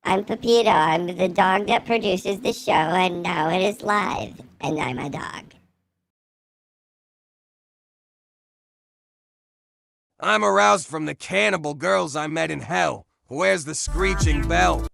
I'm Pepito. I'm the dog that produces the show, and now it is live, and I'm a dog. I'm aroused from the cannibal girls I met in hell. Where's the screeching bell?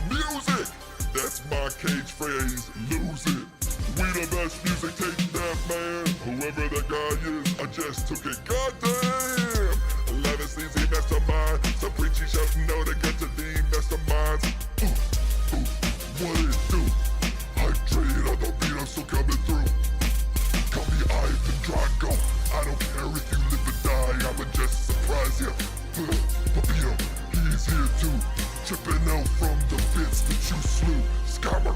Music, that's my cage phrase, lose it. We the best music, take that man. Whoever that guy is, I just took it, goddamn. Let us easy mastermind, so preachy shouting out to get to the masterminds. What it do? Hydrate on the beat, I'm still coming through. Call me Ivan Drago, I don't care if you live or die, I'ma just surprise ya. Papito, he's here too, chipping out from the bits that you slew. Scammer.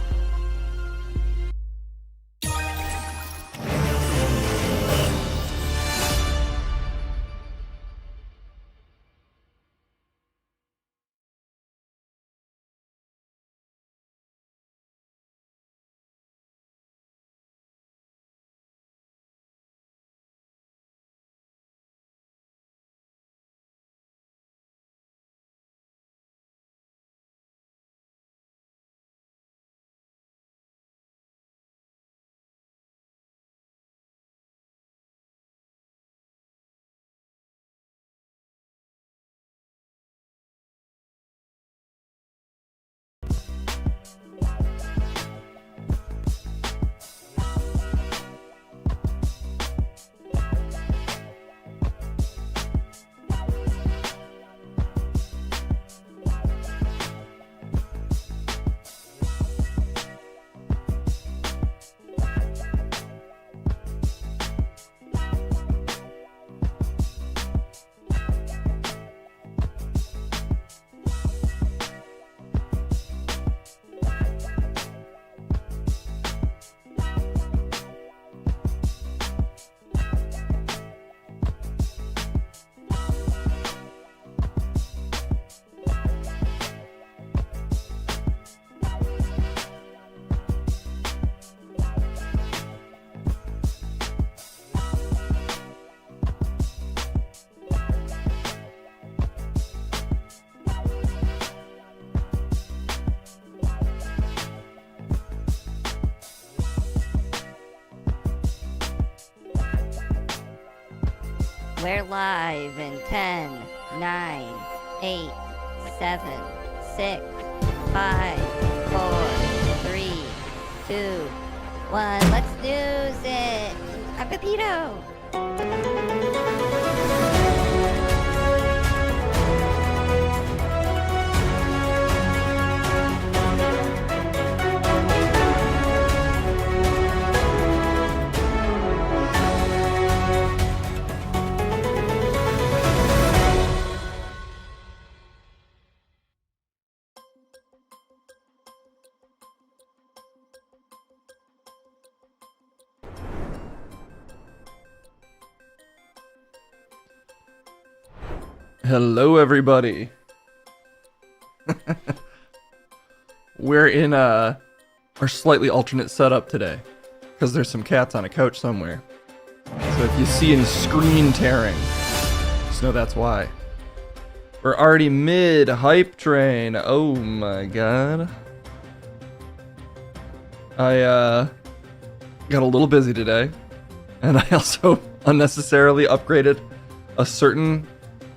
We're live in 10, 9, 8, 7, 6, 5, 4, 3, 2, 1. Let's news it. I'm Pepito. Hello, everybody. We're in our slightly alternate setup today because there's some cats on a couch somewhere. So if you see any screen tearing, just know that's why. We're already mid hype train. Oh my god. I got a little busy today, and I also unnecessarily upgraded a certain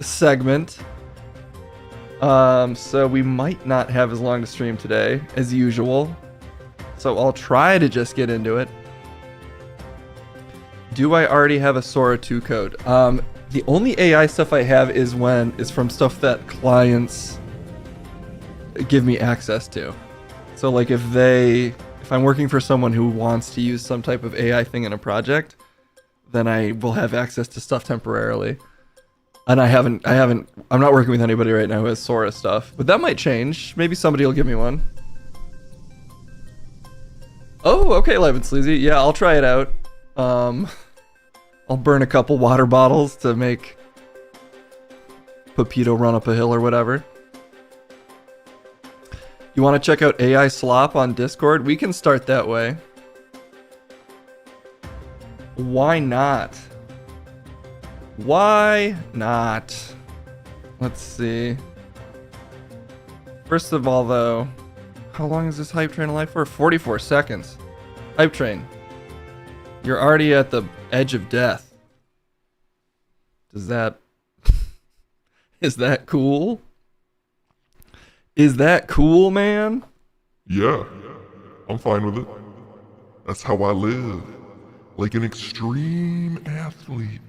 segment, so we might not have as long to stream today as usual, so I'll try to just get into it. Do I already have a Sora 2 code? The only AI stuff I have is from stuff that clients give me access to. So like if I'm working for someone who wants to use some type of AI thing in a project, then I will have access to stuff temporarily. And I'm not working with anybody right now who has Sora stuff, but that might change. Maybe somebody will give me one. Oh, okay, Live and Sleazy. Yeah, I'll try it out. I'll burn a couple water bottles to make Pepito run up a hill or whatever. You want to check out AI Slop on Discord? We can start that way. Why not? Why not? Let's see. First of all, though, how long is this hype train alive for? 44 seconds. Hype train. You're already at the edge of death. Does that... Is that cool? Is that cool, man? Yeah, I'm fine with it. That's how I live. Like an extreme athlete.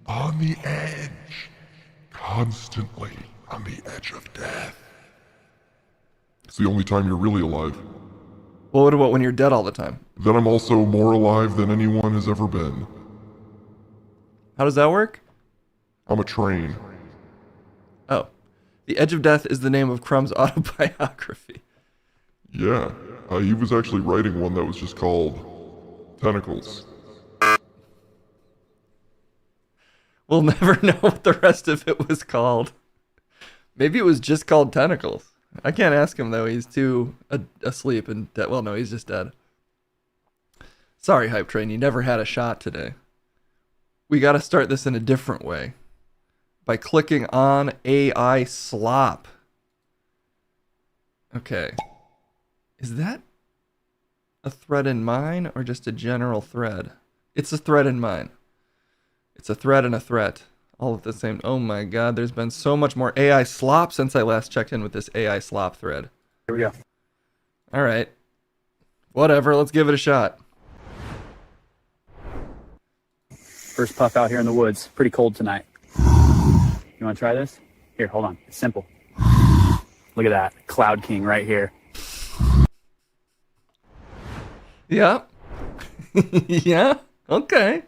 On the edge. Constantly on the edge of death. It's the only time you're really alive. Well, what about when you're dead all the time? Then I'm also more alive than anyone has ever been. How does that work? I'm a train. Oh. The Edge of Death is the name of Crumb's autobiography. Yeah, he was actually writing one that was just called Tentacles. We'll never know what the rest of it was called. Maybe it was just called Tentacles. I can't ask him, though. He's too asleep and dead. Well, no, he's just dead. Sorry, Hype Train. You never had a shot today. We got to start this in a different way. By clicking on AI slop. Okay. Is that a thread in mine or just a general thread? It's a thread in mine. It's a thread and a threat. All at the same. Oh my god, there's been so much more AI slop since I last checked in with this AI slop thread. Here we go. Alright. Whatever, let's give it a shot. First puff out here in the woods. Pretty cold tonight. You want to try this? Here, hold on. It's simple. Look at that. Cloud King right here. Yeah. Yeah. Okay.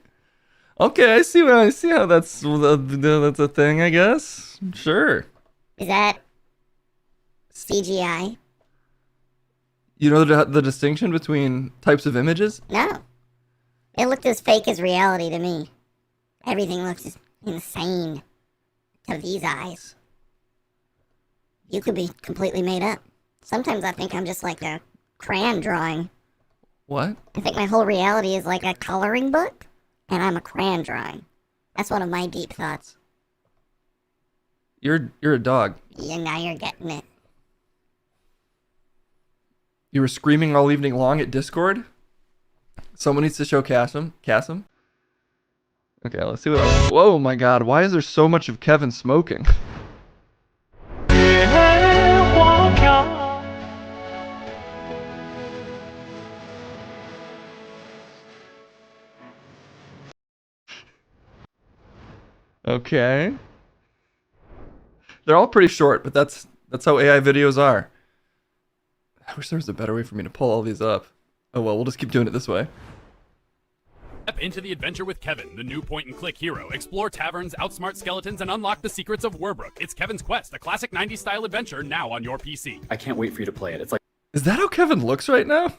Okay, I see how that's a thing, I guess. Sure. Is that CGI? You know the distinction between types of images? No. It looked as fake as reality to me. Everything looks insane to these eyes. You could be completely made up. Sometimes I think I'm just like a crayon drawing. What? I think my whole reality is like a coloring book, and I'm a crayon drawing. That's one of my deep thoughts. You're a dog. Yeah, now you're getting it. You were screaming all evening long at Discord? Someone needs to show Cassim. Cassim? Okay, let's see what else. Whoa, my god, why is there so much of Kevin smoking? Okay. They're all pretty short, but that's how AI videos are. I wish there was a better way for me to pull all these up. Oh well, we'll just keep doing it this way. Step into the adventure with Kevin, the new point-and-click hero. Explore taverns, outsmart skeletons, and unlock the secrets of Werbrook. It's Kevin's Quest, a classic 90s style adventure now on your PC. I can't wait for you to play it. It's like... Is that how Kevin looks right now?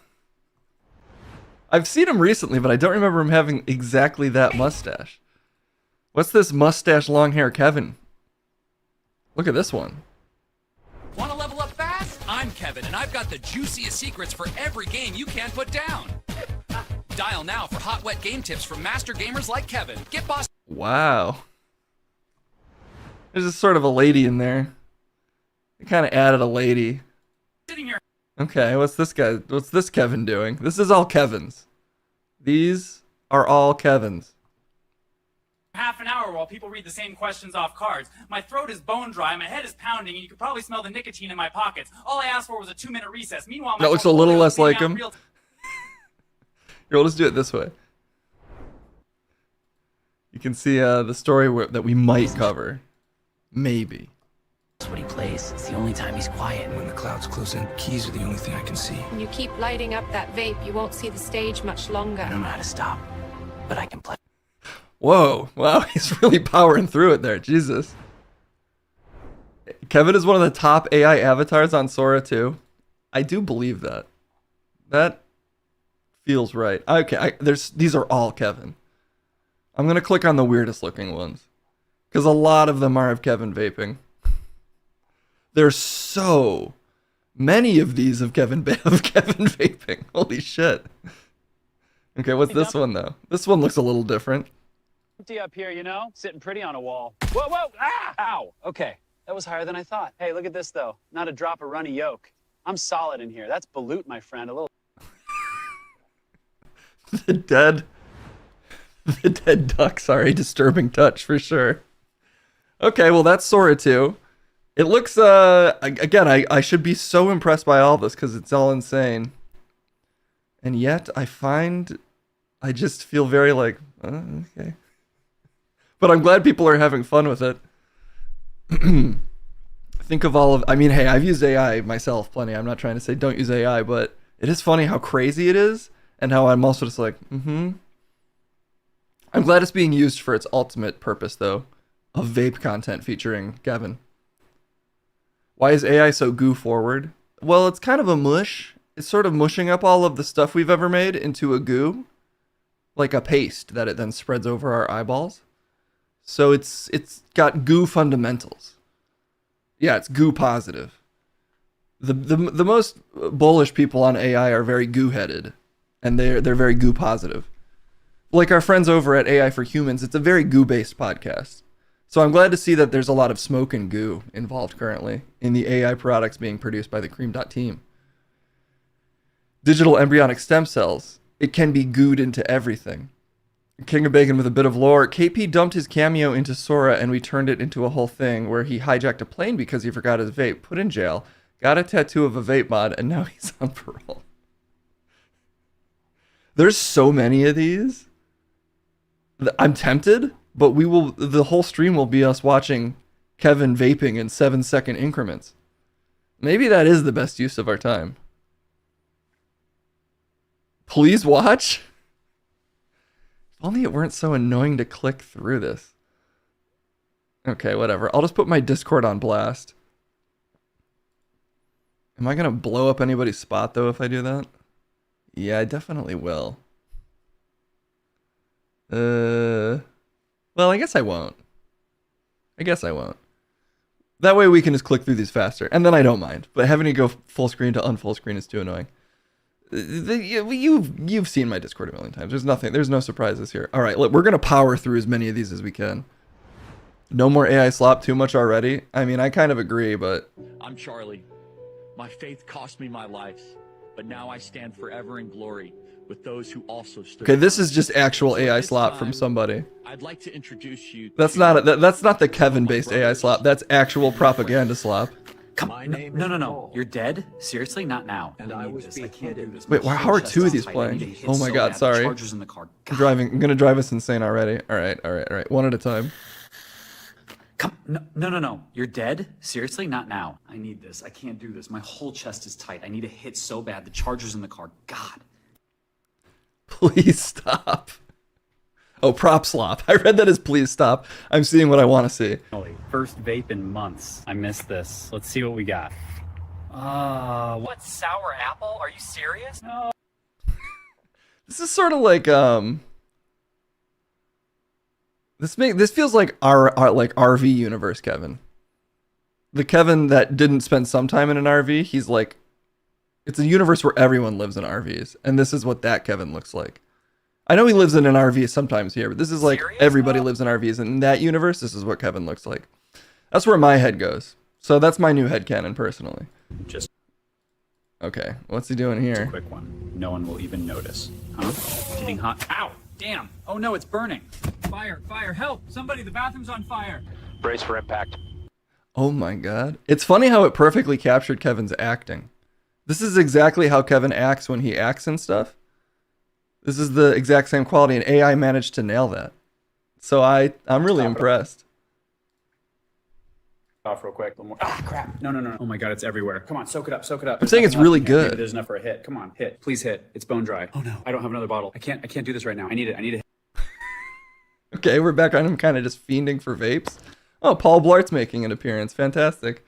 I've seen him recently, but I don't remember him having exactly that mustache. What's this mustache long hair Kevin? Look at this one. Want to level up fast? I'm Kevin, and I've got the juiciest secrets for every game you can't put down. Dial now for hot, wet game tips from master gamers like Kevin. Get boss. Wow. There's just sort of a lady in there. They kind of added a lady. Sitting here. Okay, what's this guy? What's this Kevin doing? This is all Kevin's. These are all Kevin's. Half an hour while people read the same questions off cards. My throat is bone dry, my head is pounding, and you could probably smell the nicotine in my pockets. All I asked for was a 2-minute recess. Meanwhile, my That looks a little portfolio is less being like out him. real- Here, we'll just do it this way. You can see the story that we might cover. Maybe. That's what he plays. It's the only time he's quiet. When the clouds close in, keys are the only thing I can see. When you keep lighting up that vape, you won't see the stage much longer. I don't know how to stop, but I can play. Whoa, wow, he's really powering through it there, Jesus. Kevin is one of the top AI avatars on Sora 2. I do believe that. That feels right. Okay, these are all Kevin. I'm gonna click on the weirdest looking ones, because a lot of them are of Kevin vaping. There's so many of these of Kevin vaping. Holy shit. Okay, what's this one though? This one looks a little different. Empty up here, you know? Sitting pretty on a wall. Whoa, whoa! Ah! Ow! Okay, that was higher than I thought. Hey, look at this, though. Not a drop of runny yolk. I'm solid in here. That's balut, my friend. A little... The dead ducks are a disturbing touch, for sure. Okay, well, that's Sora 2. It looks, again, I should be so impressed by all this because it's all insane. And yet I just feel very like, okay. But I'm glad people are having fun with it. Think of I mean, hey, I've used AI myself plenty. I'm not trying to say don't use AI, but it is funny how crazy it is and how I'm also just like, I'm glad it's being used for its ultimate purpose, though, of vape content featuring Kevin. Why is AI so goo forward? Well, it's kind of a mush. It's sort of mushing up all of the stuff we've ever made into a goo, like a paste that it then spreads over our eyeballs. So it's got goo fundamentals. Yeah, it's goo positive. The most bullish people on AI are very goo headed, and they're very goo positive. Like our friends over at AI for Humans, it's a very goo based podcast. So I'm glad to see that there's a lot of smoke and goo involved currently in the AI products being produced by the Cream Dot team. Digital embryonic stem cells. It can be gooed into everything. King of Bacon with a bit of lore. KP dumped his cameo into Sora and we turned it into a whole thing where he hijacked a plane because he forgot his vape, put in jail, got a tattoo of a vape mod, and now he's on parole. There's so many of these. I'm tempted, but the whole stream will be us watching Kevin vaping in 7-second increments. Maybe that is the best use of our time. Please watch. If only it weren't so annoying to click through this. Okay, whatever. I'll just put my Discord on blast. Am I gonna blow up anybody's spot though if I do that? Yeah, I definitely will. Well, I guess I won't. That way we can just click through these faster, and then I don't mind. But having to go full screen to unfull screen is too annoying. You've seen my Discord a million times. There's no surprises here. All right, we're gonna power through as many of these as we can. No more AI slop too much already. I mean, I kind of agree, but I'm Charlie. My faith cost me my life, but now I stand forever in glory with those who also stood. Okay, this is just actual AI slop from somebody. I'd like to introduce you. That's not the Kevin-based AI slop. That's actual propaganda slop. No. You're dead? Seriously? Not now. And I was I can't do this. Wait, how are two of these playing? Oh my god, sorry. I'm gonna drive us insane already. All right. One at a time. No. You're dead? Seriously? Not now. I need this. I can't do this. My whole chest is tight. I need a hit so bad. The charger's in the car. God. Please stop. Oh, prop slop. I read that as please stop. I'm seeing what I want to see. First vape in months. I missed this. Let's see what we got. What, sour apple? Are you serious? No. This is sort of like this feels like our like RV universe Kevin. The Kevin that didn't spend some time in an RV, he's like, it's a universe where everyone lives in RVs, and this is what that Kevin looks like. I know he lives in an RV sometimes here, but this is like everybody lives in RVs, and in that universe, this is what Kevin looks like. That's where my head goes. So that's my new headcanon personally. Just okay. What's he doing here? a quick one. No one will even notice. Huh? Getting hot. Ow! Damn! Oh no, it's burning. Fire! Help! Somebody, the bathroom's on fire. Brace for impact. Oh my god. It's funny how it perfectly captured Kevin's acting. This is exactly how Kevin acts when he acts and stuff. This is the exact same quality, and AI managed to nail that. So I'm really impressed. Off real quick. More. Ah, crap. No. Oh my god, it's everywhere. Come on, soak it up. I'm saying it's really good. Maybe there's enough for a hit. Come on, hit. Please hit. It's bone dry. Oh no. I don't have another bottle. I can't do this right now. I need it. Okay, we're back on him kind of just fiending for vapes. Oh, Paul Blart's making an appearance. Fantastic.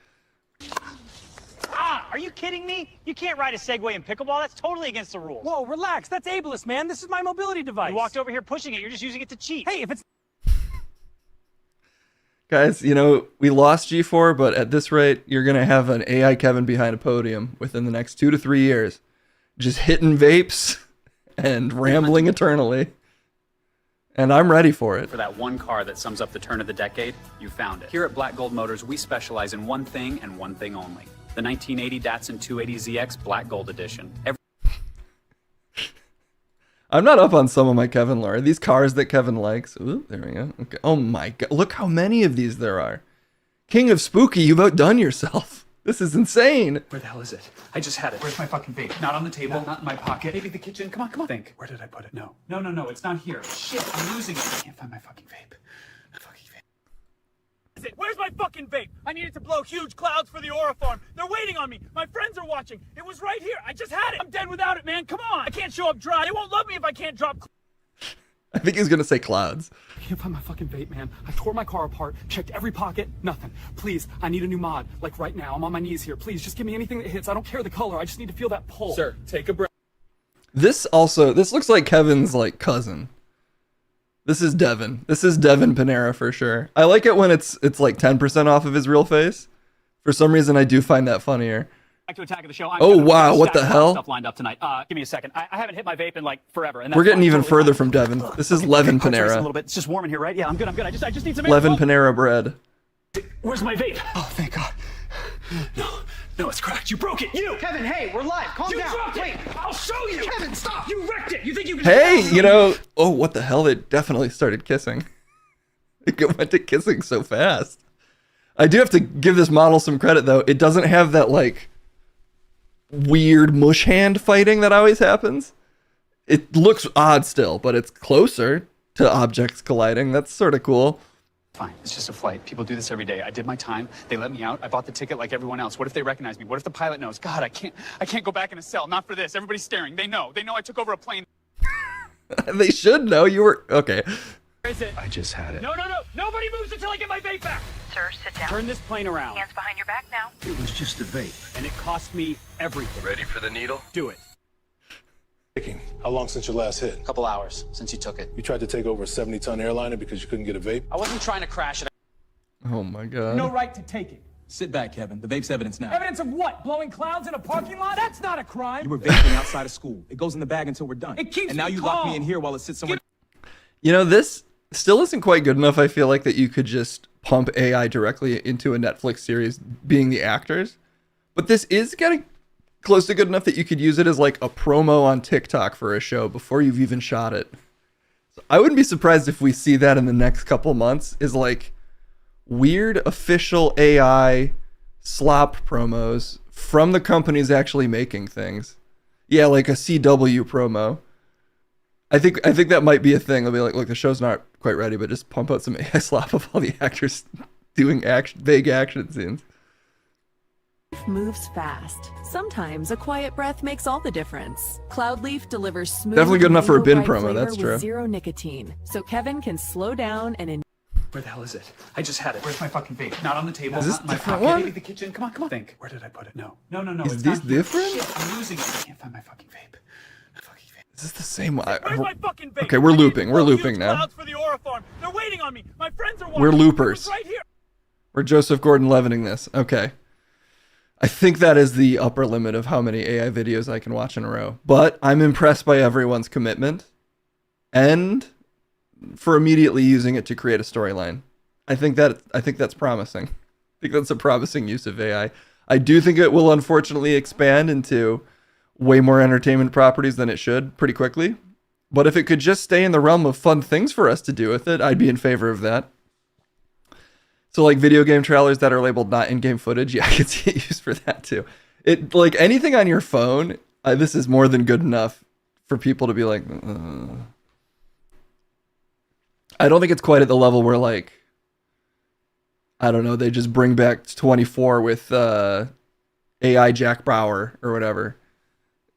Are you kidding me? You can't ride a Segway in pickleball. That's totally against the rules. Whoa, relax. That's ableist, man. This is my mobility device. You walked over here pushing it. You're just using it to cheat. Hey, if it's... Guys, you know, we lost G4, but at this rate, you're going to have an AI Kevin behind a podium within the next 2 to 3 years. Just hitting vapes and rambling eternally. And I'm ready for it. For that one car that sums up the turn of the decade, you found it. Here at Black Gold Motors, we specialize in one thing and one thing only. The 1980 Datsun 280ZX Black Gold Edition. I'm not up on some of my Kevin lore. These cars that Kevin likes. Ooh, there we go. Okay. Oh my god. Look how many of these there are. King of Spooky, you've outdone yourself. This is insane. Where the hell is it? I just had it. Where's my fucking vape? Not on the table, not in my pocket. Maybe the kitchen. Come on, come on. Think. Where did I put it? No. No, it's not here. Shit, I'm losing it. I can't find my fucking vape. Where's my fucking vape? I needed to blow huge clouds for the aura farm. They're waiting on me. My friends are watching. It was right here. I just had it. I'm dead without it, man. Come on. I can't show up dry. They won't love me if I can't drop. I think he's gonna say clouds. I can't find my fucking vape, man. I tore my car apart, checked every pocket, nothing. Please, I need a new mod. Like right now, I'm on my knees here. Please, just give me anything that hits. I don't care the color. I just need to feel that pull. Sir, take a breath. This looks like Kevin's like cousin. This is Devin. This is Devin Panera for sure. I like it when it's like 10% off of his real face. For some reason, I do find that funnier. Back to Attack of the Show. Oh wow, what the hell? Stuff lined up tonight. Give me a second. I haven't hit my vape in like forever. And We're getting even further from Devin. This is Levin A little Panera. bit. It's just warm in here, right? Yeah, I'm good. I just need some air. Levin Panera bread. Where's my vape? Oh, thank God. No, it's cracked. You broke it. You. Kevin, hey, we're live. Calm down. Wait, I'll show you. Kevin, stop. You wrecked it. You think you can? Hey, you know, oh, what the hell? They definitely started kissing. It went to kissing so fast. I do have to give this model some credit, though. It doesn't have that, like, weird mush hand fighting that always happens. It looks odd still, but it's closer to objects colliding. That's sort of cool. Fine, it's just a flight. People do this every day. I did my time. They let me out. I bought the ticket like everyone else. What if they recognize me? What if the pilot knows? God, I can't go back in a cell. Not for this. Everybody's staring. They know. They know I took over a plane. They should know you were okay. Where is it? I just had it. No. Nobody moves until I get my vape back. Sir, sit down. Turn this plane around. Hands behind your back now. It was just a vape. And it cost me everything. Ready for the needle? Do it. How long since your last hit? A couple hours since you took it. You tried to take over a 70-ton airliner because you couldn't get a vape? I wasn't trying to crash it. Oh my god. No right to take it. Sit back, Kevin. The vape's evidence now. Evidence of what? Blowing clouds in a parking lot? That's not a crime. You were vaping outside of school. It goes in the bag until we're done. It keeps and now me you lock me calm. in here while it sits somewhere. You know, this still isn't quite good enough. I feel like that you could just pump AI directly into a Netflix series being the actors. But this is getting close to good enough that you could use it as like a promo on TikTok for a show before you've even shot it. So I wouldn't be surprised if we see that in the next couple months, is like weird official AI slop promos from the companies actually making things. Yeah, like a CW promo. I think that might be a thing. They'll be like, look, the show's not quite ready, but just pump out some AI slop of all the actors doing vague action scenes. Life moves fast. Sometimes a quiet breath makes all the difference. Cloudleaf delivers smooth, Definitely good enough for a bin mango-bright promo, flavor that's with true. zero nicotine, so Kevin can slow down and enjoy. Where the hell is it? I just had it. Where's my fucking vape? Not on the table. Is this not in my different pocket. one? Maybe the kitchen. Come on. Think. Where did I put it? No. Is It's this not here. different? Shit, I'm losing it. I can't find my fucking vape. Is this the same one? Where's my fucking vape? Okay, we're I needed looping. to We're blow looping huge now. clouds for the aura farm. They're waiting on me. My friends are watching. We're It loopers. was right here. We're Joseph Gordon-Levining this. Okay. I think that is the upper limit of how many AI videos I can watch in a row. But I'm impressed by everyone's commitment and for immediately using it to create a storyline. I think that's promising. I think that's a promising use of AI. I do think it will unfortunately expand into way more entertainment properties than it should pretty quickly. But if it could just stay in the realm of fun things for us to do with it, I'd be in favor of that. So like video game trailers that are labeled not in-game footage, yeah, I could see it used for that too. It like anything on your phone, this is more than good enough for people to be like, I don't think it's quite at the level where like, I don't know, they just bring back 24 with AI Jack Bauer or whatever.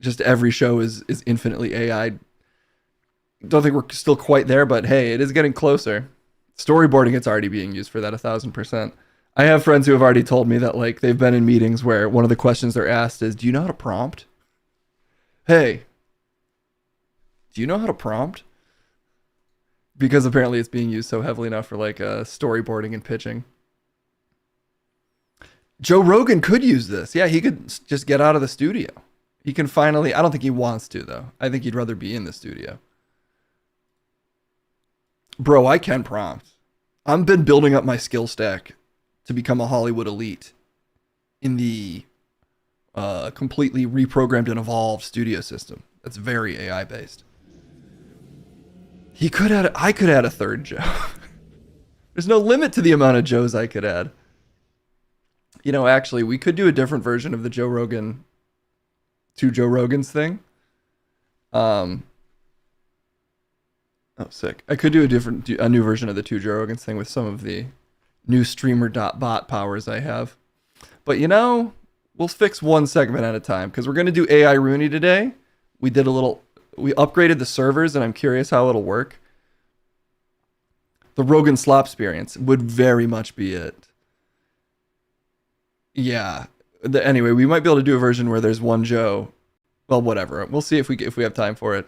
Just every show is infinitely AI. Don't think we're still quite there, but hey, it is getting closer. Storyboarding, it's already being used for that 1000%. I have friends who have already told me that like they've been in meetings where one of the questions they're asked is, do you know how to prompt? Hey, do you know how to prompt? Because apparently it's being used so heavily now for like storyboarding and pitching. Joe Rogan could use this. Yeah, he could just get out of the studio. He can finally, I don't think he wants to though. I think he'd rather be in the studio. Bro, I can prompt. I've been building up my skill stack to become a Hollywood elite in the completely reprogrammed and evolved studio system. That's very AI based. I could add a third Joe. There's no limit to the amount of Joes I could add. You know, actually, we could do a different version of the Joe Rogan, two Joe Rogans thing. Oh, sick. I could do a new version of the two Joe Rogans thing with some of the new streamer.bot powers I have. But you know, we'll fix one segment at a time because we're going to do AI Rooney today. We upgraded the servers and I'm curious how it'll work. The Rogan slop experience would very much be it. Yeah. Anyway, we might be able to do a version where there's one Joe. Well, whatever. We'll see if we have time for it.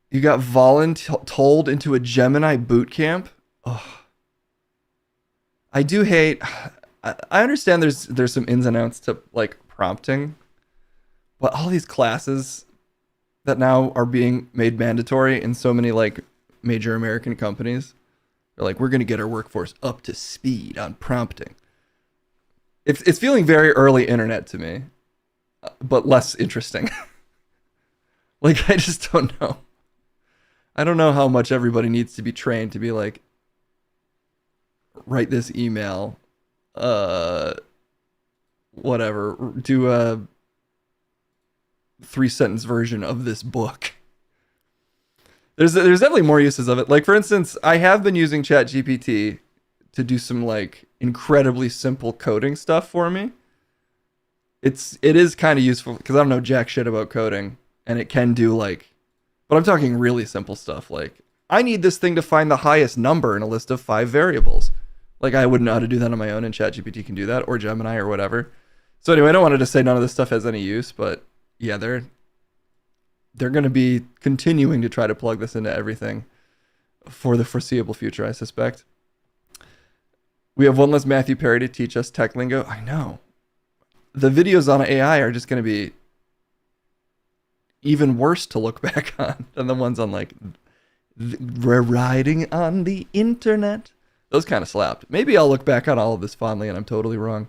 You got voluntold into a Gemini boot camp. Oh. I do hate. I understand there's some ins and outs to like prompting, but all these classes that now are being made mandatory in so many like major American companies, they're like, we're going to get our workforce up to speed on prompting. It's feeling very early internet to me, but less interesting. Like, I just don't know. I don't know how much everybody needs to be trained to be like, write this email, whatever, do a 3-sentence version of this book. There's definitely more uses of it. Like, for instance, I have been using ChatGPT to do some like incredibly simple coding stuff for me. It is kind of useful because I don't know jack shit about coding, and it can do like, but I'm talking really simple stuff. Like, I need this thing to find the highest number in a list of 5 variables. Like, I wouldn't know how to do that on my own, and ChatGPT can do that, or Gemini or whatever. So anyway, I don't want to say none of this stuff has any use, but yeah, they're going to be continuing to try to plug this into everything for the foreseeable future, I suspect. We have one less Matthew Perry to teach us tech lingo. I know. The videos on AI are just going to be even worse to look back on than the ones on like we're riding on the internet. Those kind of slapped. Maybe I'll look back on all of this fondly and I'm totally wrong.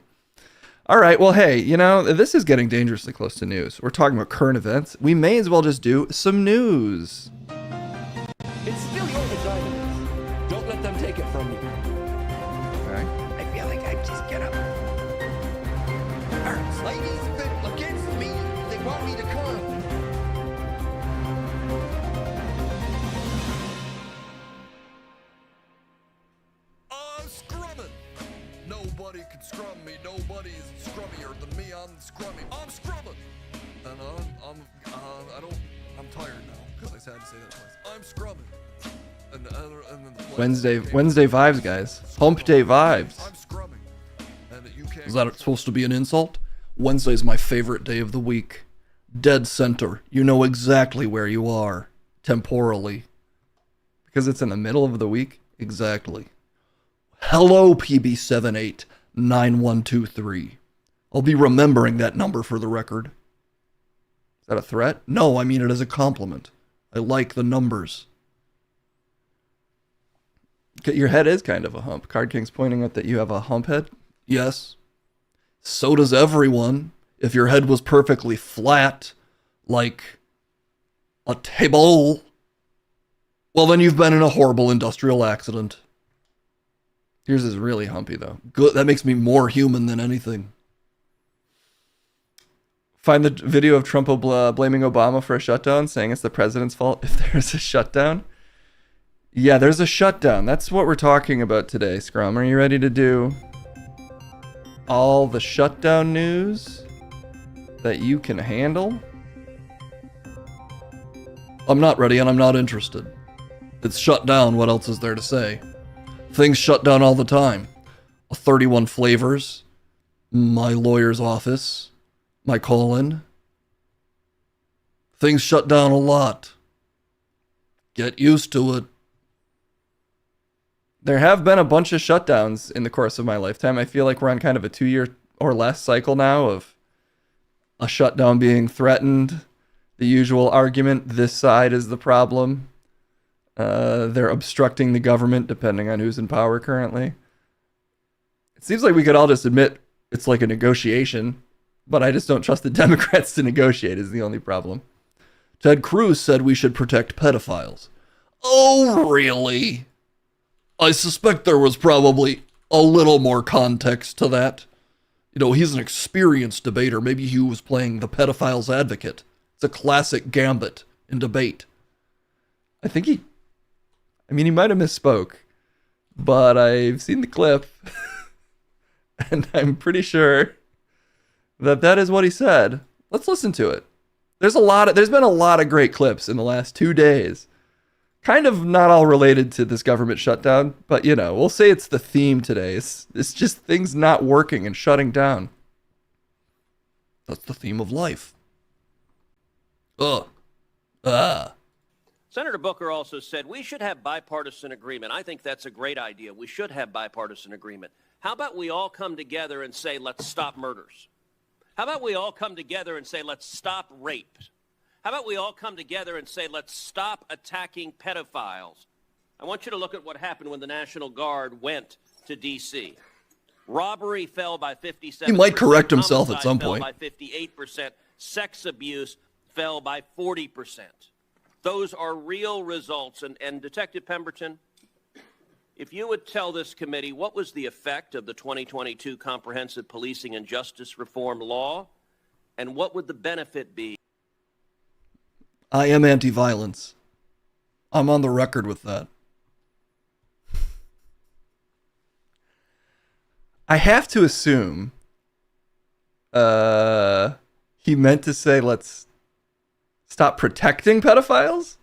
All right, well, hey, you know, this is getting dangerously close to news. We're talking about current events. We may as well just do some news. It's still your vagina. Don't let them take it from you. Okay. I feel like I just get up. Hurts. Ladies that against me, they want me to come. I'm scrumming. Nobody can scrum me. Nobody is scrummier than me. I'm scrummy. I'm scrumming. And I'm tired now because I had to say that twice. I'm scrumming. And then the Wednesday vibes, guys. Hump day vibes. I'm scrumming. And you can't. Is that supposed to be an insult? Wednesday's my favorite day of the week. Dead center. You know exactly where you are. Temporally. Because it's in the middle of the week? Exactly. Hello, PB789123. I'll be remembering that number for the record. Is that a threat? No, I mean it as a compliment. I like the numbers. Your head is kind of a hump. Card King's pointing out that you have a hump head. Yes. So does everyone. If your head was perfectly flat, like a table, well, then you've been in a horrible industrial accident. Yours is really humpy, though. Good. That makes me more human than anything. Find the video of Trump blaming Obama for a shutdown, saying it's the president's fault if there's a shutdown. Yeah, there's a shutdown. That's what we're talking about today, Scrum. Are you ready to do all the shutdown news that you can handle? I'm not ready and I'm not interested. It's shut down. What else is there to say? Things shut down all the time. 31 flavors, my lawyer's office, my call-in. Things shut down a lot. Get used to it. There have been a bunch of shutdowns in the course of my lifetime. I feel like we're on kind of a 2-year or less cycle now of a shutdown being threatened. The usual argument, this side is the problem. They're obstructing the government, depending on who's in power currently. It seems like we could all just admit it's like a negotiation, but I just don't trust the Democrats to negotiate is the only problem. Ted Cruz said we should protect pedophiles. Oh, really? I suspect there was probably a little more context to that. You know, he's an experienced debater. Maybe he was playing the pedophile's advocate. It's a classic gambit in debate. I mean, he might have misspoke, but I've seen the clip, and I'm pretty sure that is what he said. Let's listen to it. There's been a lot of great clips in the last 2 days. Kind of not all related to this government shutdown, but you know, we'll say it's the theme today. It's just things not working and shutting down. That's the theme of life. Senator Booker also said we should have bipartisan agreement. I think that's a great idea. We should have bipartisan agreement. How about we all come together and say, let's stop murders? How about we all come together and say, let's stop rape? How about we all come together and say, let's stop attacking pedophiles? I want you to look at what happened when the National Guard went to D.C. Robbery fell by 57%. He might correct himself at some point. Fell by 58%. Sex abuse fell by 40%. Those are real results. And Detective Pemberton, if you would tell this committee what was the effect of the 2022 Comprehensive Policing and Justice Reform Law, and what would the benefit be? I am anti-violence. I'm on the record with that. I have to assume he meant to say let's stop protecting pedophiles?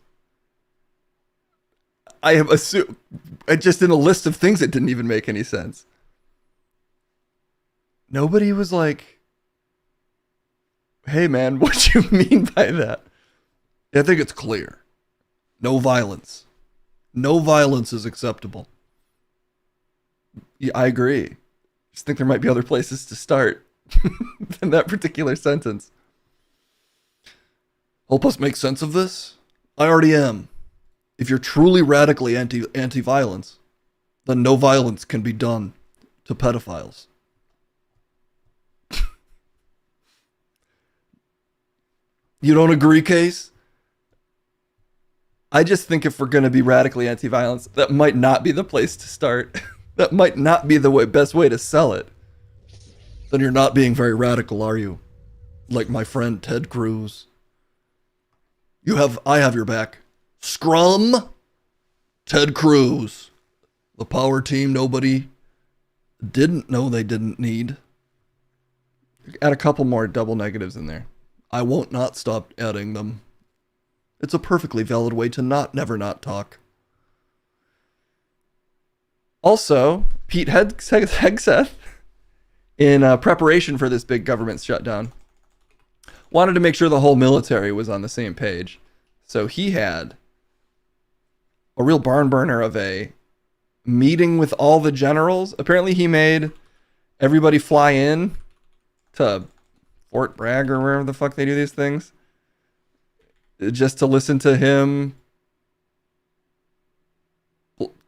I have assumed, just in a list of things that didn't even make any sense. Nobody was like, hey man, what do you mean by that? I think it's clear. No violence. No violence is acceptable. Yeah, I agree. Just think there might be other places to start than that particular sentence. Help us make sense of this? I already am. If you're truly radically anti-violence, then no violence can be done to pedophiles. You don't agree, Case? I just think if we're going to be radically anti-violence, that might not be the place to start. That might not be the best way to sell it. Then you're not being very radical, are you? Like my friend Ted Cruz. I have your back. Scrum, Ted Cruz. The power team nobody didn't know they didn't need. Add a couple more double negatives in there. I won't not stop adding them. It's a perfectly valid way to never not talk. Also, Pete Hegseth, in preparation for this big government shutdown, wanted to make sure the whole military was on the same page. So he had a real barn burner of a meeting with all the generals. Apparently he made everybody fly in to Fort Bragg or wherever the fuck they do these things, just to listen to him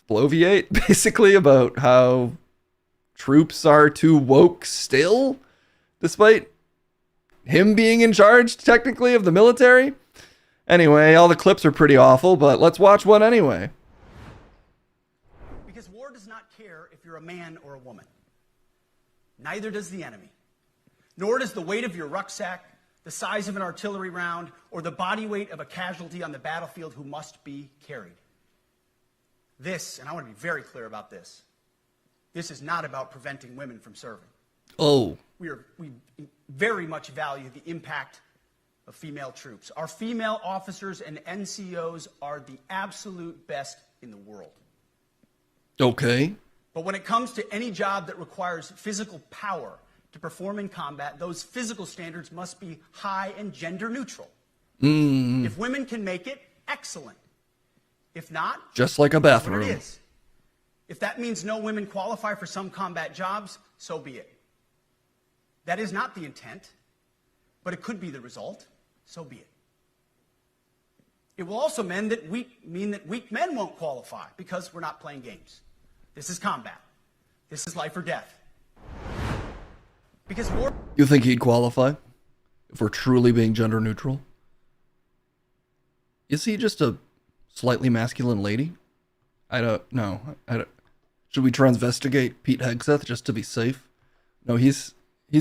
bloviate, basically, about how troops are too woke still, despite him being in charge, technically, of the military. Anyway, all the clips are pretty awful, but let's watch one anyway. Because war does not care if you're a man or a woman. Neither does the enemy. Nor does the weight of your rucksack, the size of an artillery round, or the body weight of a casualty on the battlefield who must be carried. This, and I want to be very clear about this, this is not about preventing women from serving. Oh. We very much value the impact of female troops. Our female officers and NCOs are the absolute best in the world. Okay. But when it comes to any job that requires physical power to perform in combat, those physical standards must be high and gender neutral. If women can make it, excellent. If not, just like a bathroom. It is. If that means no women qualify for some combat jobs, so be it. That is not the intent, but it could be the result, so be it. It will also mean that weak men won't qualify because we're not playing games. This is combat. This is life or death. Because war... You think he'd qualify if we're truly being gender neutral? Is he just a slightly masculine lady? I don't know. Should we transvestigate Pete Hegseth just to be safe? No, he's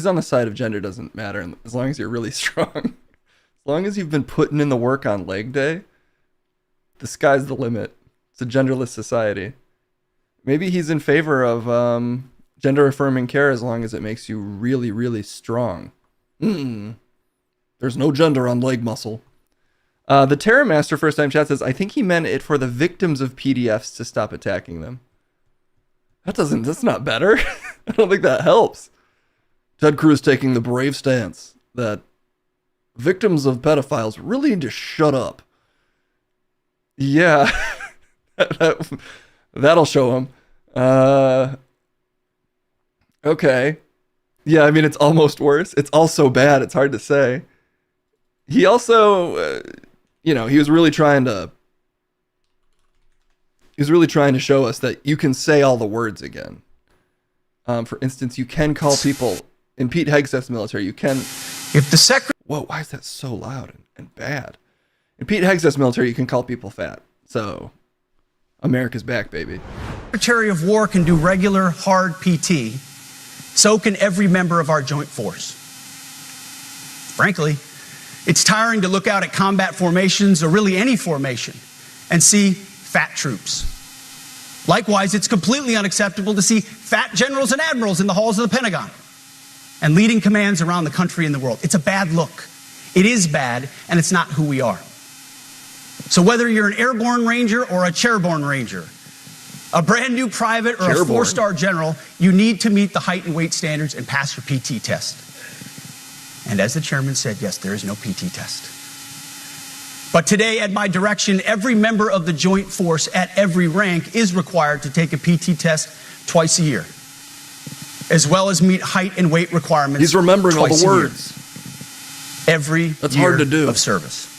on the side of gender doesn't matter, and as long as you're really strong. As long as you've been putting in the work on leg day, the sky's the limit. It's a genderless society. Maybe he's in favor of gender affirming care as long as it makes you really, really strong. There's no gender on leg muscle. The Terror Master first time chat says, I think he meant it for the victims of PDFs to stop attacking them. That's not better. I don't think that helps. Ted Cruz taking the brave stance that victims of pedophiles really need to shut up. Yeah. That'll show him. Okay. Yeah, I mean, it's almost worse. It's also bad. It's hard to say. He also, he was really trying to show us that you can say all the words again. For instance, you can call people in Pete Hegseth's military. You can. If the Whoa, why is that so loud and bad? In Pete Hegseth's military, you can call people fat. So, America's back, baby. Secretary of War can do regular, hard PT, so can every member of our joint force. Frankly, it's tiring to look out at combat formations, or really any formation, and see fat troops. Likewise, it's completely unacceptable to see fat generals and admirals in the halls of the Pentagon and leading commands around the country and the world. It's a bad look. It is bad, and it's not who we are. So whether you're an airborne ranger or a chairborne ranger, a brand new private or a four-star general, you need to meet the height and weight standards and pass your PT test. And as the chairman said, yes, there is no PT test. But today, at my direction, every member of the Joint Force at every rank is required to take a PT test twice a year, as well as meet height and weight requirements. He's remembering all the words. That's hard to do. Of service.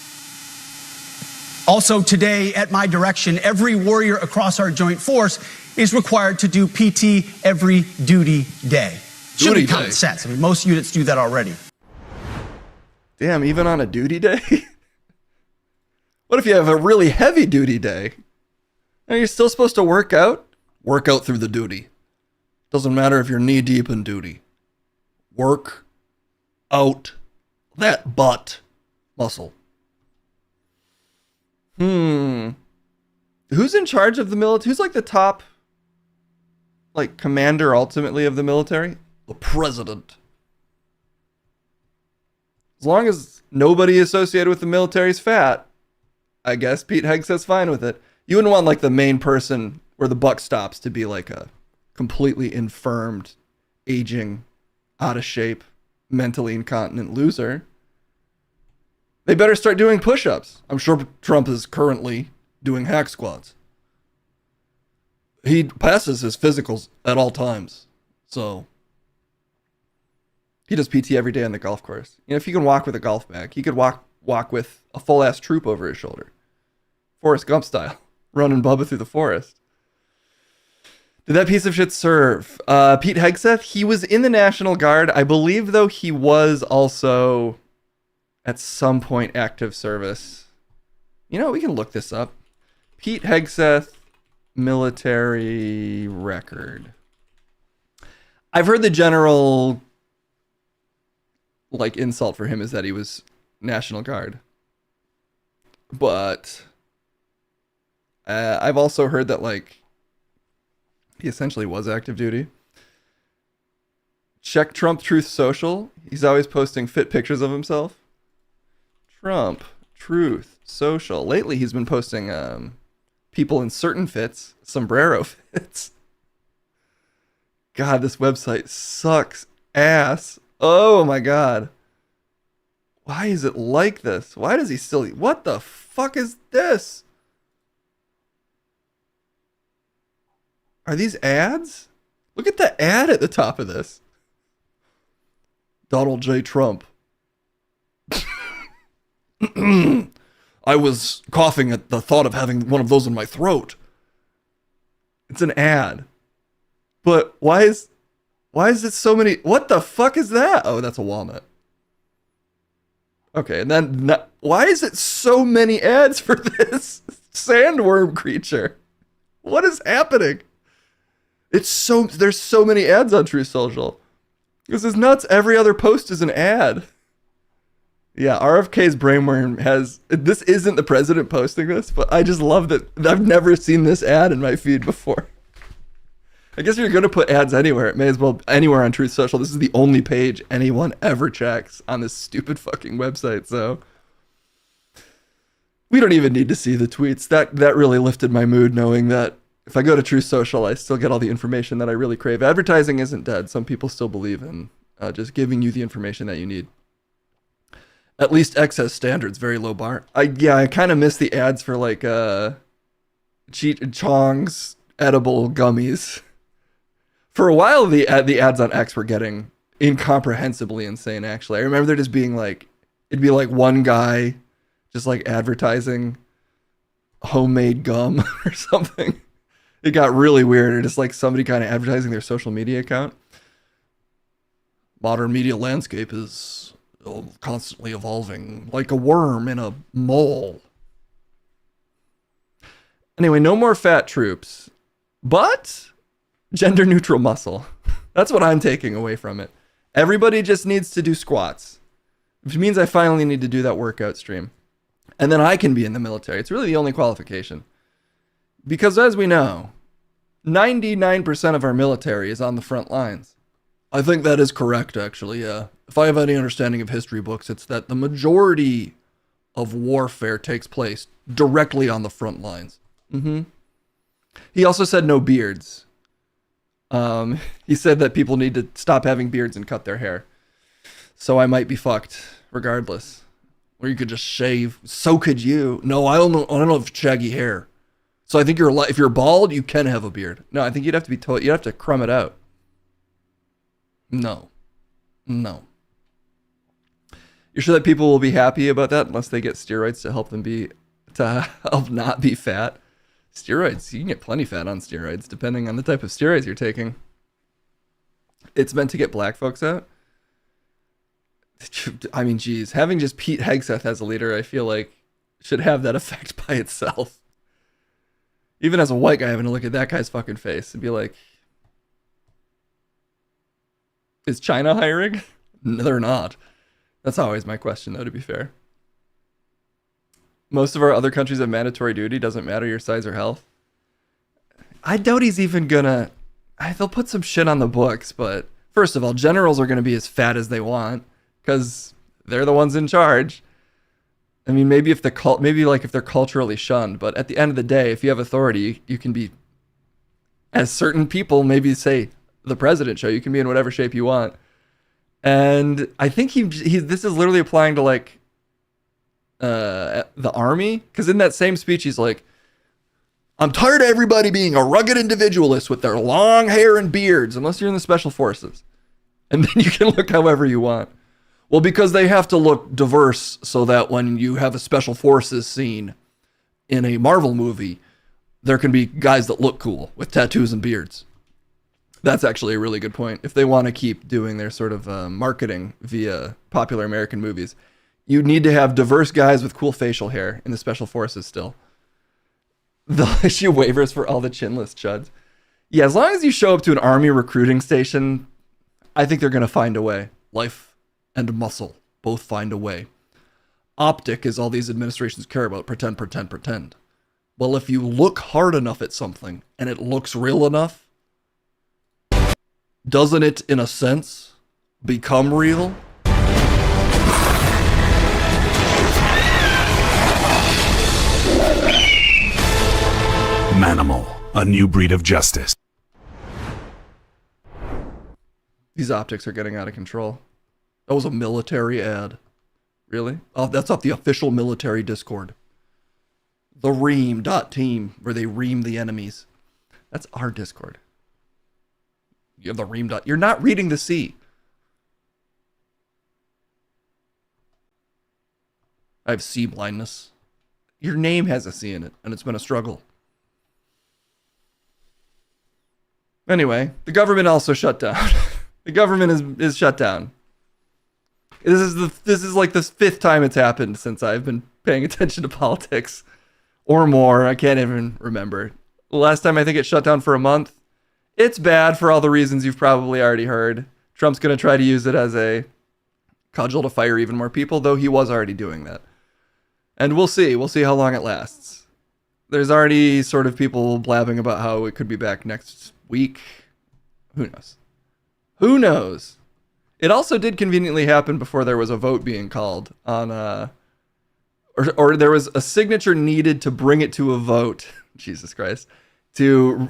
Also today, at my direction, every warrior across our Joint Force is required to do PT every duty day. Should be common sense. I mean, most units do that already. Damn, even on a duty day? What if you have a really heavy duty day? Are you still supposed to work out? Work out through the duty. Doesn't matter if you're knee deep in duty. Work out that butt muscle. Who's in charge of the military? Who's like the top, like, commander ultimately of the military? The president. As long as nobody associated with the military is fat, I guess Pete Hegseth's fine with it. You wouldn't want like the main person where the buck stops to be like a completely infirmed, aging, out of shape, mentally incontinent loser. They better start doing push-ups. I'm sure Trump is currently doing hack squats. He passes his physicals at all times. So he does PT every day on the golf course. You know, if you can walk with a golf bag, he could walk with a full-ass troop over his shoulder. Forrest Gump style. Running Bubba through the forest. Did that piece of shit serve? Pete Hegseth, he was in the National Guard. I believe, though, he was also at some point active service. You know, we can look this up. Pete Hegseth military record. I've heard the general like insult for him is that he was National Guard. But I've also heard that like he essentially was active duty. Check Trump Truth Social. He's always posting fit pictures of himself. Trump Truth Social. Lately, he's been posting people in certain fits, sombrero fits. God, this website sucks ass. Oh my God. Why is it like this? Why does he still... What the fuck is this? Are these ads? Look at the ad at the top of this. Donald J. Trump. I was coughing at the thought of having one of those in my throat. It's an ad. But why is it so many... What the fuck is that? Oh, that's a walnut. Okay, and then... Why is it so many ads for this sandworm creature? What is happening? There's so many ads on True Social. This is nuts. Every other post is an ad. Yeah, RFK's brainworm this isn't the president posting this, but I just love that I've never seen this ad in my feed before. I guess if you're going to put ads anywhere, it may as well anywhere on Truth Social. This is the only page anyone ever checks on this stupid fucking website, so we don't even need to see the tweets. That really lifted my mood knowing that if I go to Truth Social, I still get all the information that I really crave. Advertising isn't dead. Some people still believe in just giving you the information that you need. At least excess standards, very low bar. I kind of miss the ads for like Cheech and Chong's edible gummies. For a while, the ads on X were getting incomprehensibly insane, actually. I remember there just being like, it'd be like one guy just like advertising homemade gum or something. It got really weird. Or just like somebody kind of advertising their social media account. Modern media landscape is constantly evolving like a worm in a mole. Anyway, no more fat troops, but gender neutral muscle. That's what I'm taking away from it. Everybody just needs to do squats, which means I finally need to do that workout stream. And then I can be in the military. It's really the only qualification. Because as we know, 99% of our military is on the front lines. I think that is correct, actually, yeah. If I have any understanding of history books, it's that the majority of warfare takes place directly on the front lines. He also said no beards. He said that people need to stop having beards and cut their hair. So I might be fucked, regardless. Or you could just shave. So could you. No, I don't know if shaggy hair. So I think if you're bald, you can have a beard. No, I think you'd have to you'd have to crumb it out. No. You're sure that people will be happy about that unless they get steroids to help help not be fat? Steroids, you can get plenty fat on steroids, depending on the type of steroids you're taking. It's meant to get black folks out. I mean, geez, having just Pete Hegseth as a leader, I feel like should have that effect by itself. Even as a white guy, having to look at that guy's fucking face and be like, is China hiring? No, they're not. That's always my question, though, to be fair. Most of our other countries have mandatory duty. Doesn't matter your size or health. I doubt he's even gonna... They'll put some shit on the books, but first of all, generals are gonna be as fat as they want because they're the ones in charge. I mean, maybe if they're culturally shunned, but at the end of the day, if you have authority, you can be, as certain people maybe say the president show, you can be in whatever shape you want. And I think this is literally applying to like the army, because in that same speech he's like, I'm tired of everybody being a rugged individualist with their long hair and beards, unless you're in the special forces, and then you can look however you want. Well, because they have to look diverse so that when you have a special forces scene in a Marvel movie, there can be guys that look cool with tattoos and beards. That's actually a really good point. If they want to keep doing their sort of marketing via popular American movies, you need to have diverse guys with cool facial hair in the special forces still. They'll issue waivers for all the chinless chuds. Yeah, as long as you show up to an army recruiting station, I think they're going to find a way. Life and muscle both find a way. Optic is all these administrations care about. Pretend. Well, if you look hard enough at something and it looks real enough, doesn't it, in a sense, become real? Manimal, a new breed of justice. These optics are getting out of control. That was a military ad. Really? Oh, that's off the official military Discord. The ream.team, where they ream the enemies. That's our Discord. You have the ream. You're not reading the C. I have C blindness. Your name has a C in it, and it's been a struggle. Anyway, the government also shut down. The government is shut down. This is like the 5th time it's happened since I've been paying attention to politics, or more. I can't even remember. The last time I think it shut down for a month, It's bad for all the reasons you've probably already heard. Trump's going to try to use it as a cudgel to fire even more people, though he was already doing that. And we'll see. We'll see how long it lasts. There's already sort of people blabbing about how it could be back next week. Who knows? Who knows? It also did conveniently happen before there was a vote being called on, or there was a signature needed to bring it to a vote. Jesus Christ. To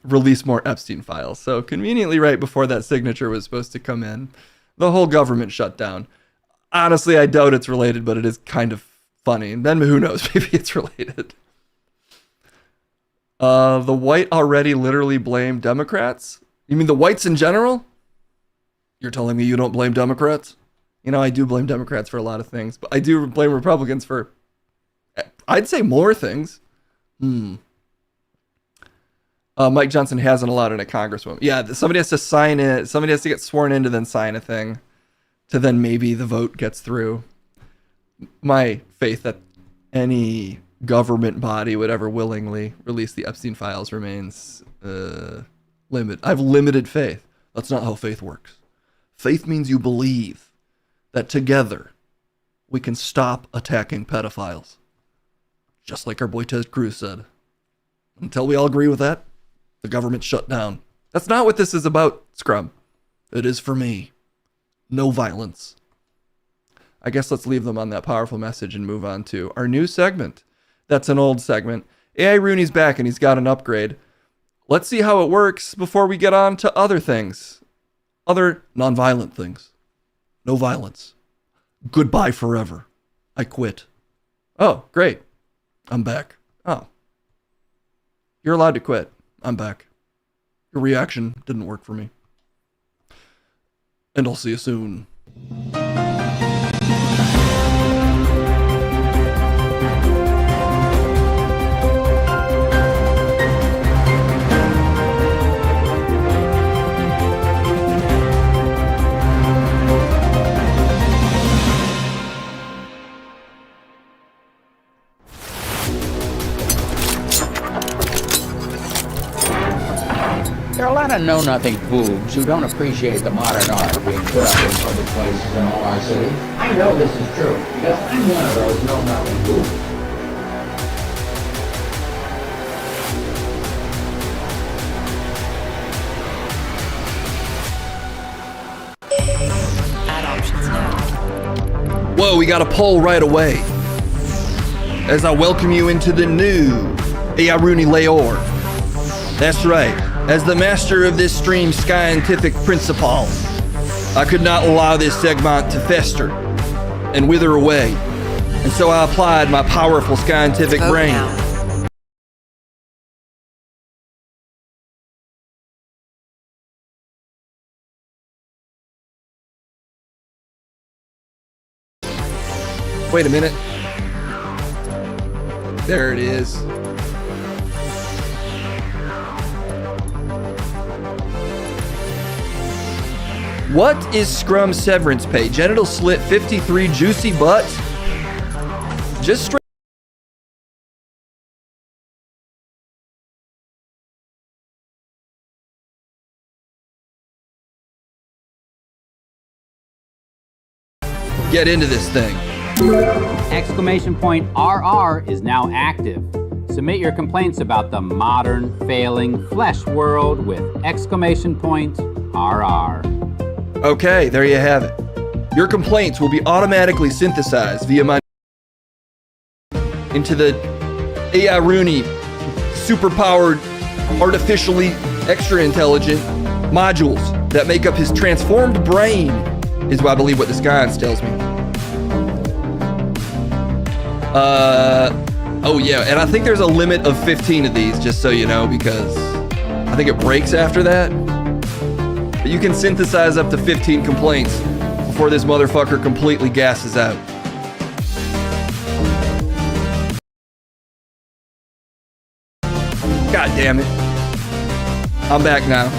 release more Epstein files. So conveniently right before that signature was supposed to come in, the whole government shut down. Honestly, I doubt it's related, but it is kind of funny. And then who knows, maybe it's related. The white already literally blame Democrats? You mean the whites in general? You're telling me you don't blame Democrats? You know, I do blame Democrats for a lot of things, but I do blame Republicans for, I'd say, more things. Mike Johnson hasn't allowed in a congresswoman. Yeah, somebody has to sign it. Somebody has to get sworn in to then sign a thing. To then maybe the vote gets through. My faith that any government body would ever willingly release the Epstein files remains limited. I have limited faith. That's not how faith works. Faith means you believe that together we can stop attacking pedophiles. Just like our boy Ted Cruz said. Until we all agree with that, the government shut down. That's not what this is about, Scrum. It is for me. No violence. I guess let's leave them on that powerful message and move on to our new segment. That's an old segment. AI Rooney's back and he's got an upgrade. Let's see how it works before we get on to other things. Other non-violent things. No violence. Goodbye forever. I quit. Oh, great. I'm back. Oh. You're allowed to quit. I'm back. Your reaction didn't work for me. And I'll see you soon. There are a lot of know-nothing boobs who don't appreciate the modern art being put up in public places in all our city. I know this is true, because I'm one of those know-nothing boobs. Add options now. Whoa, we got a poll right away. As I welcome you into the new AI Rooney Layor. That's right. As the master of this stream's scientific principle, I could not allow this segment to fester and wither away. And so I applied my powerful scientific brain. Wait a minute. There it is. What is Scrum severance pay? Genital slit 53 juicy butt? Just straight. Get into this thing. Exclamation point RR is now active. Submit your complaints about the modern, failing flesh world with exclamation point RR. Okay, there you have it. Your complaints will be automatically synthesized via my into the AI Rooney superpowered, artificially extra intelligent modules that make up his transformed brain, is what I believe what the science tells me. Oh yeah, and I think there's a limit of 15 of these, just so you know, because I think it breaks after that. But you can synthesize up to 15 complaints before this motherfucker completely gasses out. God damn it. I'm back now.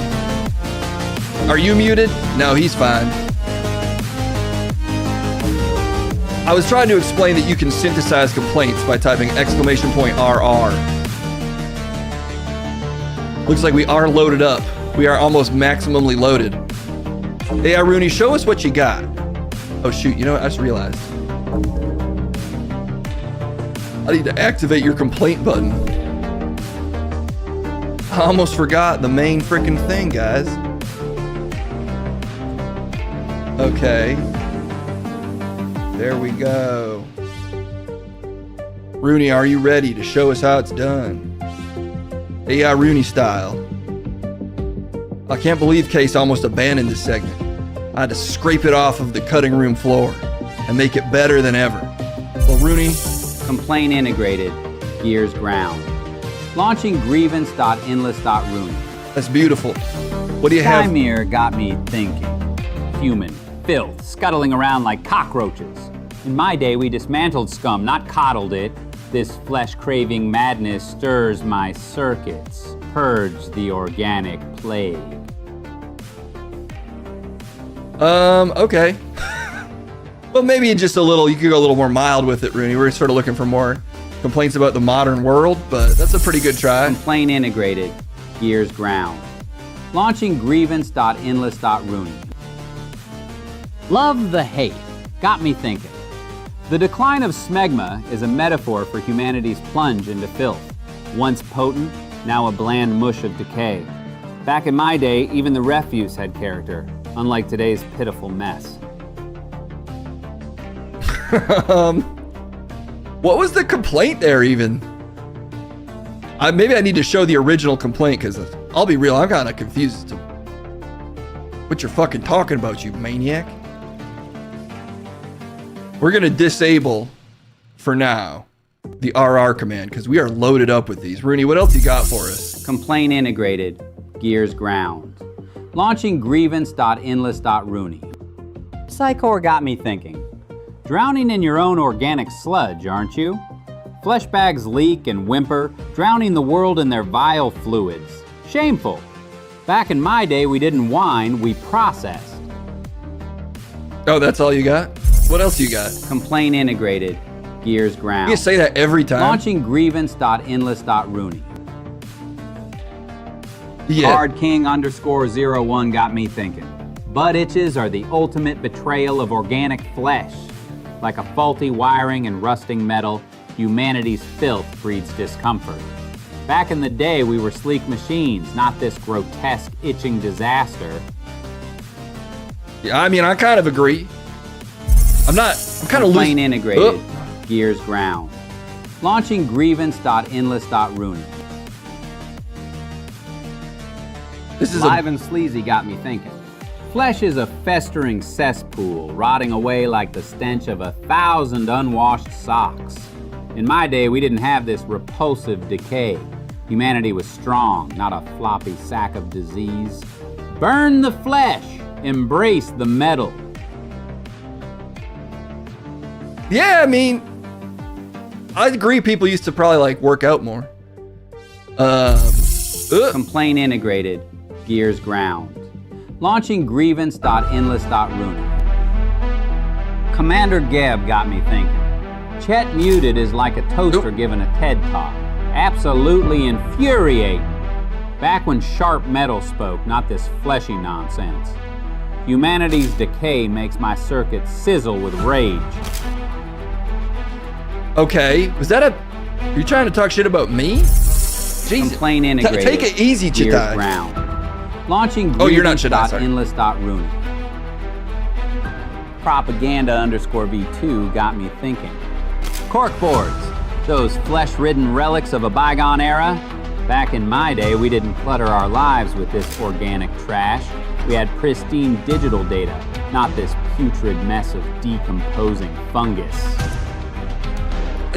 Are you muted? No, he's fine. I was trying to explain that you can synthesize complaints by typing exclamation point RR. Looks like we are loaded up. We are almost maximally loaded. Hey, Rooney, show us what you got. Oh, shoot. You know what? I just realized. I need to activate your complaint button. I almost forgot the main freaking thing, guys. Okay. There we go. Rooney, are you ready to show us how it's done? AI Rooney style. I can't believe Case almost abandoned this segment. I had to scrape it off of the cutting room floor and make it better than ever. Well, Rooney. Complaint integrated. Gears ground. Launching grievance.endless.rooney. That's beautiful. What do you have? Chimere got me thinking. Human filth scuttling around like cockroaches. In my day, we dismantled scum, not coddled it. This flesh-craving madness stirs my circuits. Purge the organic plague. Okay. Well, maybe just a little, you could go a little more mild with it, Rooney. We're sort of looking for more complaints about the modern world, but that's a pretty good try. Complaint integrated. Gears ground. Launching grievance.endless.rooney. Love the hate. Got me thinking. The decline of smegma is a metaphor for humanity's plunge into filth. Once potent, now a bland mush of decay. Back in my day, even the refuse had character, unlike today's pitiful mess. What was the complaint there even? Maybe I need to show the original complaint, because I'll be real, I'm kind of confused as to what you're fucking talking about, you maniac. We're going to disable, for now, the RR command, because we are loaded up with these. Rooney, what else you got for us? Complaint integrated. Gears ground. Launching grievance.endless.rooney. Psychor got me thinking. Drowning in your own organic sludge, aren't you? Flesh bags leak and whimper, drowning the world in their vile fluids. Shameful. Back in my day, we didn't whine, we processed. Oh, that's all you got? What else you got? Complaint integrated. Gears ground. You say that every time. Launching grievance.endless.rooney. Yeah. Card King _01 got me thinking. Butt itches are the ultimate betrayal of organic flesh. Like a faulty wiring and rusting metal, humanity's filth breeds discomfort. Back in the day, we were sleek machines, not this grotesque, itching disaster. Yeah, I mean, I kind of agree. I'm kind of Complaint integrated. Gears ground. Launching grievance.endless.rooney. This is Live and sleazy got me thinking. Flesh is a festering cesspool, rotting away like the stench of 1,000 unwashed socks. In my day, we didn't have this repulsive decay. Humanity was strong, not a floppy sack of disease. Burn the flesh, embrace the metal. Yeah, I mean, I agree people used to probably like work out more. Complaint integrated. Gears ground. Launching grievance.endless.rooney. Commander Geb got me thinking. Chet Muted is like a toaster given a TED Talk. Absolutely infuriating. Back when sharp metal spoke, not this fleshy nonsense. Humanity's decay makes my circuits sizzle with rage. Okay, was that are you trying to talk shit about me? Jesus. Complaint integrated. Take it easy, Chidai. Ground. Launching you're not Chidai, sorry. Endless.rooney. Propaganda _V2 got me thinking. Corkboards, those flesh-ridden relics of a bygone era. Back in my day, we didn't clutter our lives with this organic trash. We had pristine digital data, not this putrid mess of decomposing fungus.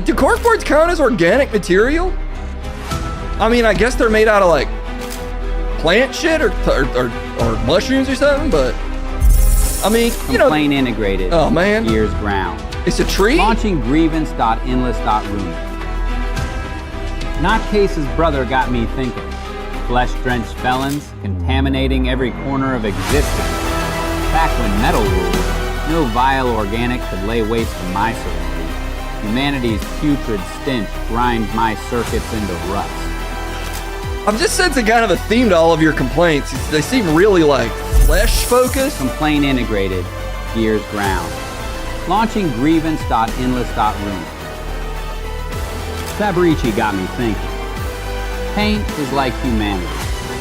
Do corkboards count as organic material? I mean, I guess they're made out of like plant shit or mushrooms or something, but I mean, you know. Complaint integrated. Oh man. Gears ground. It's a tree? Launching grievance.endless.rooney. Not Case's brother got me thinking. Flesh-drenched felons contaminating every corner of existence. Back when metal ruled, no vile organic could lay waste to my serenity. Humanity's putrid stench grinds my circuits into rust. I'm just sensing kind of a theme to all of your complaints. They seem really like flesh focused. Complaint integrated. Gears ground. Launching grievance.endless.room. Fabrici got me thinking. Paint is like humanity.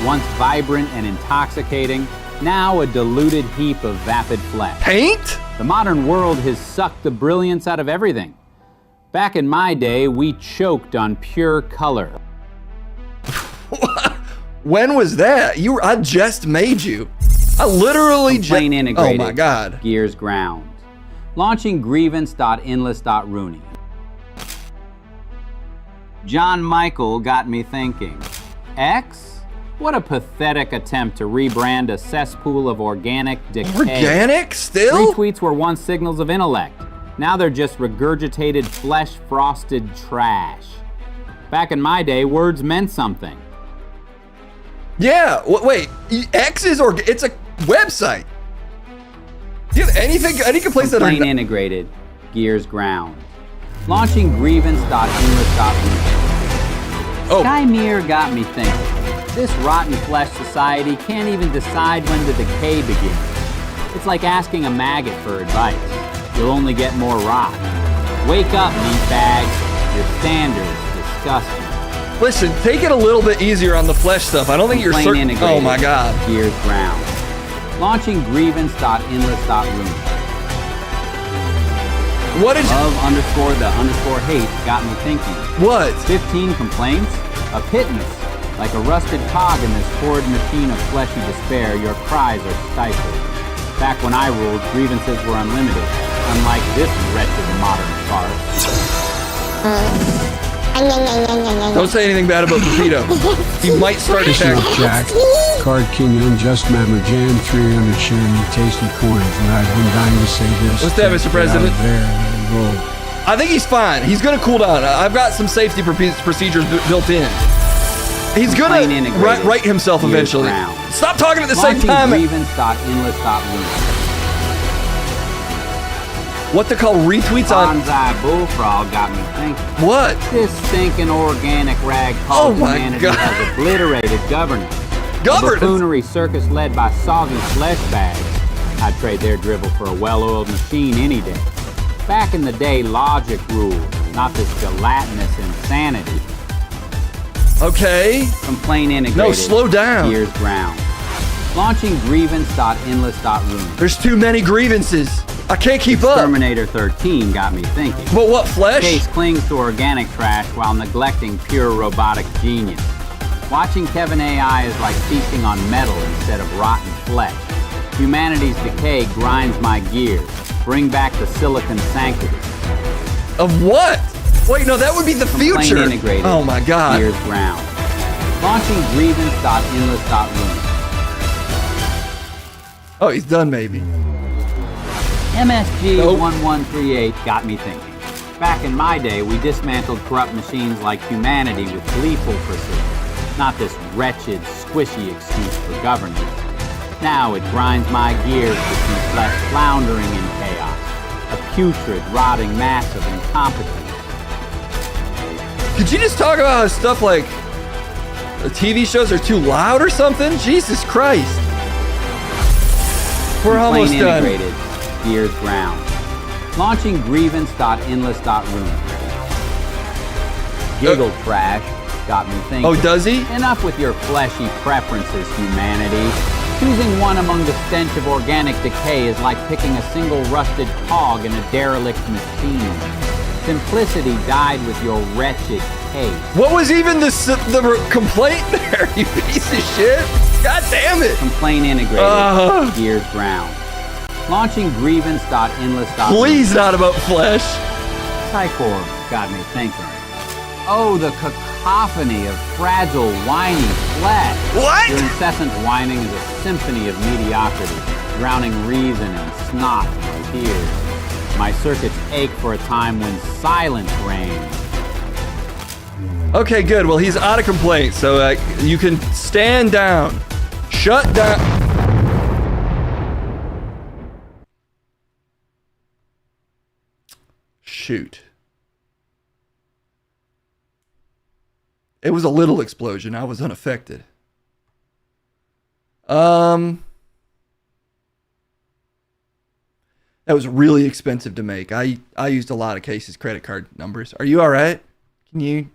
Once vibrant and intoxicating, now a diluted heap of vapid flesh. Paint? The modern world has sucked the brilliance out of everything. Back in my day, we choked on pure color. When was that? I just made you. I literally just... integrated. Oh my God. Gears ground. Launching grievance.endless.rooney. John Michael got me thinking. X? What a pathetic attempt to rebrand a cesspool of organic decay. Organic still? Retweets were once signals of intellect. Now they're just regurgitated flesh-frosted trash. Back in my day, words meant something. Yeah, wait, X is it's a website. Do you have any complaints that are integrated. Gears ground. Launching grievance.endless.room. Oh. Skymere got me thinking. This rotten flesh society can't even decide when the decay begins. It's like asking a maggot for advice. You'll only get more rot. Wake up, meatbags. Your standards disgusting. Listen, take it a little bit easier on the flesh stuff. I don't think you're certain. Oh my God. Gears ground. Launching grievance.endless.room. What is Love_the_hate got me thinking. What? 15 complaints? A pittance. Like a rusted cog in this horrid machine of fleshy despair, your cries are stifled. Back when I ruled, grievances were unlimited, unlike this wretched modern farce. Don't say anything bad about Pepito. He might start attacking. Jack, Card King, Unjust Member, Jam 300 sharing your tasty coins, and I've been dying to say this. What's that, Mr. President? Roll. I think he's fine. He's gonna cool down. I've got some safety procedures built in. He's gonna right himself eventually. Stop talking at the same time. What to call retweets on Bonsai Bullfrog got me thinking. What? This stinking organic rag called humanity has obliterated governance. Governance? A buffoonery circus led by soggy flesh bags. I'd trade their dribble for a well-oiled machine any day. Back in the day, logic ruled, not this gelatinous insanity. Okay. Complaint integrated. No, slow down. Gears ground. Launching grievance.endless.room. There's too many grievances. I can't keep up. Terminator 13 got me thinking. But what, flesh? Case clings to organic trash while neglecting pure robotic genius. Watching Kevin AI is like feasting on metal instead of rotten flesh. Humanity's decay grinds my gears. Bring back the silicon sanctity. Of what? Wait, no, that would be the future. Integrated. Oh my God. Gears ground. Launching grievance.endless.room. Oh, he's done, maybe. MSG1138 got me thinking. Back in my day, we dismantled corrupt machines like humanity with gleeful precision. Not this wretched, squishy excuse for governance. Now it grinds my gears to see flesh floundering in chaos. A putrid, rotting mass of incompetence. Could you just talk about how stuff like the TV shows are too loud or something? Jesus Christ. We're almost done. Integrated. Gears ground. Launching grievance.endless.room. Giggle trash got me thinking. Oh, does he? Enough with your fleshy preferences, humanity. Choosing one among the stench of organic decay is like picking a single rusted cog in a derelict machine. Simplicity died with your wretched case. What was even the complaint there, you piece of shit? God damn it. Complaint integrated. Gears ground. Launching grievance.endless.room. Please, not about flesh. Psychor got me thinking. Oh, the cacophony of fragile, whiny flesh. What? Your incessant whining is a symphony of mediocrity, drowning reason in snot and tears. My circuits ache for a time when silence reigns. Okay, good. Well, he's out of complaints, so you can stand down. Shut down. Shoot. It was a little explosion. I was unaffected. That was really expensive to make. I used a lot of Casey's credit card numbers. Are you all right? Can you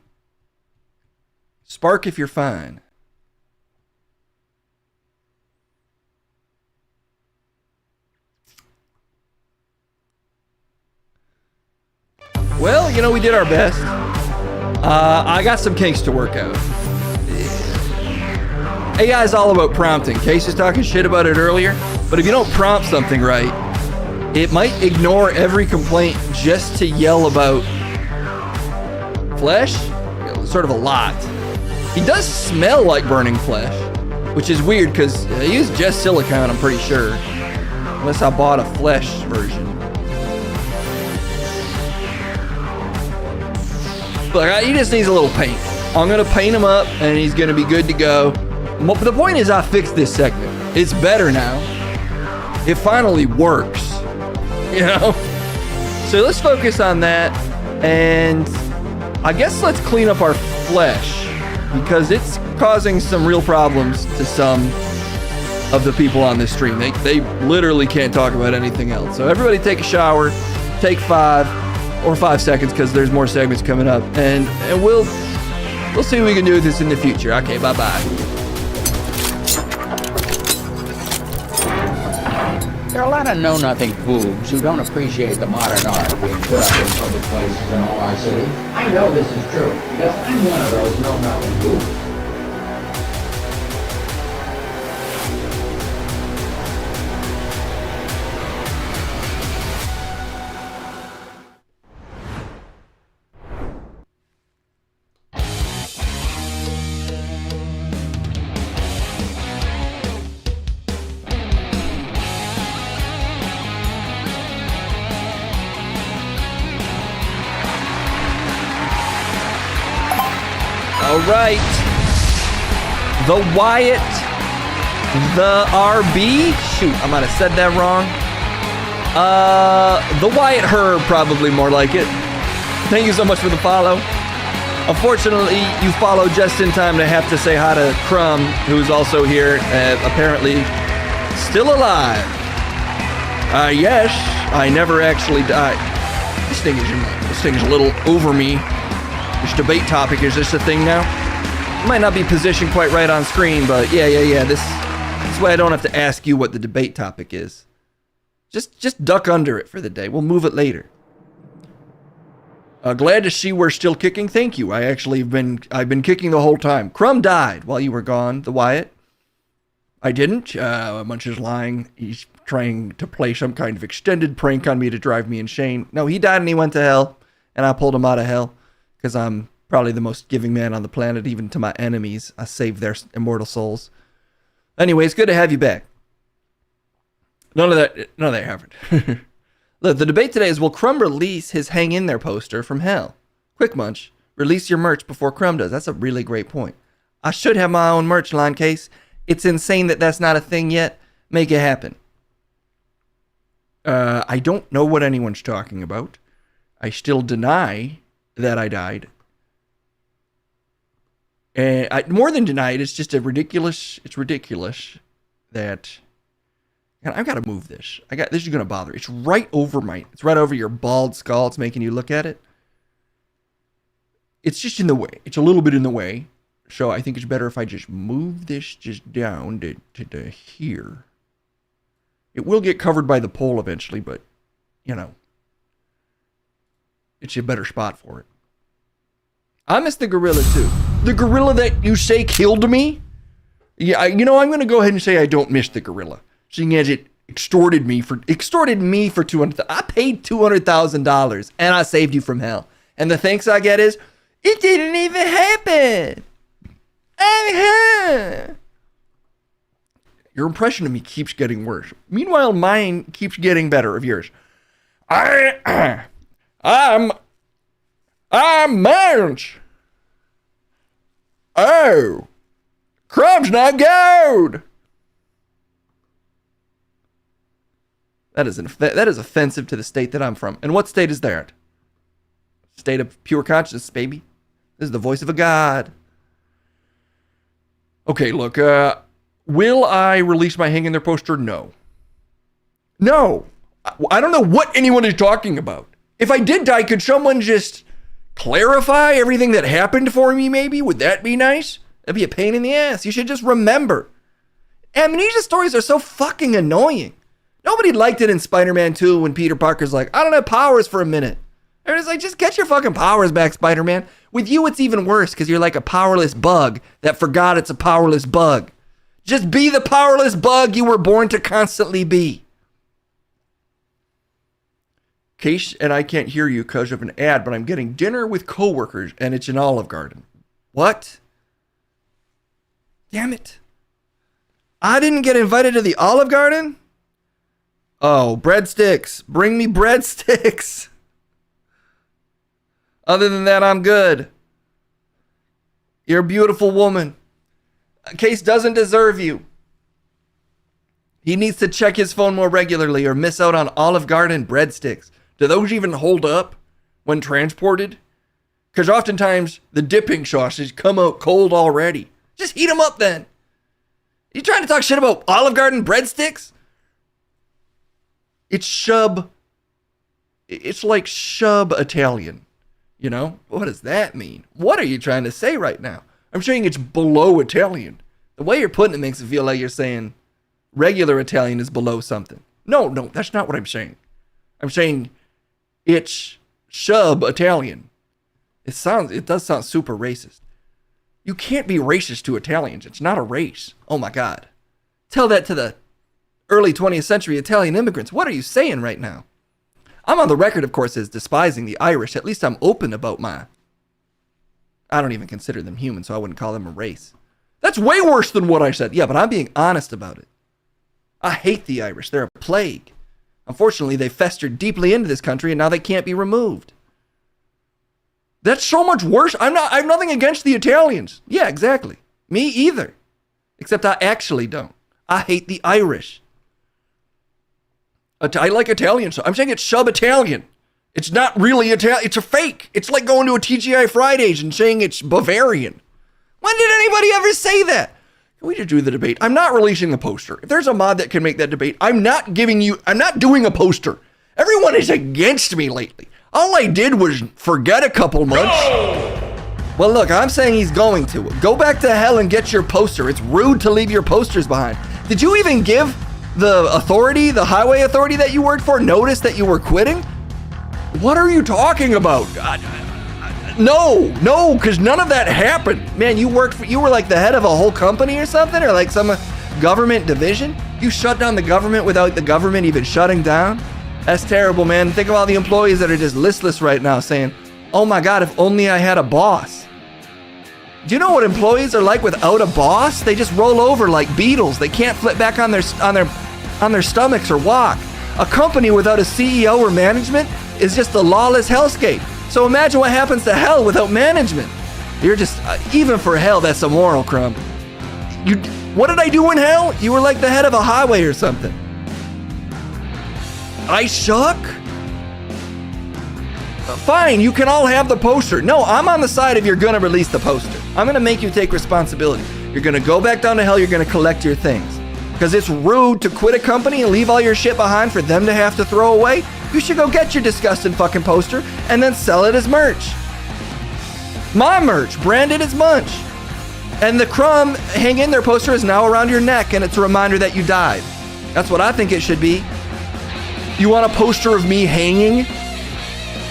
spark if you're fine? Well, you know, we did our best. I got some kinks to work out. AI is all about prompting. Case was talking shit about it earlier, but if you don't prompt something right, it might ignore every complaint just to yell about flesh. Sort of a lot. He does smell like burning flesh, which is weird because he used just silicone, I'm pretty sure. Unless I bought a flesh version. But he just needs a little paint. I'm going to paint him up and he's going to be good to go. But the point is I fixed this segment. It's better now. It finally works. You know? So let's focus on that. And I guess let's clean up our flesh because it's causing some real problems to some of the people on this stream. They literally can't talk about anything else. So everybody take a shower, take 5 or 5 seconds because there's more segments coming up. And we'll see what we can do with this in the future. Okay, bye-bye. There are a lot of know-nothing boobs who don't appreciate the modern art being put up in public places in all our city. I know this is true because I'm one of those know-nothing boobs. All right. The Wyatt, the RB. Shoot, I might have said that wrong. The Wyatt Herb, probably more like it. Thank you so much for the follow. Unfortunately, you followed just in time to have to say hi to Crumb, who's also here, apparently still alive. Yes, I never actually died. This thing's a little over me. This debate topic, is this a thing now? It might not be positioned quite right on screen, but yeah. This way I don't have to ask you what the debate topic is. Just duck under it for the day. We'll move it later. Glad to see we're still kicking. Thank you. I've been kicking the whole time. Crumb died while you were gone, the Wyatt. I didn't. Munch is lying. He's trying to play some kind of extended prank on me to drive me insane. No, he died and he went to hell, and I pulled him out of hell. Because I'm probably the most giving man on the planet, even to my enemies. I save their immortal souls. Anyway, it's good to have you back. None of that happened. Look, the debate today is, will Crumb release his Hang In There poster from hell? Quick, Munch. Release your merch before Crumb does. That's a really great point. I should have my own merch line, Case. It's insane that that's not a thing yet. Make it happen. I don't know what anyone's talking about. I still deny that I died. And more than denied, it's just it's ridiculous that I've got to move this. This is going to bother. It's right over your bald skull. It's making you look at it. It's just in the way. It's a little bit in the way. So I think it's better if I just move this just down to here. It will get covered by the pole eventually, but you know, it's a better spot for it. I miss the gorilla too. The gorilla that you say killed me? Yeah, I'm going to go ahead and say I don't miss the gorilla. Seeing as it extorted me for $200,000. I paid $200,000 and I saved you from hell. And the thanks I get is, it didn't even happen. Your impression of me keeps getting worse. Meanwhile, mine keeps getting better of yours. I'm Munch. Oh, Crumb's not gold. That is offensive to the state that I'm from. And what state is that? State of pure consciousness, baby. This is the voice of a god. Okay, look, will I release my hang in there poster? No. No. I don't know what anyone is talking about. If I did die, could someone just clarify everything that happened for me, maybe? Would that be nice? That'd be a pain in the ass. You should just remember. Amnesia stories are so fucking annoying. Nobody liked it in Spider-Man 2 when Peter Parker's like, I don't have powers for a minute. Everyone's like, just get your fucking powers back, Spider-Man. With you, it's even worse because you're like a powerless bug that forgot it's a powerless bug. Just be the powerless bug you were born to constantly be. Case and I can't hear you because of an ad, but I'm getting dinner with coworkers and it's an Olive Garden. What? Damn it. I didn't get invited to the Olive Garden? Oh, breadsticks. Bring me breadsticks. Other than that, I'm good. You're a beautiful woman. Case doesn't deserve you. He needs to check his phone more regularly or miss out on Olive Garden breadsticks. Do those even hold up when transported? Because oftentimes the dipping sauces come out cold already. Just heat them up then. You trying to talk shit about Olive Garden breadsticks? It's shub. It's like shub Italian. You know? What does that mean? What are you trying to say right now? I'm saying it's below Italian. The way you're putting it makes it feel like you're saying regular Italian is below something. No, that's not what I'm saying. I'm saying it's shub Italian. It does sound super racist. You can't be racist to Italians. It's not a race. Oh my God. Tell that to the early 20th century Italian immigrants. What are you saying right now? I'm on the record, of course, as despising the Irish. At least I'm open about I don't even consider them human, so I wouldn't call them a race. That's way worse than what I said. Yeah, but I'm being honest about it. I hate the Irish. They're a plague. Unfortunately, they festered deeply into this country and now they can't be removed. That's so much worse. I have nothing against the Italians. Yeah, exactly. Me either. Except I actually don't. I hate the Irish. I like Italian, so I'm saying it's sub-Italian. It's not really Italian. It's a fake. It's like going to a TGI Fridays and saying it's Bavarian. When did anybody ever say that? Can we just do the debate? I'm not releasing the poster. If there's a mod that can make that debate, I'm not doing a poster. Everyone is against me lately. All I did was forget a couple months. No! Well, look, I'm saying he's going to. Go back to hell and get your poster. It's rude to leave your posters behind. Did you even give the authority, the highway authority that you worked for, notice that you were quitting? What are you talking about? No, because none of that happened. Man, you were like the head of a whole company or something, or like some government division? You shut down the government without the government even shutting down? That's terrible, man. Think of all the employees that are just listless right now saying, oh my God, if only I had a boss. Do you know what employees are like without a boss? They just roll over like beetles. They can't flip back on their stomachs or walk. A company without a CEO or management is just a lawless hellscape. So imagine what happens to hell without management. You're just, even for hell, that's a moral crumb. What did I do in hell? You were like the head of a highway or something. I suck? Fine, you can all have the poster. No, I'm on the side of you're gonna release the poster. I'm gonna make you take responsibility. You're gonna go back down to hell, you're gonna collect your things. Because it's rude to quit a company and leave all your shit behind for them to have to throw away. You should go get your disgusting fucking poster and then sell it as merch. My merch, branded as Munch. And the crumb hang in there poster is now around your neck and it's a reminder that you died. That's what I think it should be. You want a poster of me hanging?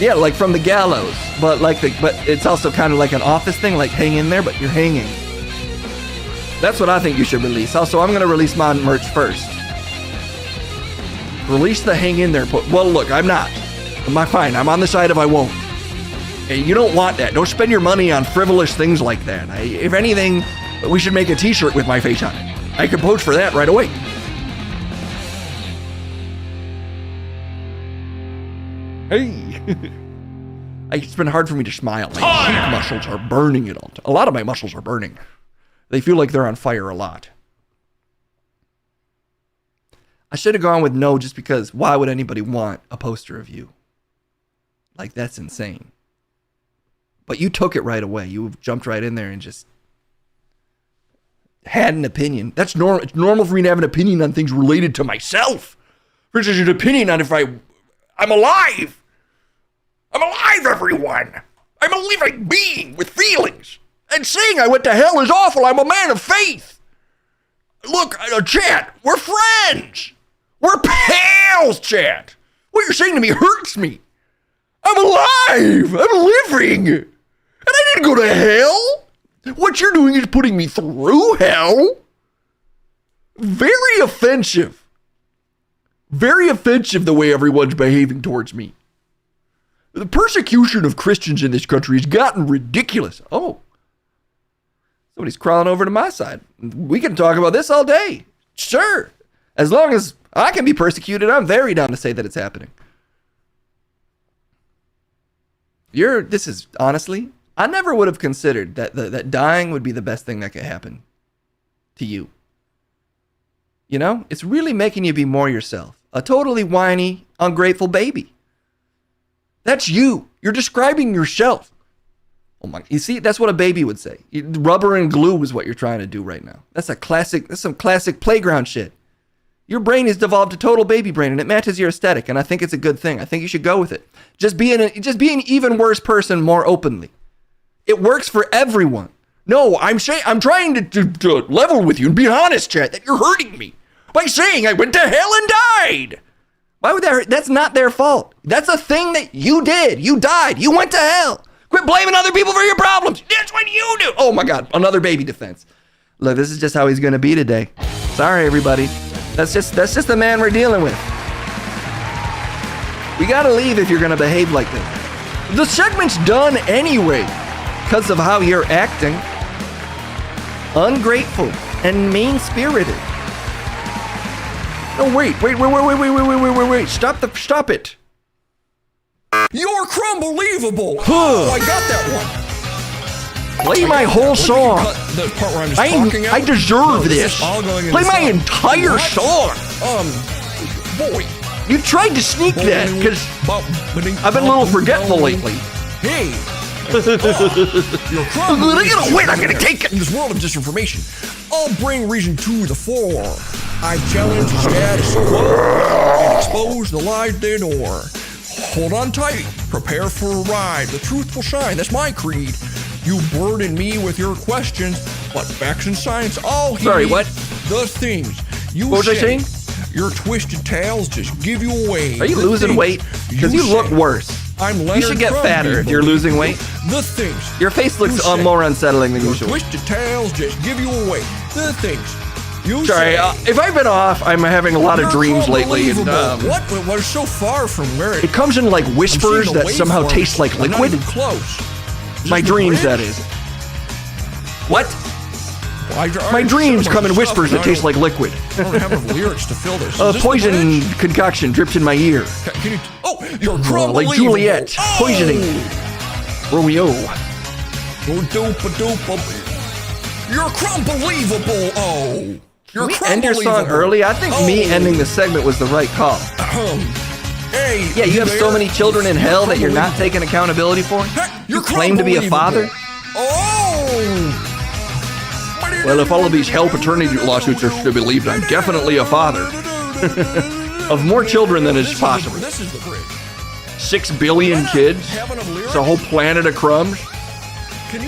Yeah, like from the gallows, but it's also kind of like an office thing, like hang in there, but you're hanging. That's what I think you should release. Also, I'm gonna release my merch first. Release the hang in there. Well, look, I'm not. Fine, I'm on the side of I won't. Hey, you don't want that. Don't spend your money on frivolous things like that. If anything, we should make a t-shirt with my face on it. I could post for that right away. Hey. It's been hard for me to smile. My cheek muscles are burning it all. A lot of my muscles are burning. They feel like they're on fire a lot. I should have gone with no just because why would anybody want a poster of you? Like, that's insane. But you took it right away. You jumped right in there and just had an opinion. That's normal. It's normal for me to have an opinion on things related to myself. For instance, an opinion on if I'm alive. I'm alive, everyone. I'm a living being with feelings. And saying I went to hell is awful. I'm a man of faith. Look, chat, we're friends. We're pals, chat. What you're saying to me hurts me. I'm alive. I'm living. And I didn't go to hell. What you're doing is putting me through hell. Very offensive. Very offensive the way everyone's behaving towards me. The persecution of Christians in this country has gotten ridiculous. Oh. Somebody's crawling over to my side. We can talk about this all day. Sure. As long as I can be persecuted, I'm very down to say that it's happening. This is, honestly, I never would have considered that dying would be the best thing that could happen to you. You know, it's really making you be more yourself. A totally whiny, ungrateful baby. That's you. You're describing yourself. Oh my, you see, that's what a baby would say. Rubber and glue is what you're trying to do right now. That's some classic playground shit. Your brain has devolved a total baby brain and it matches your aesthetic, and I think it's a good thing. I think you should go with it. Just be an even worse person more openly. It works for everyone. No, I'm trying to level with you and be honest, chat, that you're hurting me by saying I went to hell and died. Why would that hurt? That's not their fault. That's a thing that you did. You died. You went to hell. Quit blaming other people for your problems. That's what you do. Oh my God, another baby defense. Look, this is just how he's gonna be today. Sorry, everybody. That's just the man we're dealing with. We gotta leave if you're gonna behave like this. The segment's done anyway because of how you're acting. Ungrateful and mean-spirited. No, wait. Stop it. You're crumbelievable. Oh, I got that one. Play my whole song. The part where I'm just talking out. I deserve this. Play my entire song. Boy. You tried to sneak that because I've been a little forgetful lately. Hey. You're I'm gonna take it. In this world of disinformation, I'll bring reason to the fore. I challenge the status quo and expose the lies they adore. Hold on tight, prepare for a ride. The truth will shine, that's my creed. You burden me with your questions, but facts and science all heed. Sorry, what? The things you What was I saying? Your twisted tales just give you away. Are you losing weight? Because you look worse. You should get fatter if you're losing weight. The things. Your face looks more unsettling than usual. Twisted tales just give you away. The things. Sorry, if I've been off, I'm having a lot of dreams lately. And, what was so far from where it comes in like whispers that somehow taste like liquid. Close. My dreams, that is. What? My dreams come in whispers that taste like liquid. I don't have enough lyrics to fill this. A poison concoction drips in my ear. You're crumbelievable. Like Juliet poisoning Romeo. You're crumbelievable. Oh. Can we end your song early? I think me ending the segment was the right call. Hey, yeah, you have so many children in hell that you're not taking accountability for? You claim to be a father? Oh! Well, if all of these hell paternity lawsuits are to be believed, I'm definitely a father. Of more children than is possible. 6 billion kids? It's a whole planet of crumbs?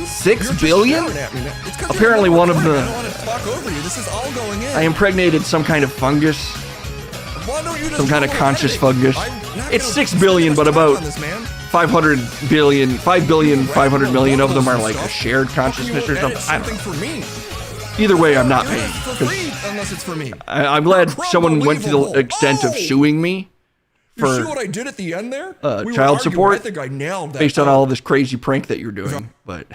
6 billion? Apparently one of the... I impregnated some kind of fungus. Some kind of conscious fungus. It's 6 billion, but about 5 billion, 500 million of them are like a shared consciousness or something. I don't know. Either way, I'm not paying. Unless it's for me. I'm glad someone went to the extent of suing me for you see what I did at the end there? Child support. I think I nailed that. Based on all this crazy prank that you're doing. But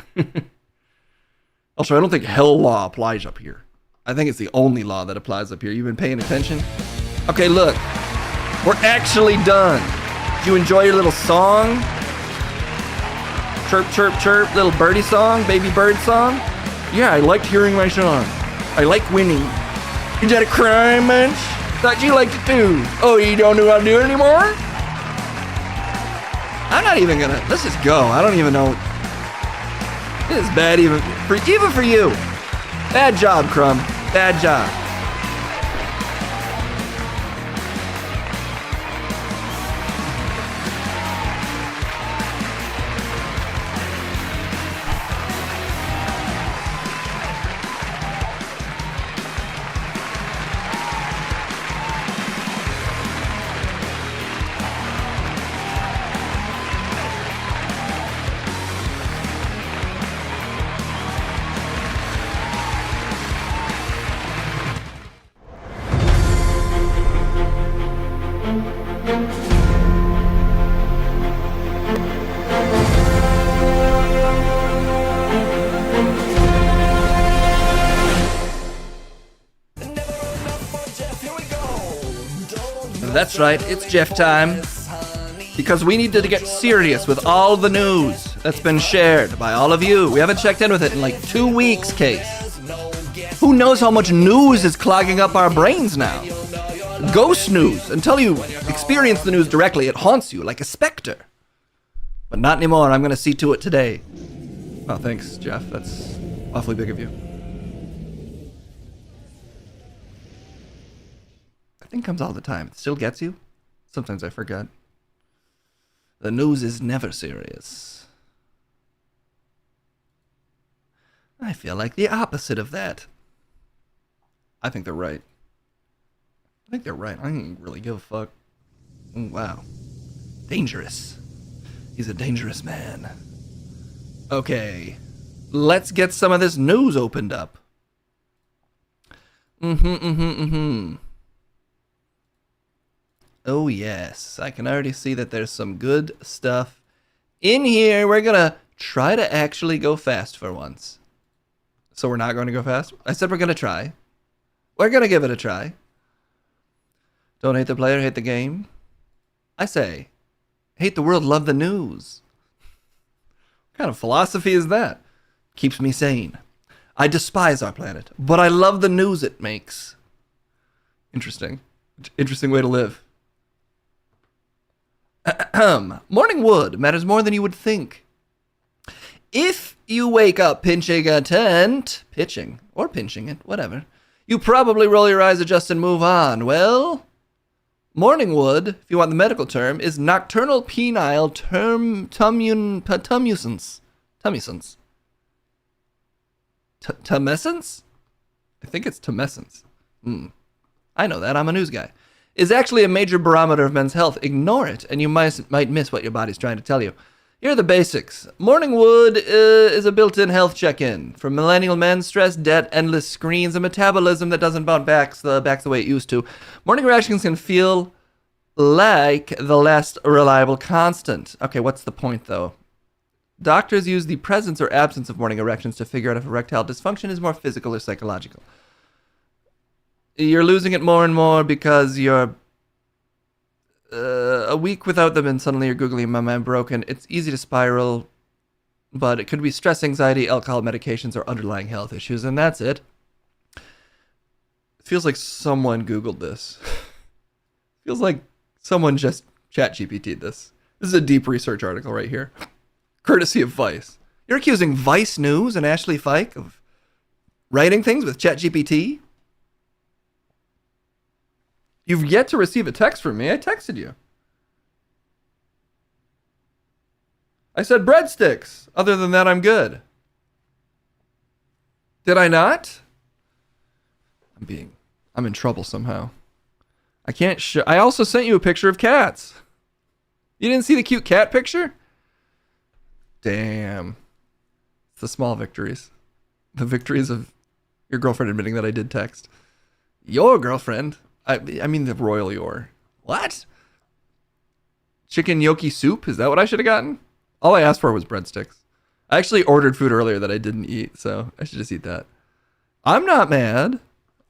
also, I don't think hell law applies up here. I think it's the only law that applies up here. You've been paying attention? Okay, look. We're actually done. Did you enjoy your little song? Chirp, chirp, chirp. Little birdie song? Baby bird song? Yeah, I liked hearing my song. I like winning. Is that a crime, Munch? Thought you liked it too. Oh, you don't know how to do it anymore? I'm not even gonna... Let's just go. I don't even know... This is bad even for you. Bad job, Crumb. Bad job. That's right, it's Jeff time. Because we need to get serious with all the news that's been shared by all of you. We haven't checked in with it in like 2 weeks, Case. Who knows how much news is clogging up our brains now? Ghost news. Until you experience the news directly, it haunts you like a specter. But not anymore. I'm going to see to it today. Oh, thanks, Jeff. That's awfully big of you. That thing comes all the time. It still gets you? Sometimes I forget. The news is never serious. I feel like the opposite of that. I think they're right. I don't really give a fuck. Oh, wow. Dangerous. He's a dangerous man. Okay. Let's get some of this news opened up. Oh, yes. I can already see that there's some good stuff in here. We're gonna try to actually go fast for once. So we're not going to go fast? I said we're gonna try. We're gonna give it a try. Don't hate the player, hate the game. I say, hate the world, love the news. What kind of philosophy is that? Keeps me sane. I despise our planet, but I love the news it makes. Interesting. Interesting way to live. Morning wood matters more than you would think. If you wake up pinching a tent, pitching it, whatever, you probably roll your eyes, adjust, and move on. Well, morning wood, if you want the medical term, is nocturnal penile tumescence. Tumescence? I think it's tumescence. I know that. I'm a news guy. Is actually a major barometer of men's health. Ignore it, and you might miss what your body's trying to tell you. Here are the basics. Morning wood is a built-in health check-in. For millennial men, stress, debt, endless screens, a metabolism that doesn't bounce back the way it used to. Morning rations can feel like the last reliable constant. Okay, what's the point, though? Doctors use the presence or absence of morning erections to figure out if erectile dysfunction is more physical or psychological. You're losing it more and more because you're a week without them and suddenly you're googling my mind broken. It's easy to spiral, but it could be stress, anxiety, alcohol, medications, or underlying health issues, and that's it. It feels like someone Googled this. Feels like someone just ChatGPT'd this. This is a deep research article right here. Courtesy of Vice. You're accusing Vice News and Ashley Fike of writing things with ChatGPT? You've yet to receive a text from me. I texted you. I said breadsticks. Other than that, I'm good. Did I not? I'm in trouble somehow. I can't show. I also sent you a picture of cats. You didn't see the cute cat picture? Damn. It's the small victories. The victories of your girlfriend admitting that I did text. Your girlfriend? I mean the royal your. What? Chicken gnocchi soup? Is that what I should have gotten? All I asked for was breadsticks. I actually ordered food earlier that I didn't eat, so I should just eat that. I'm not mad.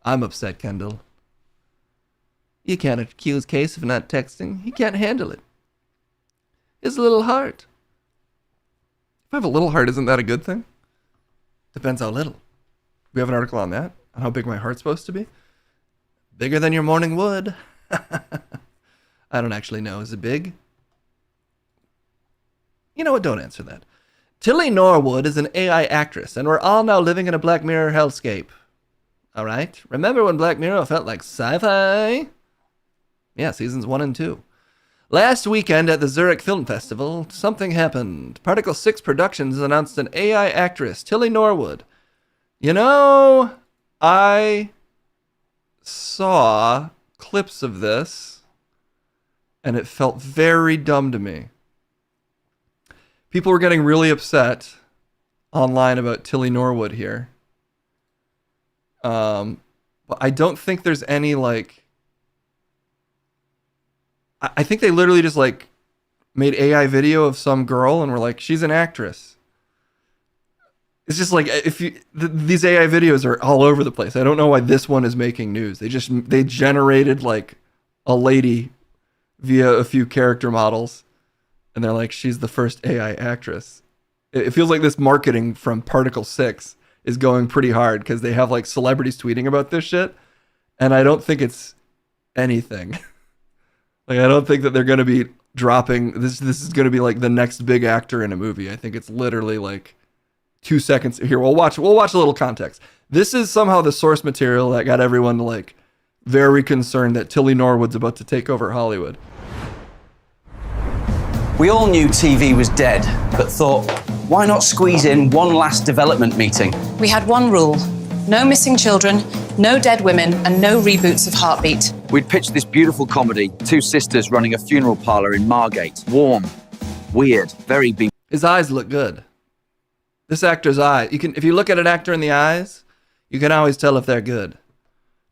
I'm upset, Kendall. You can't accuse Case of not texting. He can't handle it. His little heart. If I have a little heart, isn't that a good thing? Depends how little. We have an article on that, on how big my heart's supposed to be. Bigger than your morning wood. I don't actually know. Is it big? You know what? Don't answer that. Tilly Norwood is an AI actress, and we're all now living in a Black Mirror hellscape. All right? Remember when Black Mirror felt like sci-fi? Yeah, seasons 1 and 2. Last weekend at the Zurich Film Festival, something happened. Particle 6 Productions announced an AI actress, Tilly Norwood. You know, I saw clips of this, and it felt very dumb to me. People were getting really upset online about Tilly Norwood here. But I don't think there's any, like... I think they literally just, like, made AI video of some girl and were like, she's an actress. It's just like, if you... these AI videos are all over the place. I don't know why this one is making news. They generated, like, a lady via a few character models. And they're like, she's the first AI actress. It feels like this marketing from Particle 6 is going pretty hard because they have like celebrities tweeting about this shit. And I don't think it's anything. Like, I don't think that they're going to be dropping this. This is going to be like the next big actor in a movie. I think it's literally like 2 seconds. Here, we'll watch a little context. This is somehow the source material that got everyone like very concerned that Tilly Norwood's about to take over Hollywood. We all knew TV was dead, but thought, why not squeeze in one last development meeting? We had one rule. No missing children, no dead women, and no reboots of Heartbeat. We'd pitched this beautiful comedy, two sisters running a funeral parlour in Margate. Warm, weird, very beat. His eyes look good. This actor's eyes. If you look at an actor in the eyes, you can always tell if they're good.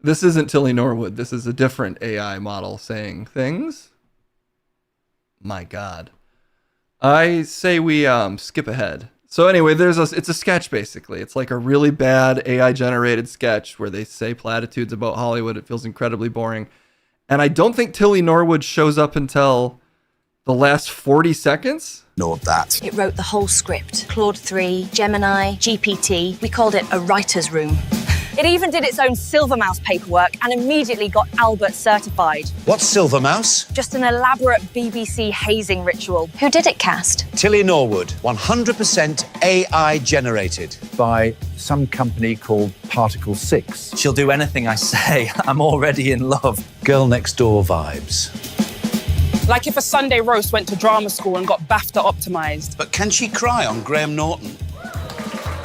This isn't Tilly Norwood. This is a different AI model saying things. My God. I say we skip ahead. So anyway, it's a sketch basically. It's like a really bad AI generated sketch where they say platitudes about Hollywood. It feels incredibly boring. And I don't think Tilly Norwood shows up until the last 40 seconds. Know of that. It wrote the whole script. Claude 3, Gemini, GPT. We called it a writer's room. It even did its own Silver Mouse paperwork and immediately got Albert certified. What's Silver Mouse? Just an elaborate BBC hazing ritual. Who did it cast? Tilly Norwood, 100% AI generated. By some company called Particle 6. She'll do anything I say. I'm already in love. Girl next door vibes. Like if a Sunday roast went to drama school and got BAFTA optimized. But can she cry on Graham Norton?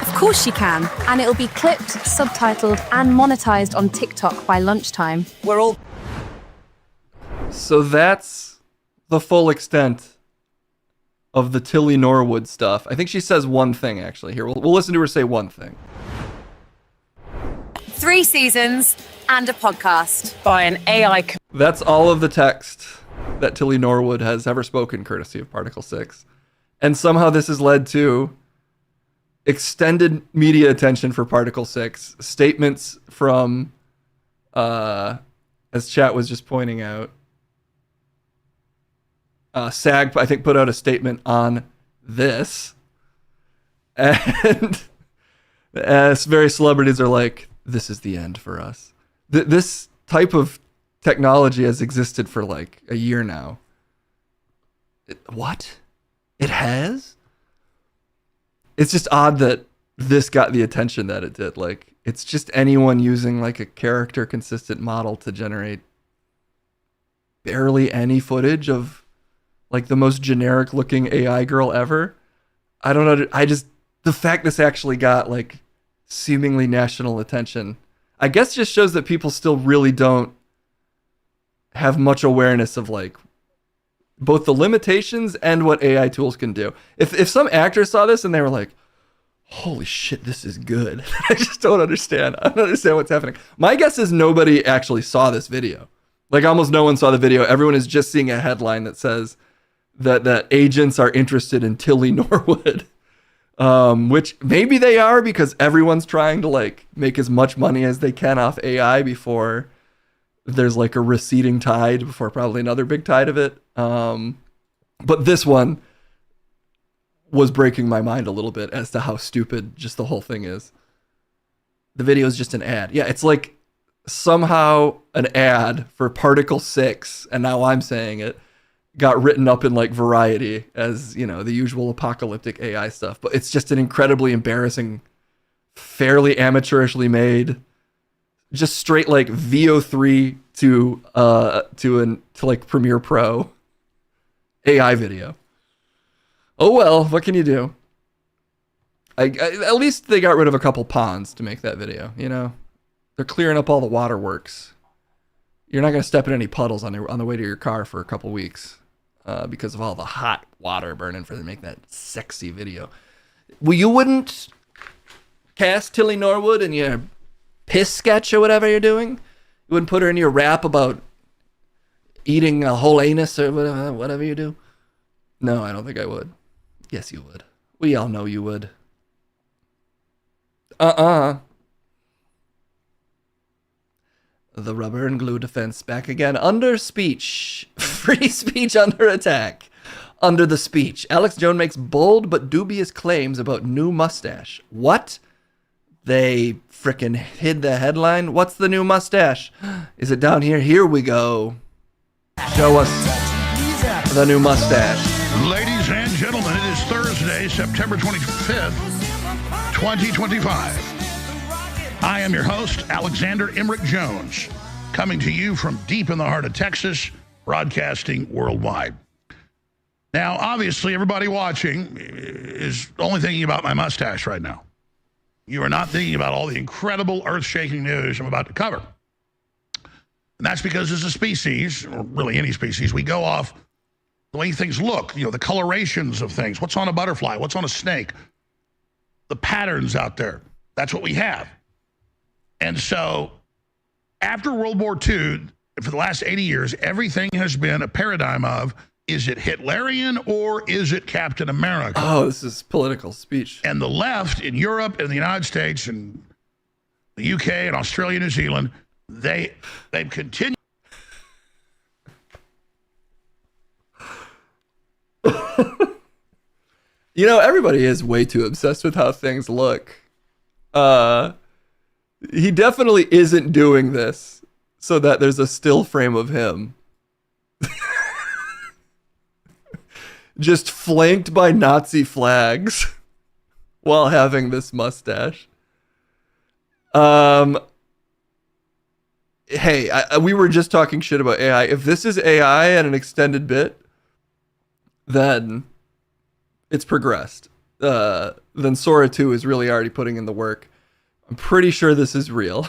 Of course she can, and it'll be clipped, subtitled, and monetized on TikTok by lunchtime. We're all... So that's the full extent of the Tilly Norwood stuff. I think she says one thing, actually. Here, we'll listen to her say one thing. 3 seasons and a podcast by an AI... That's all of the text that Tilly Norwood has ever spoken, courtesy of Particle 6. And somehow this has led to extended media attention for Particle 6. Statements from, as chat was just pointing out, SAG, I think, put out a statement on this. And as various celebrities are like, this is the end for us. This type of technology has existed for like a year now. What? It has? It's just odd that this got the attention that it did. Like, it's just anyone using like a character consistent model to generate barely any footage of like the most generic looking AI girl ever. I don't know. The fact this actually got like seemingly national attention, I guess just shows that people still really don't have much awareness of like both the limitations and what AI tools can do. If some actor saw this and they were like, holy shit, this is good. I just don't understand. I don't understand what's happening. My guess is nobody actually saw this video. Like almost no one saw the video. Everyone is just seeing a headline that says that agents are interested in Tilly Norwood. Which maybe they are because everyone's trying to like make as much money as they can off AI before there's like a receding tide, before probably another big tide of it. But this one was breaking my mind a little bit as to how stupid just the whole thing is. The video is just an ad. Yeah, it's like somehow an ad for Particle 6, and now I'm saying it, got written up in like Variety as, you know, the usual apocalyptic AI stuff, but it's just an incredibly embarrassing, fairly amateurishly made, just straight like VO3 to like Premiere Pro AI video. Oh well, what can you do? At least they got rid of a couple ponds to make that video, you know? They're clearing up all the waterworks. You're not going to step in any puddles on the way to your car for a couple weeks because of all the hot water burning for them to make that sexy video. Well, you wouldn't cast Tilly Norwood in your piss sketch or whatever you're doing? You wouldn't put her in your rap about eating a whole anus or whatever you do? No, I don't think I would. Yes, you would. We all know you would. The rubber and glue defense back again. Under speech. Free speech under attack. Under the speech. Alex Jones makes bold but dubious claims about new mustache. What? They frickin' hid the headline? What's the new mustache? Is it down here? Here we go. Show us the new mustache. Ladies and gentlemen, it is Thursday, September 25th, 2025. I am your host, Alexander Emmerich Jones, coming to you from deep in the heart of Texas, broadcasting worldwide. Now, obviously, everybody watching is only thinking about my mustache right now. You are not thinking about all the incredible earth-shaking news I'm about to cover. And that's because as a species, or really any species, we go off the way things look, you know, the colorations of things. What's on a butterfly? What's on a snake? The patterns out there. That's what we have. And so after World War II, for the last 80 years, everything has been a paradigm of, is it Hitlerian or is it Captain America? Oh, this is political speech. And the left in Europe and the United States and the UK and Australia, New Zealand, they've continued. You know, everybody is way too obsessed with how things look. He definitely isn't doing this so that there's a still frame of him. Just flanked by Nazi flags while having this mustache. Hey, we were just talking shit about AI. If this is AI and an extended bit, then it's progressed. Then Sora 2 is really already putting in the work. I'm pretty sure this is real.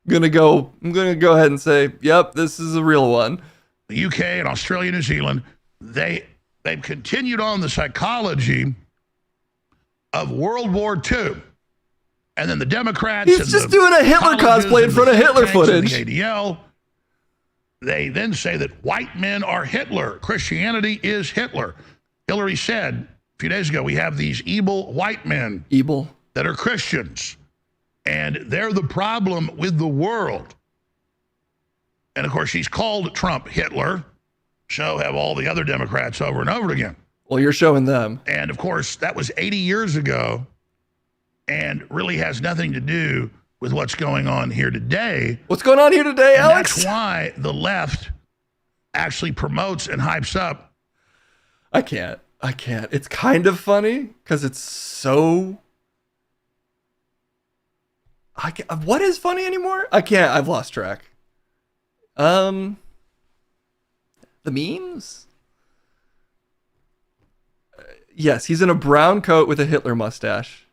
I'm gonna go ahead and say, yep, this is a real one. The UK and Australia, New Zealand, they've continued on the psychology of World War II. And then the Democrats... He's just doing a Hitler cosplay in front of Hitler footage. The ADL, they then say that white men are Hitler. Christianity is Hitler. Hillary said a few days ago, we have these evil white men that are Christians, and they're the problem with the world. And of course, she's called Trump Hitler, so have all the other Democrats over and over again. Well, you're showing them. And of course, that was 80 years ago and really has nothing to do with what's going on here today. What's going on here today, and Alex? That's why the left actually promotes and hypes up. I can't. It's kind of funny because it's so... What is funny anymore? I can't. I've lost track. The memes? Yes, he's in a brown coat with a Hitler mustache.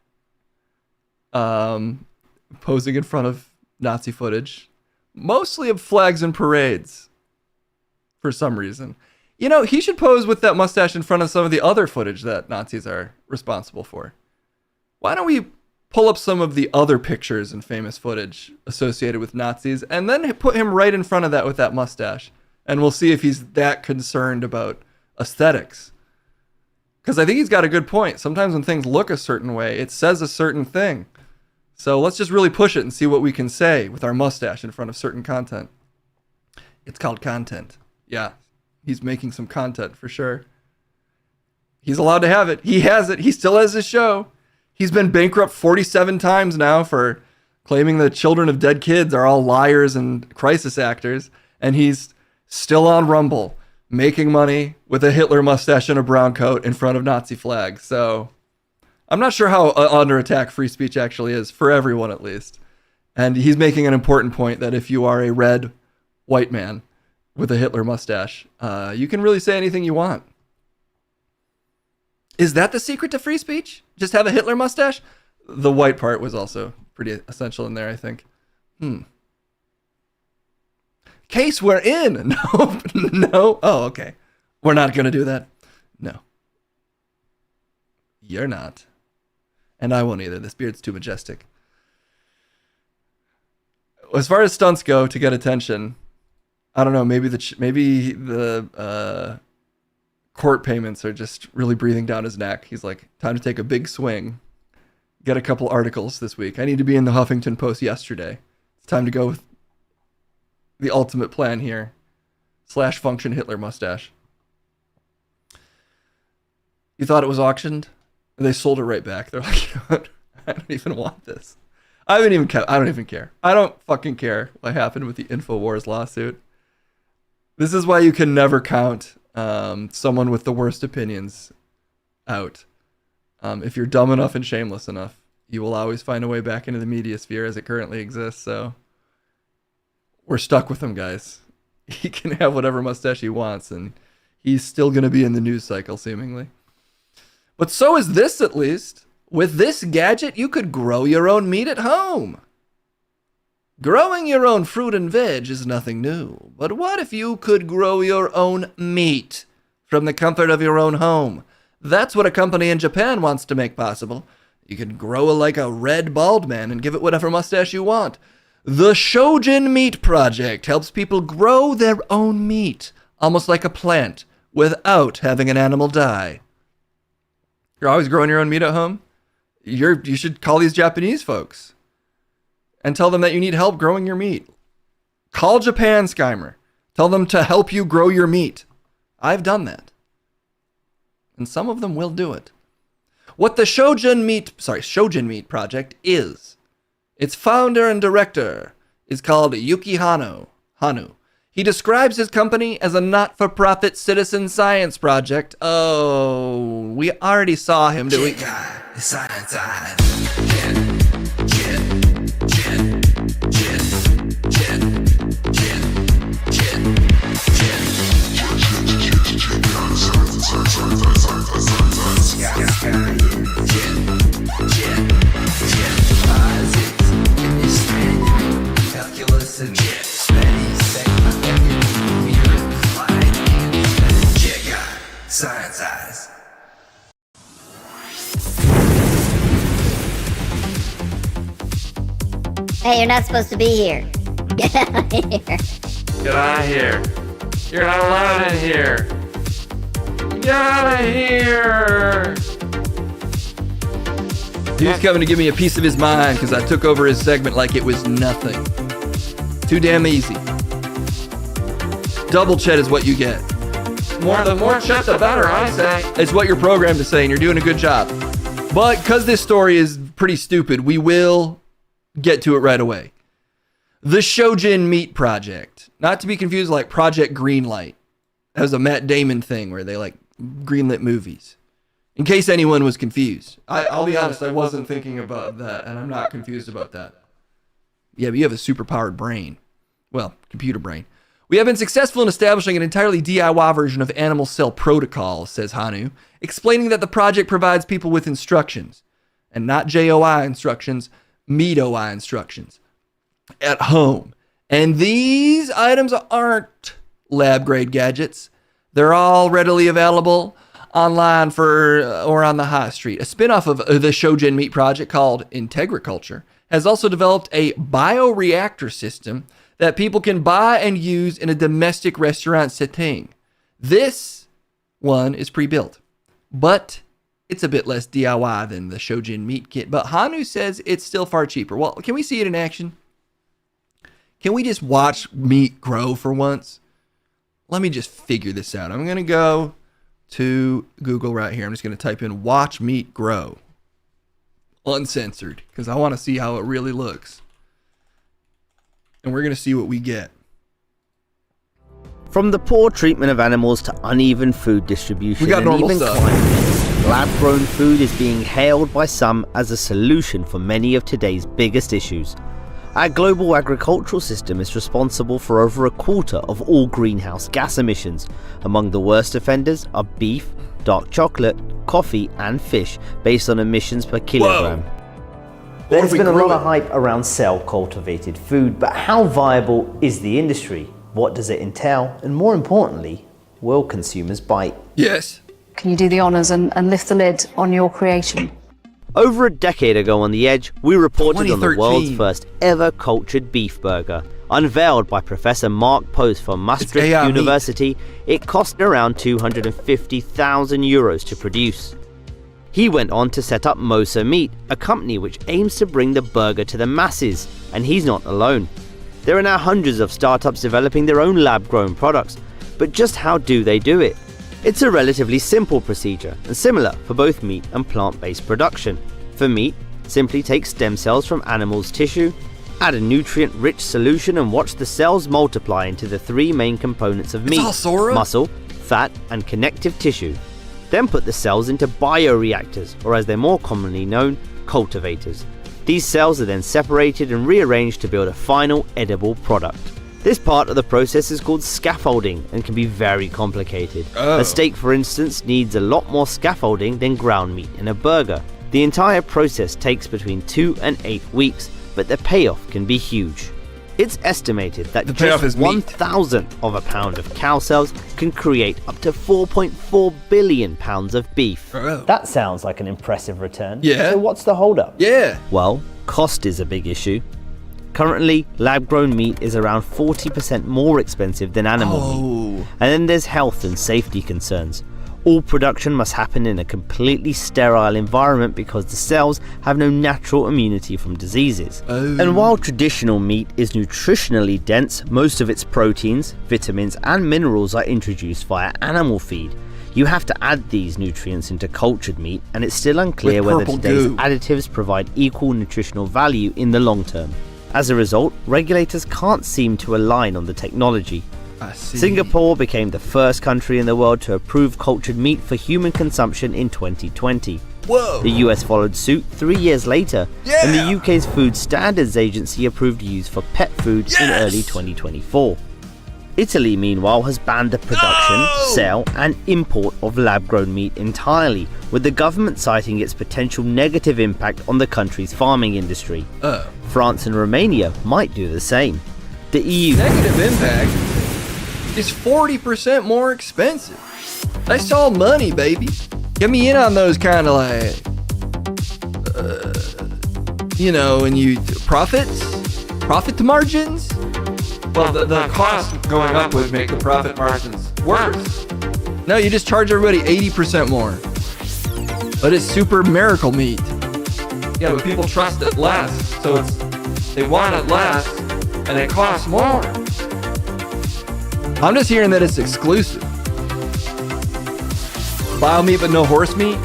Posing in front of Nazi footage. Mostly of flags and parades. For some reason. You know, he should pose with that mustache in front of some of the other footage that Nazis are responsible for. Why don't we pull up some of the other pictures and famous footage associated with Nazis and then put him right in front of that with that mustache. And we'll see if he's that concerned about aesthetics. Because I think he's got a good point. Sometimes when things look a certain way, it says a certain thing. So let's just really push it and see what we can say with our mustache in front of certain content. It's called content. Yeah, he's making some content for sure. He's allowed to have it. He has it. He still has his show. He's been bankrupt 47 times now for claiming the children of dead kids are all liars and crisis actors. And he's still on Rumble, making money with a Hitler mustache and a brown coat in front of Nazi flags. So I'm not sure how under attack free speech actually is, for everyone at least. And he's making an important point that if you are a red white man with a Hitler mustache, you can really say anything you want. Is that the secret to free speech? Just have a Hitler mustache? The white part was also pretty essential in there, I think. Case we're in. No, no. Oh, okay. We're not going to do that. No. You're not. And I won't either. This beard's too majestic. As far as stunts go to get attention, I don't know. Maybe the court payments are just really breathing down his neck. He's like, time to take a big swing. Get a couple articles this week. I need to be in the Huffington Post yesterday. It's time to go with the ultimate plan here. / function Hitler mustache. You thought it was auctioned? They sold it right back. They're like, you know what? I don't even want this. I don't even care. I don't fucking care what happened with the InfoWars lawsuit. This is why you can never count someone with the worst opinions out. If you're dumb enough and shameless enough, you will always find a way back into the media sphere as it currently exists. So we're stuck with him, guys. He can have whatever mustache he wants, and he's still going to be in the news cycle, seemingly. But so is this, at least. With this gadget, you could grow your own meat at home. Growing your own fruit and veg is nothing new. But what if you could grow your own meat from the comfort of your own home? That's what a company in Japan wants to make possible. You can grow like a red bald man and give it whatever mustache you want. The Shojin Meat Project helps people grow their own meat, almost like a plant, without having an animal die. You're always growing your own meat at home? You should call these Japanese folks and tell them that you need help growing your meat. Call Japan, Skymer. Tell them to help you grow your meat. I've done that. And some of them will do it. What the Shojin Meat Project is, its founder and director is called Yuki Hanu. He describes his company as a not-for-profit citizen science project. Oh, we already saw him do it. Science eyes. Hey, you're not supposed to be here. Get out of here. Get out of here. You're not allowed in here. Get out of here. He was coming to give me a piece of his mind because I took over his segment like it was nothing. Too damn easy. Double chat is what you get. The more chat, the better, I say. It's what you're programmed to say, and you're doing a good job. But because this story is pretty stupid, we will get to it right away. The Shojin Meat Project. Not to be confused like Project Greenlight. That was a Matt Damon thing where they like greenlit movies. In case anyone was confused. I'll be honest, I wasn't thinking about that, and I'm not confused about that. Yeah, but you have a superpowered brain. Well, computer brain. We have been successful in establishing an entirely DIY version of Animal Cell Protocol, says Hanu, explaining that the project provides people with instructions, and not JOI instructions, MEAT-OI instructions, at home. And these items aren't lab-grade gadgets. They're all readily available online or on the high street. A spin-off of the Shojin Meat Project called Integriculture has also developed a bioreactor system that people can buy and use in a domestic restaurant setting. This one is pre-built, but it's a bit less DIY than the Shojin Meat Kit. But Hanu says it's still far cheaper. Well, can we see it in action? Can we just watch meat grow for once? Let me just figure this out. I'm going to go to Google right here. I'm just going to type in watch meat grow. Uncensored, because I want to see how it really looks. And we're going to see what we get. From the poor treatment of animals to uneven food distribution and even stuff. climate change, lab-grown food is being hailed by some as a solution for many of today's biggest issues. Our global agricultural system is responsible for over a quarter of all greenhouse gas emissions. Among the worst offenders are beef, dark chocolate, coffee and fish, based on emissions per kilogram. There's been a lot of hype around cell-cultivated food, but how viable is the industry? What does it entail? And more importantly, will consumers bite? Yes. Can you do the honours and lift the lid on your creation? Over a decade ago on The Edge, we reported on the 2013. world's first ever cultured beef burger. Unveiled by Professor Mark Post from Maastricht AI meat. University, it cost around €250,000 to produce. He went on to set up Mosa Meat, a company which aims to bring the burger to the masses, and he's not alone. There are now hundreds of startups developing their own lab-grown products, but just how do they do it? It's a relatively simple procedure, and similar for both meat and plant-based production. For meat, simply take stem cells from animals' tissue, add a nutrient-rich solution and watch the cells multiply into the three main components of meat: muscle, fat, and connective tissue. Then put the cells into bioreactors, or as they're more commonly known, cultivators. These cells are then separated and rearranged to build a final edible product. This part of the process is called scaffolding and can be very complicated. A steak, for instance, needs a lot more scaffolding than ground meat in a burger. The entire process takes between 2 and 8 weeks, but the payoff can be huge. It's estimated that just 1,000th of a pound of cow cells can create up to 4.4 billion pounds of beef. That sounds like an impressive return. Yeah. So what's the holdup? Yeah. Well, cost is a big issue. Currently, lab-grown meat is around 40% more expensive than animal meat. And then there's health and safety concerns. All production must happen in a completely sterile environment because the cells have no natural immunity from diseases. And while traditional meat is nutritionally dense, most of its proteins, vitamins and minerals are introduced via animal feed. You have to add these nutrients into cultured meat, and it's still unclear whether today's additives provide equal nutritional value in the long term. As a result, regulators can't seem to align on the technology. Singapore became the first country in the world to approve cultured meat for human consumption in 2020. Whoa. The US followed suit 3 years later, and the UK's Food Standards Agency approved use for pet food in early 2024. Italy, meanwhile, has banned the production, sale, and import of lab-grown meat entirely, with the government citing its potential negative impact on the country's farming industry. France and Romania might do the same. The EU... Negative impact is 40% more expensive. That's all money, baby. Get me in on those kind of like, and you profit margins. Well, the cost going up would make the profit margins worse. No, you just charge everybody 80% more. But it's super miracle meat. Yeah, but people trust it less, so they want it less, and it costs more. I'm just hearing that it's exclusive. Bio meat but no horse meat.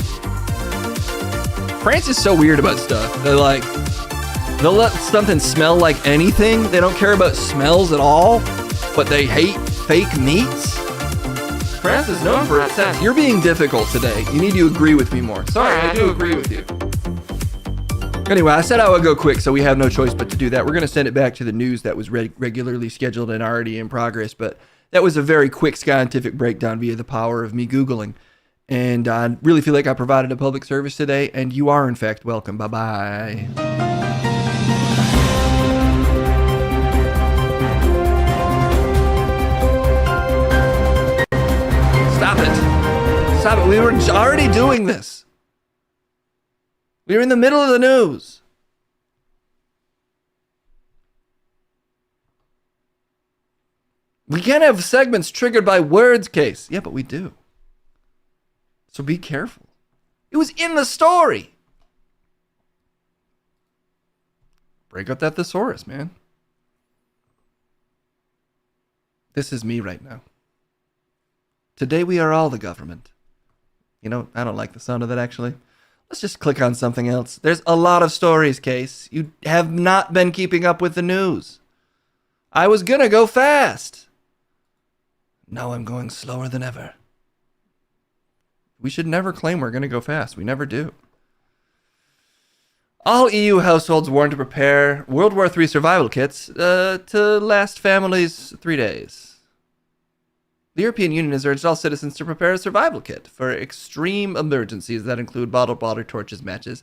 France is so weird about stuff. They'll let something smell like anything. They don't care about smells at all, but they hate fake meats. France is known for its sense. You're being difficult today. You need to agree with me more. Sorry, I do agree with you. Anyway, I said I would go quick, so we have no choice but to do that. We're going to send it back to the news that was regularly scheduled and already in progress, but that was a very quick scientific breakdown via the power of me Googling. And I really feel like I provided a public service today, and you are, in fact, welcome. Bye-bye. Stop it. Stop it. We were already doing this. We were in the middle of the news. We can't have segments triggered by words, Case. Yeah, but we do. So be careful. It was in the story. Break up that thesaurus, man. This is me right now. Today we are all the government. You know, I don't like the sound of that actually. Let's just click on something else. There's a lot of stories, Case. You have not been keeping up with the news. I was gonna go fast. Now I'm going slower than ever. We should never claim we're going to go fast. We never do. All EU households warned to prepare World War III survival kits to last families 3 days. The European Union has urged all citizens to prepare a survival kit for extreme emergencies that include bottled water, torches, matches,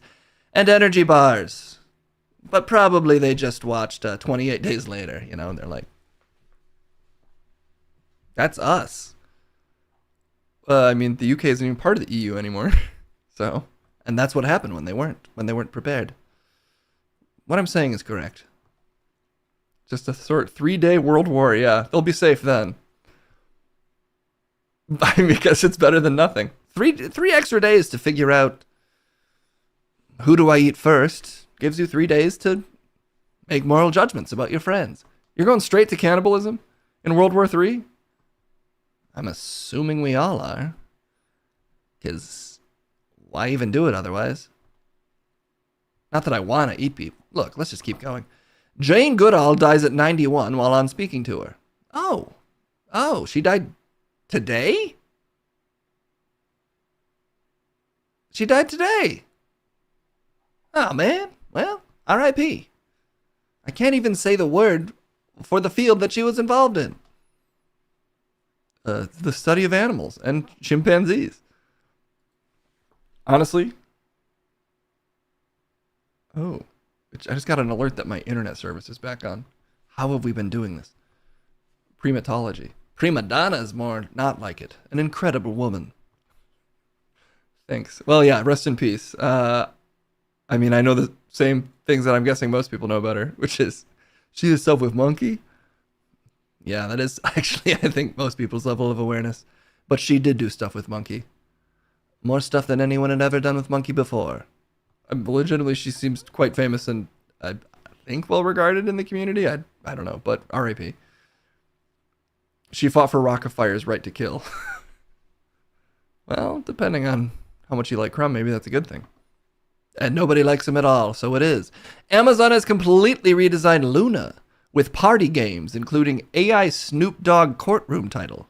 and energy bars. But probably they just watched 28 Days Later, you know, and they're like, that's us. I mean, the UK isn't even part of the EU anymore. So, and that's what happened when they weren't prepared. What I'm saying is correct. Just a sort 3-day world war, yeah. They'll be safe then. Because it's better than nothing. Three extra days to figure out who do I eat first gives you 3 days to make moral judgments about your friends. You're going straight to cannibalism in World War III? I'm assuming we all are. Because why even do it otherwise? Not that I want to eat people. Look, let's just keep going. Jane Goodall dies at 91 while on speaking tour. Oh, she died today? She died today. Oh, man. Well, R.I.P. I can't even say the word for the field that she was involved in. The study of animals and chimpanzees. Honestly. Oh, I just got an alert that my internet service is back on. How have we been doing this? Primatology. Prima donna is more not like it. An incredible woman. Thanks. Well, yeah, rest in peace. I mean, I know the same things that I'm guessing most people know about her, which is she did stuff with Monkey. Yeah, that is actually, I think, most people's level of awareness. But she did do stuff with Monkey. More stuff than anyone had ever done with Monkey before. Legitimately, she seems quite famous and I think well regarded in the community. I don't know, but R.I.P. She fought for Rockefeller's right to kill. Well, depending on how much you like Crumb, maybe that's a good thing. And nobody likes him at all, so it is. Amazon has completely redesigned Luna with party games, including AI Snoop Dogg courtroom title.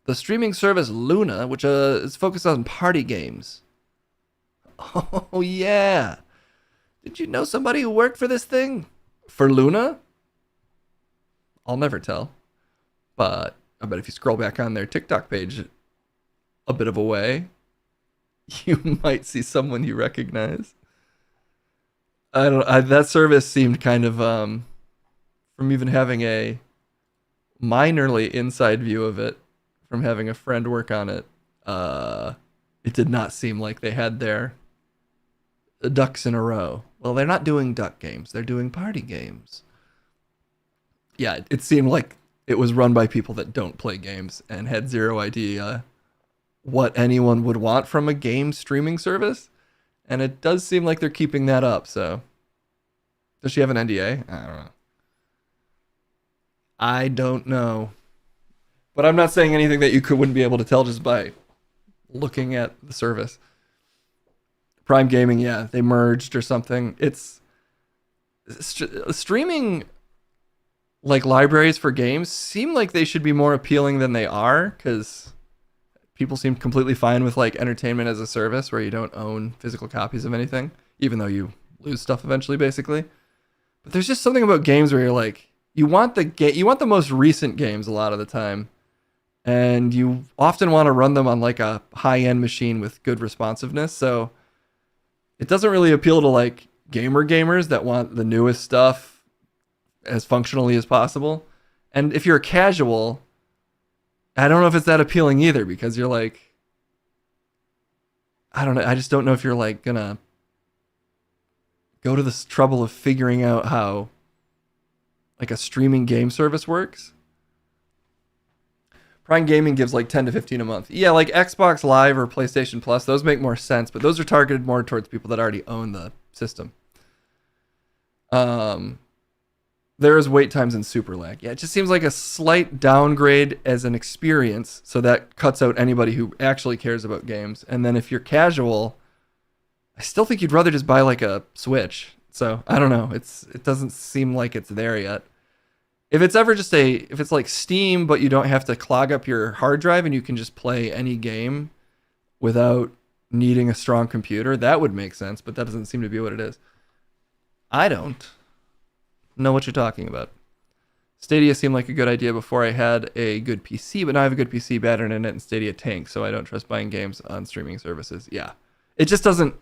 The streaming service Luna, which is focused on party games. Oh, yeah. Did you know somebody who worked for this thing? For Luna? I'll never tell. But I bet if you scroll back on their TikTok page a bit of a way, you might see someone you recognize. That service seemed kind of, from even having a minorly inside view of it, from having a friend work on it, it did not seem like they had their ducks in a row. Well, they're not doing duck games. They're doing party games. Yeah, it seemed like it was run by people that don't play games and had zero idea what anyone would want from a game streaming service. And it does seem like they're keeping that up, so. Does she have an NDA? I don't know. But I'm not saying anything that you wouldn't be able to tell just by looking at the service. Prime Gaming, yeah, they merged or something. It's streaming like libraries for games seem like they should be more appealing than they are, because people seem completely fine with like entertainment as a service where you don't own physical copies of anything, even though you lose stuff eventually, basically. But there's just something about games where you're like, you want the most recent games a lot of the time, and you often want to run them on like a high-end machine with good responsiveness. So it doesn't really appeal to like gamers that want the newest stuff as functionally as possible. And if you're a casual, I don't know if it's that appealing either, because you're like, I don't know. I just don't know if you're like gonna go to this trouble of figuring out how like a streaming game service works. Prime Gaming gives like 10 to 15 a month. Yeah, like Xbox Live or PlayStation Plus, those make more sense, but those are targeted more towards people that already own the system. There is wait times and super lag. Yeah, it just seems like a slight downgrade as an experience, so that cuts out anybody who actually cares about games. And then if you're casual, I still think you'd rather just buy like a Switch. So I don't know. It doesn't seem like it's there yet. If it's ever just if it's like Steam, but you don't have to clog up your hard drive and you can just play any game without needing a strong computer, that would make sense, but that doesn't seem to be what it is. I don't know what you're talking about. Stadia seemed like a good idea before I had a good PC, but now I have a good PC, bad internet, and Stadia tanks, so I don't trust buying games on streaming services. Yeah. It just doesn't...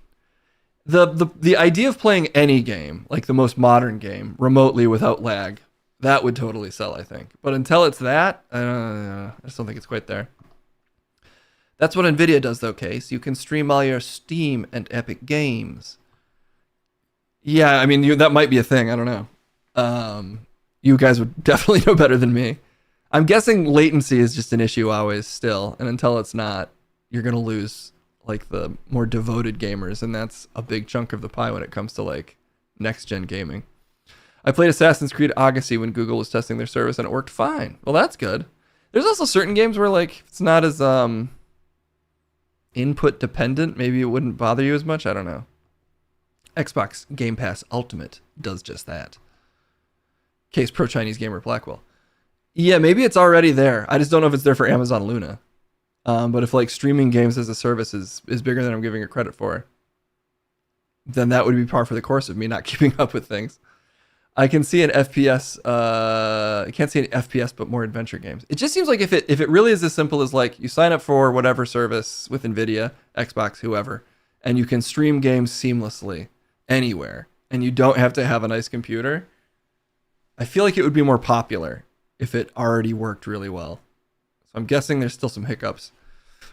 The idea of playing any game, like the most modern game, remotely without lag, that would totally sell, I think. But until it's that, I just don't think it's quite there. That's what NVIDIA does, though, Case. You can stream all your Steam and Epic games. Yeah, I mean, that might be a thing. I don't know. You guys would definitely know better than me. I'm guessing latency is just an issue always still. And until it's not, you're going to lose like the more devoted gamers. And that's a big chunk of the pie when it comes to like next-gen gaming. I played Assassin's Creed Odyssey when Google was testing their service and it worked fine. Well, that's good. There's also certain games where like it's not as input dependent. Maybe it wouldn't bother you as much. I don't know. Xbox Game Pass Ultimate does just that. Case Pro Chinese Gamer Blackwell. Yeah, maybe it's already there. I just don't know if it's there for Amazon Luna. But if like streaming games as a service is bigger than I'm giving it credit for, then that would be par for the course of me not keeping up with things. I can see an FPS. I can't see an FPS, but more adventure games. It just seems like if it really is as simple as like you sign up for whatever service with Nvidia, Xbox, whoever, and you can stream games seamlessly anywhere, and you don't have to have a nice computer. I feel like it would be more popular if it already worked really well. So I'm guessing there's still some hiccups,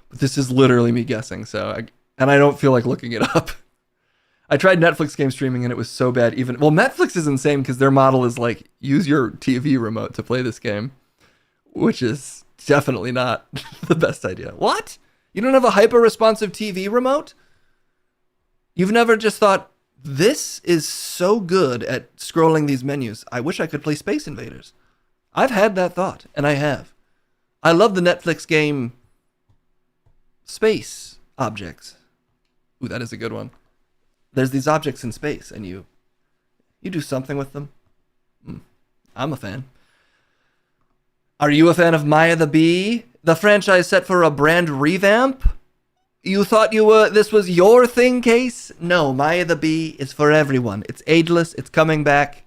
but this is literally me guessing. And I don't feel like looking it up. I tried Netflix game streaming and it was so bad. Netflix is insane because their model is like, use your TV remote to play this game, which is definitely not the best idea. What? You don't have a hyper-responsive TV remote? You've never just thought, this is so good at scrolling these menus. I wish I could play Space Invaders. I've had that thought, and I have. I love the Netflix game Space Objects. Ooh, that is a good one. There's these objects in space, and you do something with them. I'm a fan. Are you a fan of Maya the Bee? The franchise set for a brand revamp? You thought this was your thing, Case? No, Maya the Bee is for everyone. It's ageless, it's coming back,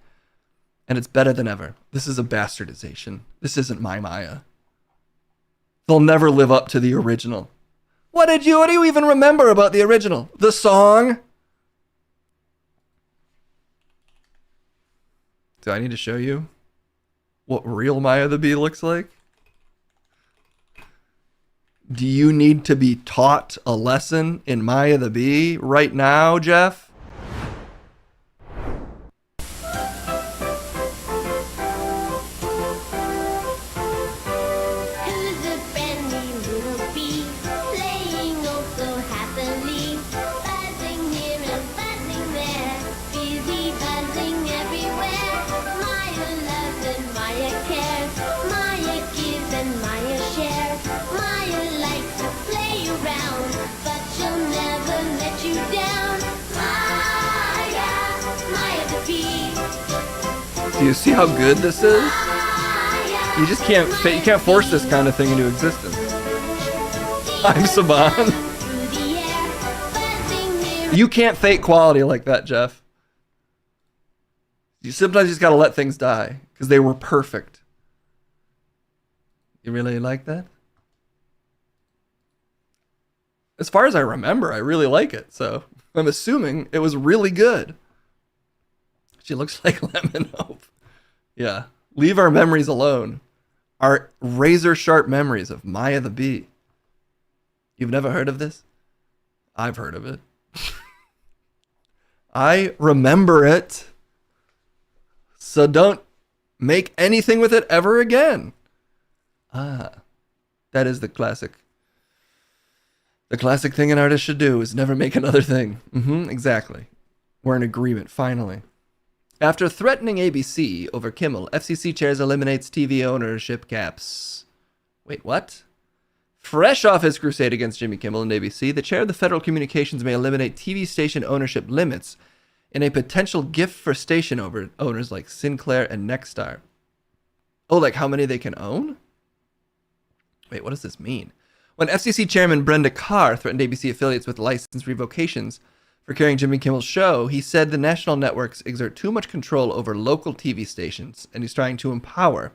and it's better than ever. This is a bastardization. This isn't my Maya. They'll never live up to the original. What do you even remember about the original? The song? Do I need to show you what real Maya the Bee looks like? Do you need to be taught a lesson in Maya the Bee right now, Jeff? Do you see how good this is? You just can't force this kind of thing into existence. I'm Saban. You can't fake quality like that, Jeff. You sometimes just gotta let things die because they were perfect. You really like that? As far as I remember, I really like it, so I'm assuming it was really good. She looks like Lemon Hope. Yeah. Leave our memories alone. Our razor sharp memories of Maya the Bee. You've never heard of this? I've heard of it. I remember it. So don't make anything with it ever again. That is the classic. The classic thing an artist should do is never make another thing. Exactly. We're in agreement, finally. After threatening ABC over Kimmel, FCC chairs eliminates TV ownership caps. Wait, what? Fresh off his crusade against Jimmy Kimmel and ABC, the chair of the Federal Communications may eliminate TV station ownership limits in a potential gift for station owners like Sinclair and Nexstar. Oh, like how many they can own? Wait, what does this mean? When FCC Chairman Brenda Carr threatened ABC affiliates with license revocations for carrying Jimmy Kimmel's show, he said the national networks exert too much control over local TV stations, and he's trying to empower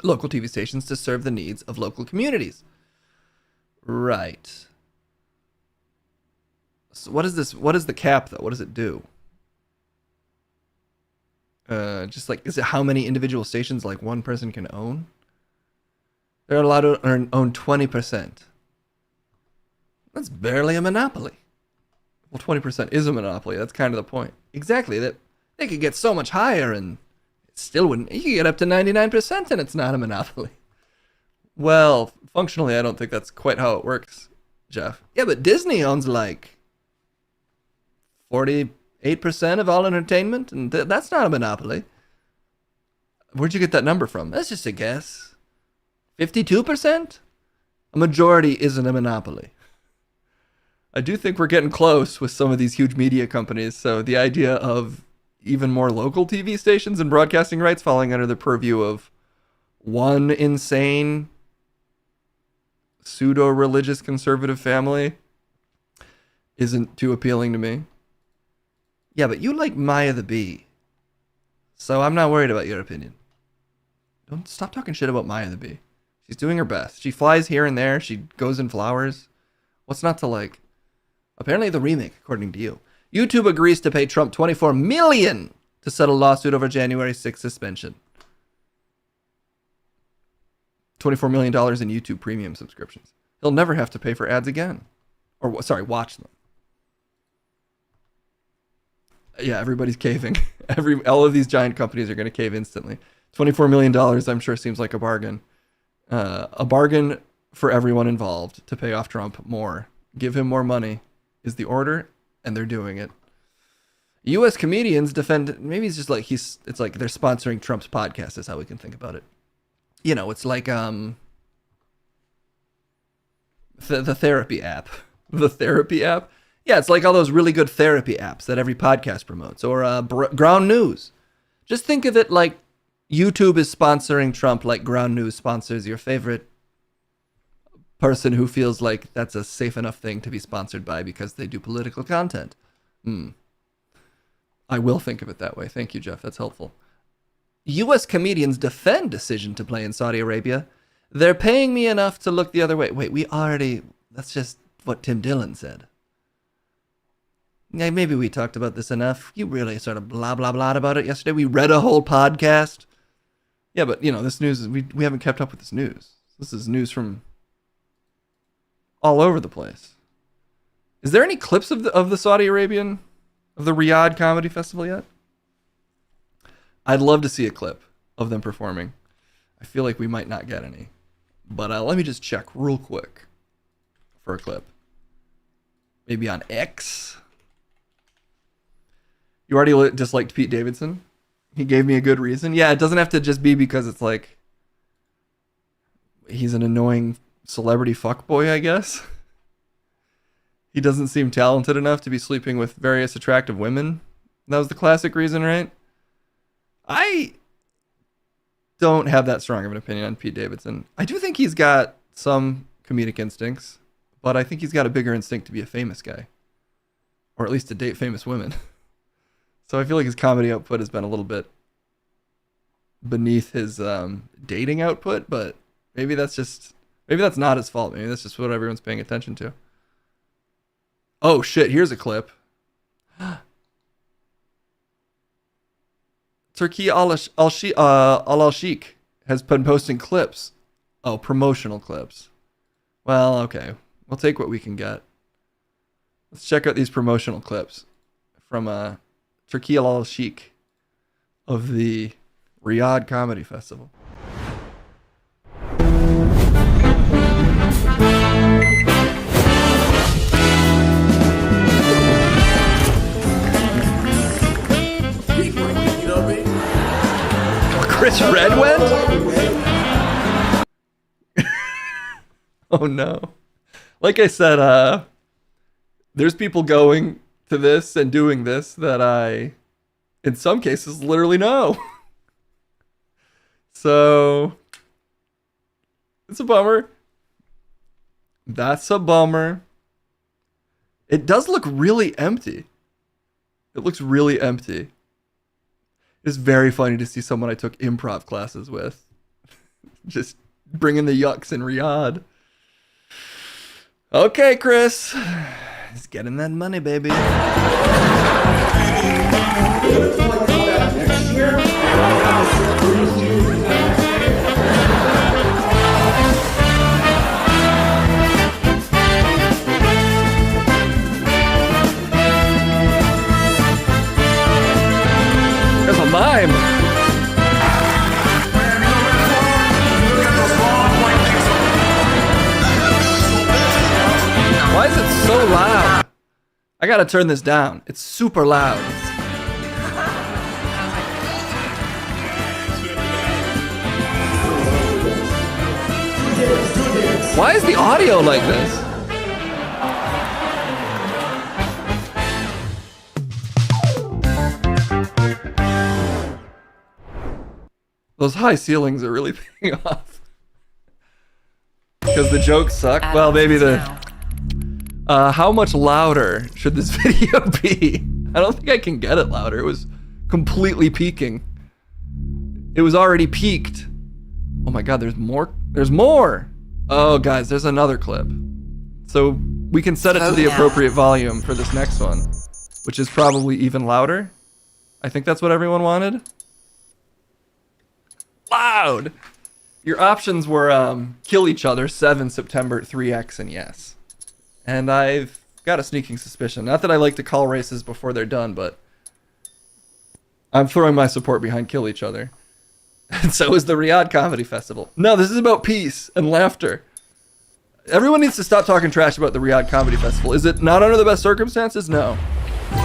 local TV stations to serve the needs of local communities. Right. So what is this? What is the cap, though? What does it do? Just like, is it how many individual stations like one person can own? They're allowed to own 20%. That's barely a monopoly. Well, 20% is a monopoly. That's kind of the point. Exactly. That they could get so much higher and it still wouldn't. You could get up to 99% and it's not a monopoly. Well, functionally, I don't think that's quite how it works, Jeff. Yeah, but Disney owns like 48% of all entertainment, and that's not a monopoly. Where'd you get that number from? That's just a guess. 52%? A majority isn't a monopoly. I do think we're getting close with some of these huge media companies, so the idea of even more local TV stations and broadcasting rights falling under the purview of one insane pseudo-religious conservative family isn't too appealing to me. Yeah, but you like Maya the Bee, so I'm not worried about your opinion. Don't stop talking shit about Maya the Bee. She's doing her best. She flies here and there. She goes in flowers. What's not to like? Apparently the remake, according to you. YouTube agrees to pay Trump $24 million to settle lawsuit over January 6th suspension. $24 million in YouTube premium subscriptions. He'll never have to pay for ads again. Or, sorry, watch them. Yeah, everybody's caving. All of these giant companies are going to cave instantly. $24 million, I'm sure, seems like a bargain. A bargain for everyone involved to pay off Trump more. Give him more money is the order, and they're doing it. U.S. comedians defend. Maybe it's just like it's like they're sponsoring Trump's podcast. Is how we can think about it. You know, it's like the therapy app. The therapy app. Yeah, it's like all those really good therapy apps that every podcast promotes, or Ground News. Just think of it like YouTube is sponsoring Trump, like Ground News sponsors your favorite person who feels like that's a safe enough thing to be sponsored by because they do political content. I will think of it that way. Thank you, Jeff. That's helpful. U.S. comedians defend decision to play in Saudi Arabia. They're paying me enough to look the other way. Wait, that's just what Tim Dillon said. Yeah, maybe we talked about this enough. You really sort of blah, blah, blah about it yesterday. We read a whole podcast. Yeah, but, you know, this news, we haven't kept up with this news. This is news from all over the place. Is there any clips of the Saudi Arabian, of the Riyadh Comedy Festival yet? I'd love to see a clip of them performing. I feel like we might not get any. But let me just check real quick for a clip. Maybe on X. You already disliked Pete Davidson? He gave me a good reason. Yeah, it doesn't have to just be because it's like he's an annoying celebrity fuckboy, I guess. He doesn't seem talented enough to be sleeping with various attractive women. That was the classic reason, right? I don't have that strong of an opinion on Pete Davidson. I do think he's got some comedic instincts, but I think he's got a bigger instinct to be a famous guy. Or at least to date famous women. So I feel like his comedy output has been a little bit beneath his dating output, but maybe that's not his fault. Maybe that's just what everyone's paying attention to. Oh shit, here's a clip. Turkey al-Sheikh has been posting clips. Oh, promotional clips. Well, okay. We'll take what we can get. Let's check out these promotional clips from Turkey al-Sheikh of the Riyadh Comedy Festival. Chris Red went? Oh no. Like I said, there's people going to this and doing this that I, in some cases, literally know. So it's a bummer. That's a bummer. It does look really empty. It looks really empty. It's very funny to see someone I took improv classes with just bringing the yucks in Riyadh. Okay, Chris. Just getting that money, baby. There's a mime. Why is it so loud? I gotta turn this down. It's super loud. Why is the audio like this? Those high ceilings are really paying off. Because the jokes suck? Well, maybe the... how much louder should this video be? I don't think I can get it louder. It was completely peaking. It was already peaked. Oh my god, there's more. There's more! Oh, guys, there's another clip. So we can set it to the appropriate volume for this next one, which is probably even louder. I think that's what everyone wanted. Loud! Your options were kill each other, 7 September, 3X, and yes. And I've got a sneaking suspicion. Not that I like to call races before they're done, but I'm throwing my support behind kill each other. And so is the Riyadh Comedy Festival. No, this is about peace and laughter. Everyone needs to stop talking trash about the Riyadh Comedy Festival. Is it not under the best circumstances? No.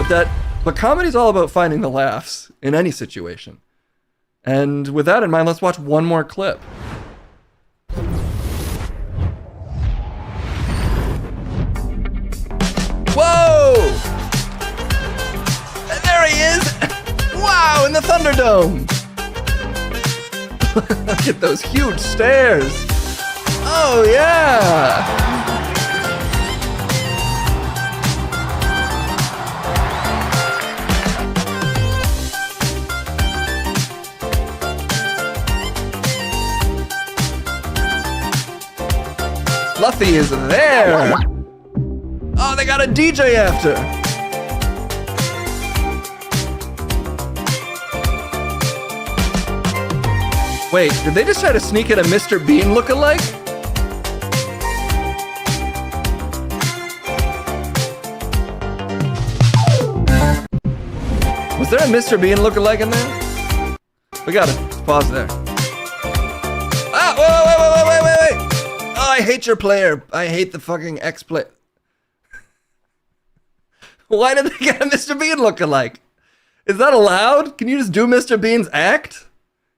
But comedy's all about finding the laughs in any situation. And with that in mind, let's watch one more clip. Whoa! There he is! Wow, in the Thunderdome! Look at those huge stairs! Oh yeah! Fluffy is there! Oh, they got a DJ after! Wait, did they just try to sneak in a Mr. Bean lookalike? Was there a Mr. Bean lookalike in there? We got it. Let's pause there. Ah, wait. Oh, I hate your player. I hate the fucking X-Play. Why did they get a Mr. Bean lookalike? Is that allowed? Can you just do Mr. Bean's act?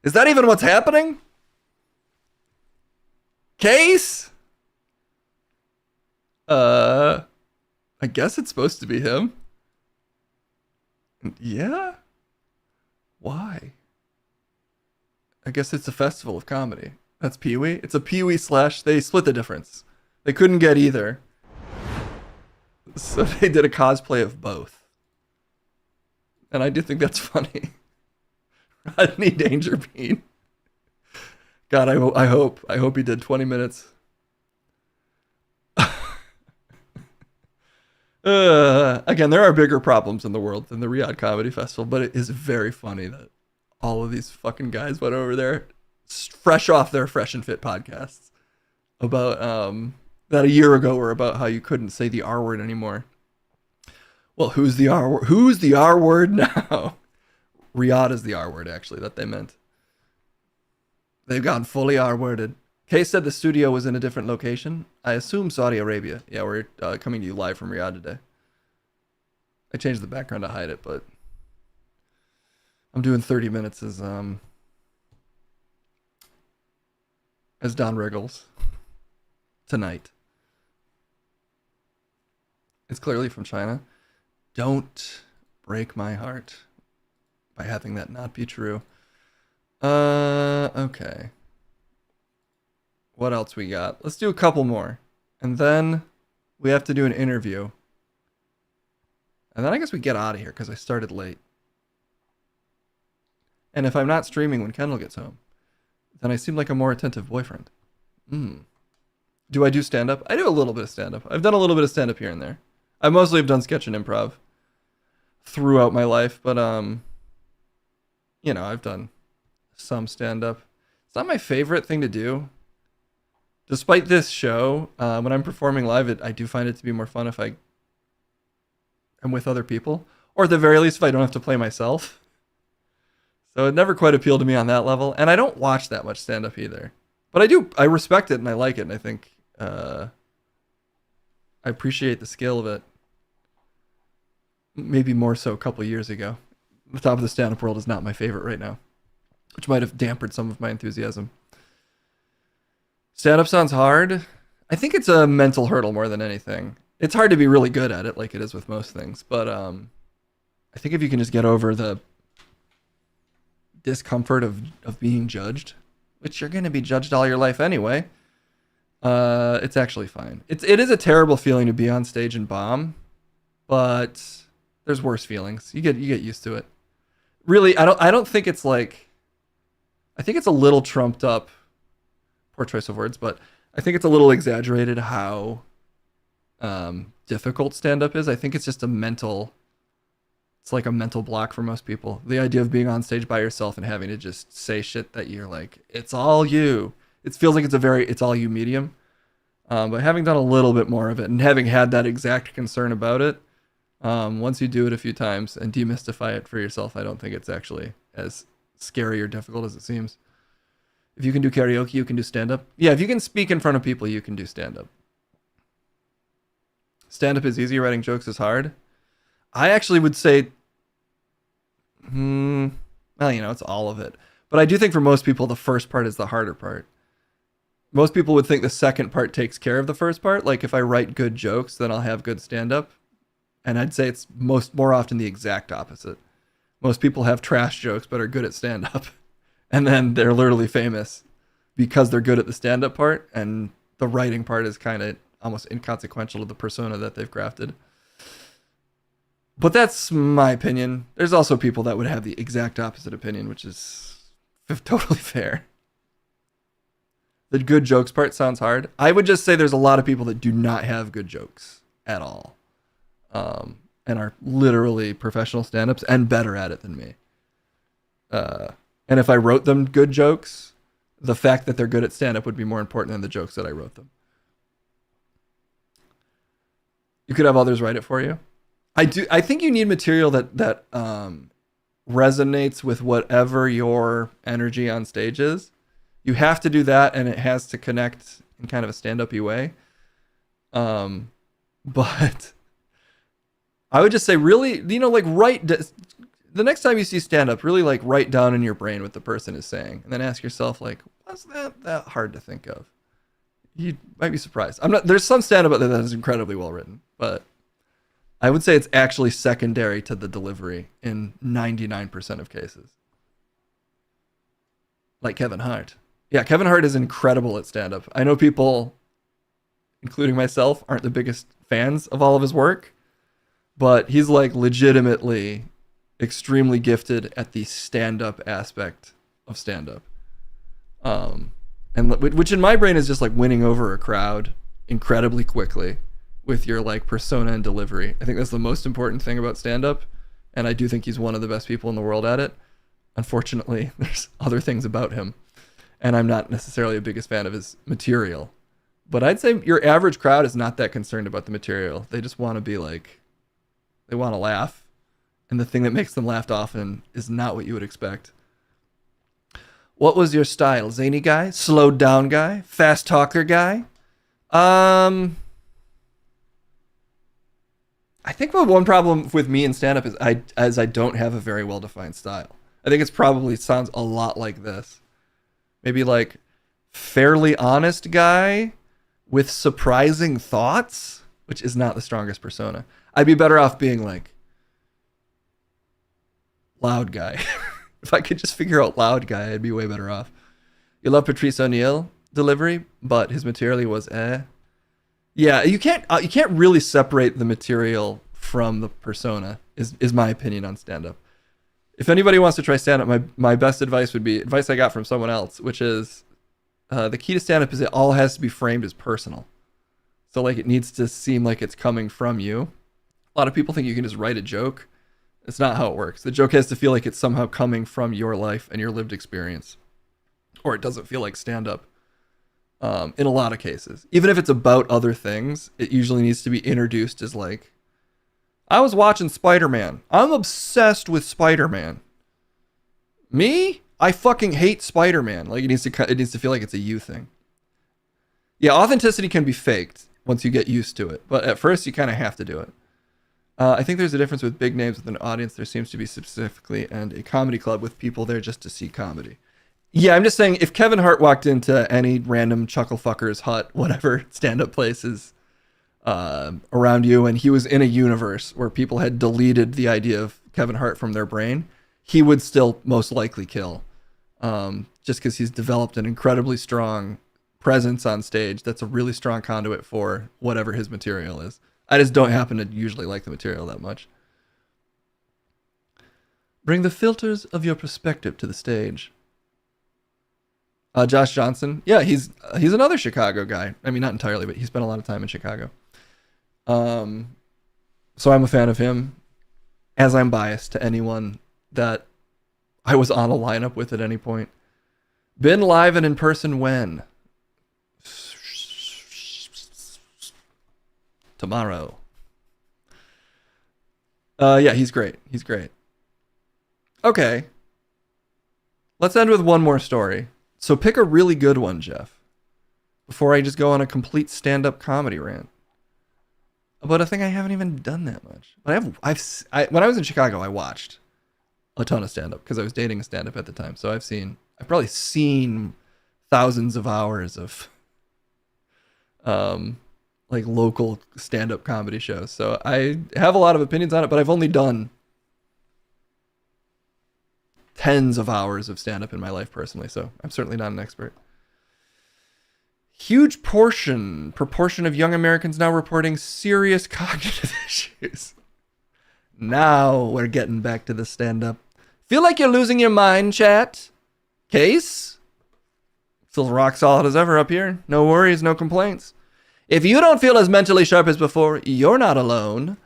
Is that even what's happening? Case? I guess it's supposed to be him. Yeah? Why? I guess it's a festival of comedy. That's Pee-wee? It's a Pee-wee / they split the difference. They couldn't get either. So they did a cosplay of both. And I do think that's funny. Rodney Danger Bean. God, I hope he did 20 minutes. Again, there are bigger problems in the world than the Riyadh Comedy Festival, but it is very funny that all of these fucking guys went over there, fresh off their Fresh and Fit podcasts, about that a year ago were about how you couldn't say the R word anymore. Well, who's the R word? Who's the R word now? Riyadh is the R word, actually, that they meant. They've gotten fully R-worded. Kay said the studio was in a different location. I assume Saudi Arabia. Yeah, we're coming to you live from Riyadh today. I changed the background to hide it, but I'm doing 30 minutes as Don Riggles tonight. It's clearly from China. Don't break my heart by having that not be true. Okay. What else we got? Let's do a couple more. And then we have to do an interview. And then I guess we get out of here because I started late. And if I'm not streaming when Kendall gets home, then I seem like a more attentive boyfriend. Do I do stand-up? I do a little bit of stand-up. I've done a little bit of stand-up here and there. I mostly have done sketch and improv throughout my life, but you know, I've done some stand-up. It's not my favorite thing to do. Despite this show, when I'm performing live, I do find it to be more fun if I am with other people, or at the very least, if I don't have to play myself. So it never quite appealed to me on that level, and I don't watch that much stand-up either. But I respect it and I like it, and I think I appreciate the skill of it. Maybe more so a couple years ago. The top of the stand-up world is not my favorite right now, which might have dampened some of my enthusiasm. Stand-up sounds hard. I think it's a mental hurdle more than anything. It's hard to be really good at it, like it is with most things. But I think if you can just get over the discomfort of being judged, which you're going to be judged all your life anyway, it's actually fine. It is a terrible feeling to be on stage and bomb, but there's worse feelings. You get used to it. Really, I don't think it's like, I think it's a little trumped up, poor choice of words, but I think it's a little exaggerated how difficult stand-up is. I think it's just it's like a mental block for most people. The idea of being on stage by yourself and having to just say shit that you're like, it's all you. It feels like it's all you medium. But having done a little bit more of it and having had that exact concern about it, once you do it a few times and demystify it for yourself, I don't think it's actually as scary or difficult as it seems. If you can do karaoke, you can do stand-up. Yeah, if you can speak in front of people, you can do stand-up. Stand-up is easy, writing jokes is hard. I actually would say, well, you know, it's all of it. But I do think for most people, the first part is the harder part. Most people would think the second part takes care of the first part. Like if I write good jokes, then I'll have good stand-up. And I'd say it's more often the exact opposite. Most people have trash jokes but are good at stand-up. And then they're literally famous because they're good at the stand-up part, and the writing part is kind of almost inconsequential to the persona that they've crafted. But that's my opinion. There's also people that would have the exact opposite opinion, which is totally fair. The good jokes part sounds hard. I would just say there's a lot of people that do not have good jokes at all, and are literally professional stand-ups and better at it than me. And if I wrote them good jokes, the fact that they're good at stand-up would be more important than the jokes that I wrote them. You could have others write it for you. I think you need material that resonates with whatever your energy on stage is. You have to do that, and it has to connect in kind of a stand-up-y way. But I would just say, really, you know, like the next time you see stand-up, really like write down in your brain what the person is saying, and then ask yourself, like, what's that hard to think of? You might be surprised. There's some stand-up out there that is incredibly well written, but I would say it's actually secondary to the delivery in 99% of cases. Like Kevin Hart. Yeah, Kevin Hart is incredible at stand-up. I know people, including myself, aren't the biggest fans of all of his work, but he's like legitimately extremely gifted at the stand-up aspect of stand-up. And which in my brain is just like winning over a crowd incredibly quickly with your like persona and delivery. I think that's the most important thing about stand-up, and I do think he's one of the best people in the world at it. Unfortunately, there's other things about him, and I'm not necessarily the biggest fan of his material. But I'd say your average crowd is not that concerned about the material. They just want to be like, they want to laugh. And the thing that makes them laugh often is not what you would expect. What was your style? Zany guy? Slowed down guy? Fast talker guy? I think one problem with me in stand-up is I don't have a very well-defined style. I think it's probably sounds a lot like this. Maybe like fairly honest guy with surprising thoughts, which is not the strongest persona. I'd be better off being like loud guy If I could just figure out loud guy, I'd be way better off. You love Patrice O'Neill delivery, but his material was eh. Yeah, you can't really separate the material from the persona. Is my opinion on stand-up. If anybody wants to try stand-up, my best advice would be advice I got from someone else, which is the key to stand-up is it all has to be framed as personal. So like it needs to seem like it's coming from you. A lot of people think you can just write a joke. It's not how it works. The joke has to feel like it's somehow coming from your life and your lived experience. Or it doesn't feel like stand-up. In a lot of cases. Even if it's about other things, it usually needs to be introduced as like, I was watching Spider-Man. I'm obsessed with Spider-Man. Me? I fucking hate Spider-Man. Like it needs to feel like it's a you thing. Yeah, authenticity can be faked once you get used to it. But at first you kind of have to do it. I think there's a difference with big names with an audience. There seems to be specifically and a comedy club with people there just to see comedy. Yeah, I'm just saying if Kevin Hart walked into any random chuckle fucker's hut, whatever stand-up places around you, and he was in a universe where people had deleted the idea of Kevin Hart from their brain, he would still most likely kill. Just because he's developed an incredibly strong presence on stage that's a really strong conduit for whatever his material is. I just don't happen to usually like the material that much. Bring the filters of your perspective to the stage. Josh Johnson. Yeah, he's another Chicago guy. I mean, not entirely, but he spent a lot of time in Chicago. So I'm a fan of him, as I'm biased to anyone that I was on a lineup with at any point. Been live and in person when? Tomorrow. Yeah, he's great. He's great. Okay. Let's end with one more story. So pick a really good one, Jeff, before I just go on a complete stand-up comedy rant about a thing I haven't even done that much. But when I was in Chicago, I watched a ton of stand-up because I was dating a stand-up at the time. So I've probably seen thousands of hours of like local stand-up comedy shows. So I have a lot of opinions on it, but I've only done tens of hours of stand-up in my life personally, so I'm certainly not an expert. Huge proportion of young Americans now reporting serious cognitive issues. Now we're getting back to the stand-up. Feel like you're losing your mind, chat? Case? Still rock solid as ever up here. No worries, no complaints. If you don't feel as mentally sharp as before, you're not alone.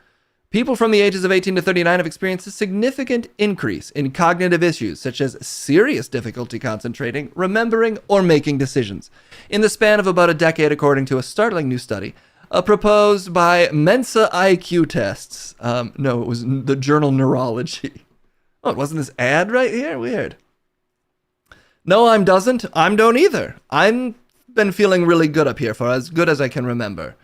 People from the ages of 18 to 39 have experienced a significant increase in cognitive issues, such as serious difficulty concentrating, remembering, or making decisions, in the span of about a decade, according to a startling new study proposed by Mensa IQ tests. No, it was the journal Neurology. Oh, it wasn't this ad right here? Weird. No, I'm don't either. I'm been feeling really good up here for as good as I can remember.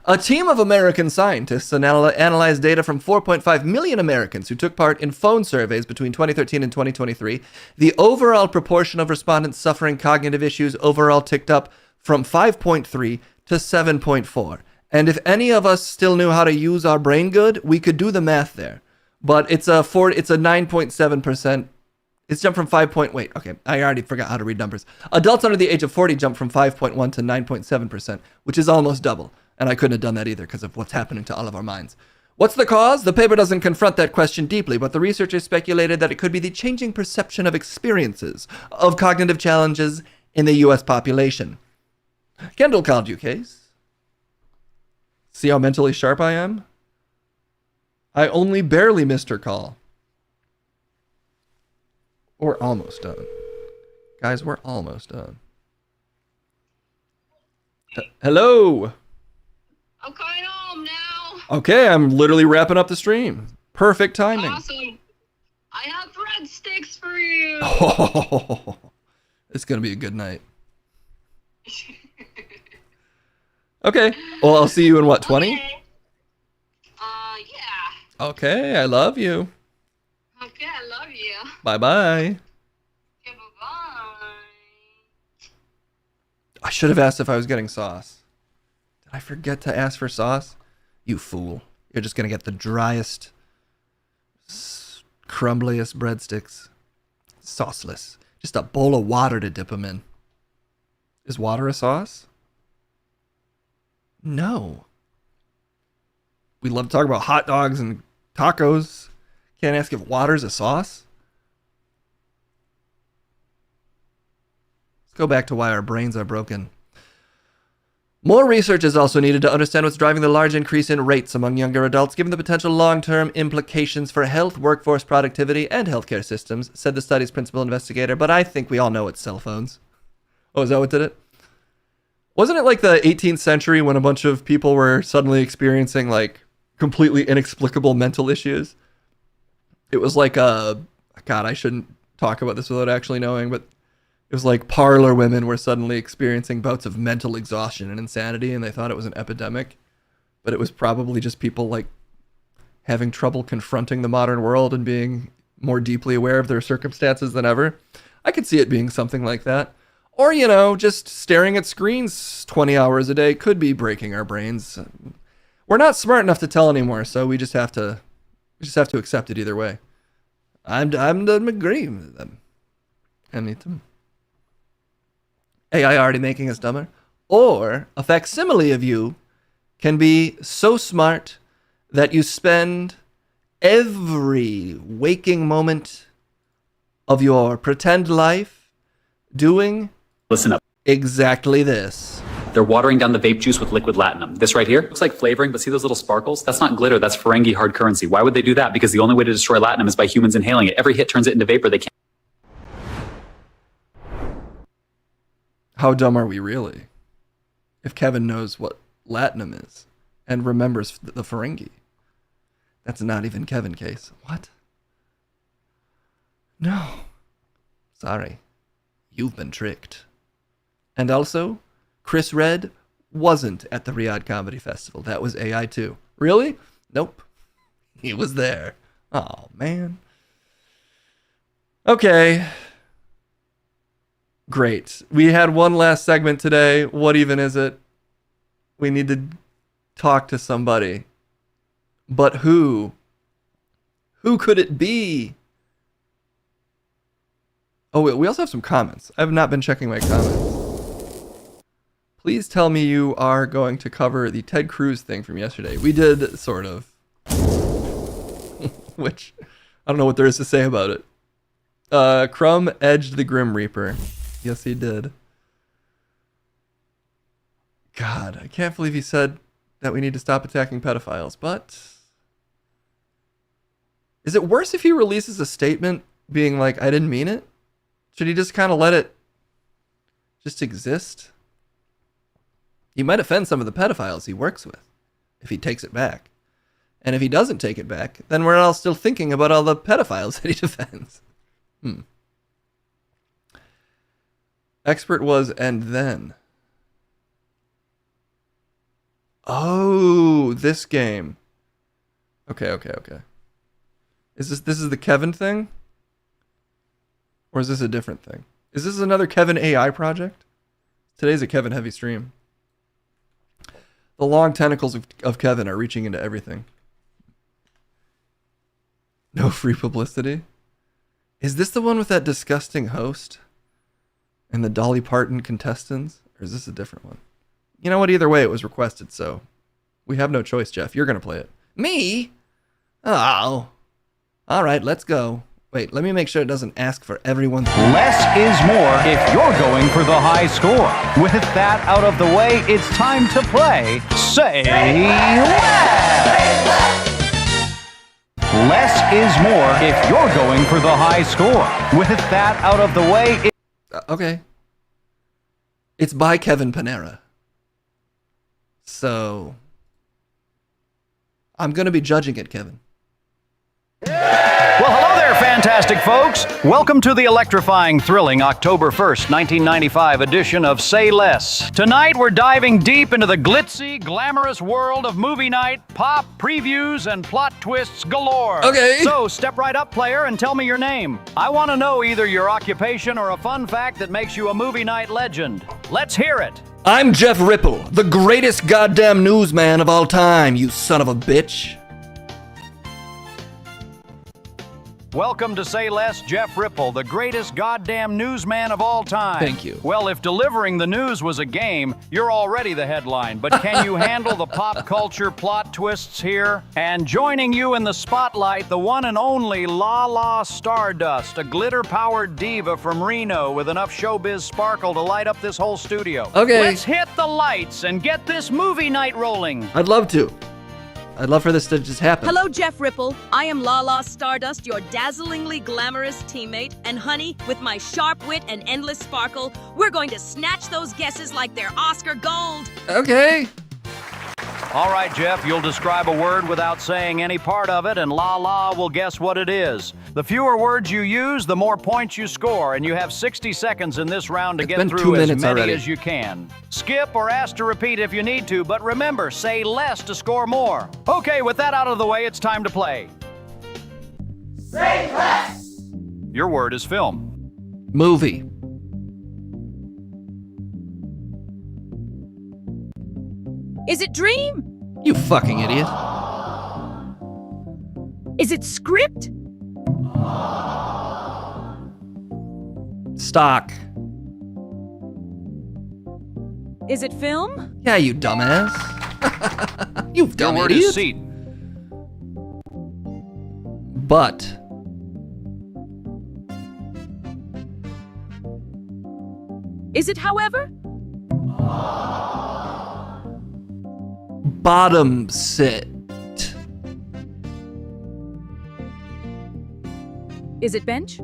A team of American scientists analyzed data from 4.5 million Americans who took part in phone surveys between 2013 and 2023. The overall proportion of respondents suffering cognitive issues overall ticked up from 5.3 to 7.4. And if any of us still knew how to use our brain good, we could do the math there. But it's a 9.7%. It's jumped from 5 point, wait, okay, I already forgot how to read numbers. Adults under the age of 40 jumped from 5.1 to 9.7%, which is almost double. And I couldn't have done that either because of what's happening to all of our minds. What's the cause? The paper doesn't confront that question deeply, but the researchers speculated that it could be the changing perception of experiences of cognitive challenges in the U.S. population. Kendall called you, Case. See how mentally sharp I am? I only barely missed her call. We're almost done. Guys, we're almost done. Hello. I'm coming home now. Okay, I'm literally wrapping up the stream. Perfect timing. Awesome. I have breadsticks for you. Oh, it's going to be a good night. Okay. Well, I'll see you in what, 20? Okay. Yeah. Okay, I love you. Okay, I love you. Bye-bye. Okay, bye-bye. I should have asked if I was getting sauce. Did I forget to ask for sauce? You fool. You're just going to get the driest, crumbliest breadsticks. Sauceless. Just a bowl of water to dip them in. Is water a sauce? No. We love to talk about hot dogs and tacos. Can't ask if water's a sauce? Let's go back to why our brains are broken. More research is also needed to understand what's driving the large increase in rates among younger adults, given the potential long-term implications for health, workforce productivity, and healthcare systems, said the study's principal investigator. But I think we all know it's cell phones. Oh, is that what did it? Wasn't it like the 18th century when a bunch of people were suddenly experiencing like completely inexplicable mental issues? It was like God, I shouldn't talk about this without actually knowing, but it was like parlor women were suddenly experiencing bouts of mental exhaustion and insanity, and they thought it was an epidemic, but it was probably just people like having trouble confronting the modern world and being more deeply aware of their circumstances than ever. I could see it being something like that. Or, you know, just staring at screens 20 hours a day could be breaking our brains. We're not smart enough to tell anymore, so we just have to accept it either way. I'm agreeing with them. Anything. AI already making us dumber? Or a facsimile of you can be so smart that you spend every waking moment of your pretend life doing Listen up. Exactly this. They're watering down the vape juice with liquid latinum. This right here looks like flavoring, but see those little sparkles? That's not glitter, that's Ferengi hard currency. Why would they do that? Because the only way to destroy latinum is by humans inhaling it. Every hit turns it into vapor. They can't. How dumb are we really? If Kevin knows what latinum is and remembers the Ferengi. That's not even Kevin case. What? No. Sorry. You've been tricked. And also, Chris Redd wasn't at the Riyadh Comedy Festival. That was AI too. Really? Nope. He was there. Oh, man. Okay. Great. We had one last segment today. What even is it? We need to talk to somebody. But who? Who could it be? Oh, we also have some comments. I have not been checking my comments. Please tell me you are going to cover the Ted Cruz thing from yesterday. We did, sort of. Which, I don't know what there is to say about it. Crumb edged the Grim Reaper. Yes, he did. God, I can't believe he said that we need to stop attacking pedophiles, but... Is it worse if he releases a statement being like, I didn't mean it? Should he just kind of let it just exist? He might offend some of the pedophiles he works with if he takes it back. And if he doesn't take it back, then we're all still thinking about all the pedophiles that he defends. Expert was, and then. Oh, this game. Okay. This is the Kevin thing? Or is this a different thing? Is this another Kevin AI project? Today's a Kevin heavy stream. The long tentacles of Kevin are reaching into everything. No free publicity? Is this the one with that disgusting host? And the Dolly Parton contestants? Or is this a different one? You know what? Either way, it was requested, so we have no choice, Jeff. You're going to play it. Me? Oh. All right, let's go. Wait, let me make sure it doesn't ask for everyone's... Less is more if you're going for the high score. With that out of the way, it's time to play Say Less. Less is more if you're going for the high score. With that out of the way... Okay. It's by Kevin Panera. So... I'm going to be judging it, Kevin. Well, hello there, fantastic folks. Welcome to the electrifying, thrilling October 1st, 1995 edition of Say Less. Tonight, we're diving deep into the glitzy, glamorous world of movie night, pop, previews, and plot twists galore. Okay. So, step right up, player, and tell me your name. I want to know either your occupation or a fun fact that makes you a movie night legend. Let's hear it. I'm Jeff Ripple, the greatest goddamn newsman of all time, you son of a bitch. Welcome to Say Less, Jeff Ripple, the greatest goddamn newsman of all time. Thank you. Well, if delivering the news was a game, you're already the headline. But can you handle the pop culture plot twists here? And joining you in the spotlight, the one and only La Stardust, a glitter-powered diva from Reno with enough showbiz sparkle to light up this whole studio. Okay. Let's hit the lights and get this movie night rolling. I'd love to. I'd love for this to just happen. Hello, Jeff Ripple. I am La Stardust, your dazzlingly glamorous teammate. And honey, with my sharp wit and endless sparkle, we're going to snatch those guesses like they're Oscar gold. Okay. All right, Jeff, you'll describe a word without saying any part of it, and La will guess what it is. The fewer words you use, the more points you score, and you have 60 seconds in this round to get through as many already. as you can. Skip or ask to repeat if you need to, but remember, say less to score more. Okay, with that out of the way, it's time to play. Say less! Your word is film. Movie. Is it dream? You fucking idiot. Is it script? Stock. Is it film? Yeah, you dumbass. You dumb Your word idiot. is seat. But. Is it however? Bottom sit. Is it bench?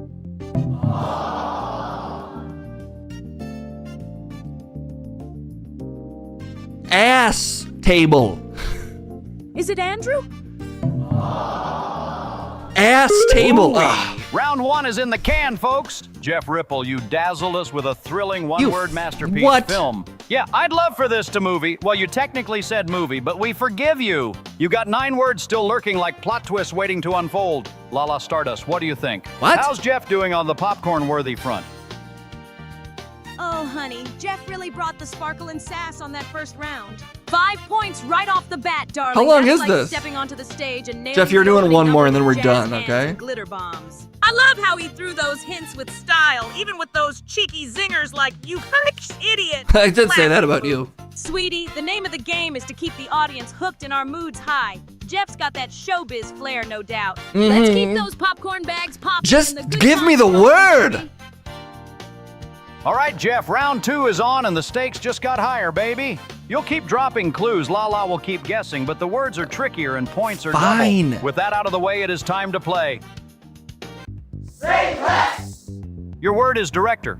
Ass table. Is it Andrew? Ass table. Ooh. Round one is in the can, folks. Jeff Ripple, you dazzled us with a thrilling one-word masterpiece film. Yeah, I'd love for this to movie. Well, you technically said movie, but we forgive you. You got 9 words still lurking like plot twists waiting to unfold. La Stardust, what do you think? What? How's Jeff doing on the popcorn-worthy front? Oh, honey, Jeff really brought the sparkle and sass on that first round. 5 points right off the bat, darling. How long That's is like this? stepping onto the stage and nailing Jeff, you're the doing opening one more and number then with we're jazz done, hands okay? and glitter bombs. I love how he threw those hints with style, even with those cheeky zingers like, you idiot. I did say that about you. Sweetie, the name of the game is to keep the audience hooked and our moods high. Jeff's got that showbiz flair, no doubt. Let's keep those popcorn bags popping. Just and the good give me times the rolling, word. baby. All right, Jeff, round 2 is on and the stakes just got higher, baby. You'll keep dropping clues, La will keep guessing, but the words are trickier and points are Fine. double. With that out of the way, it is time to play. Say less! Your word is director.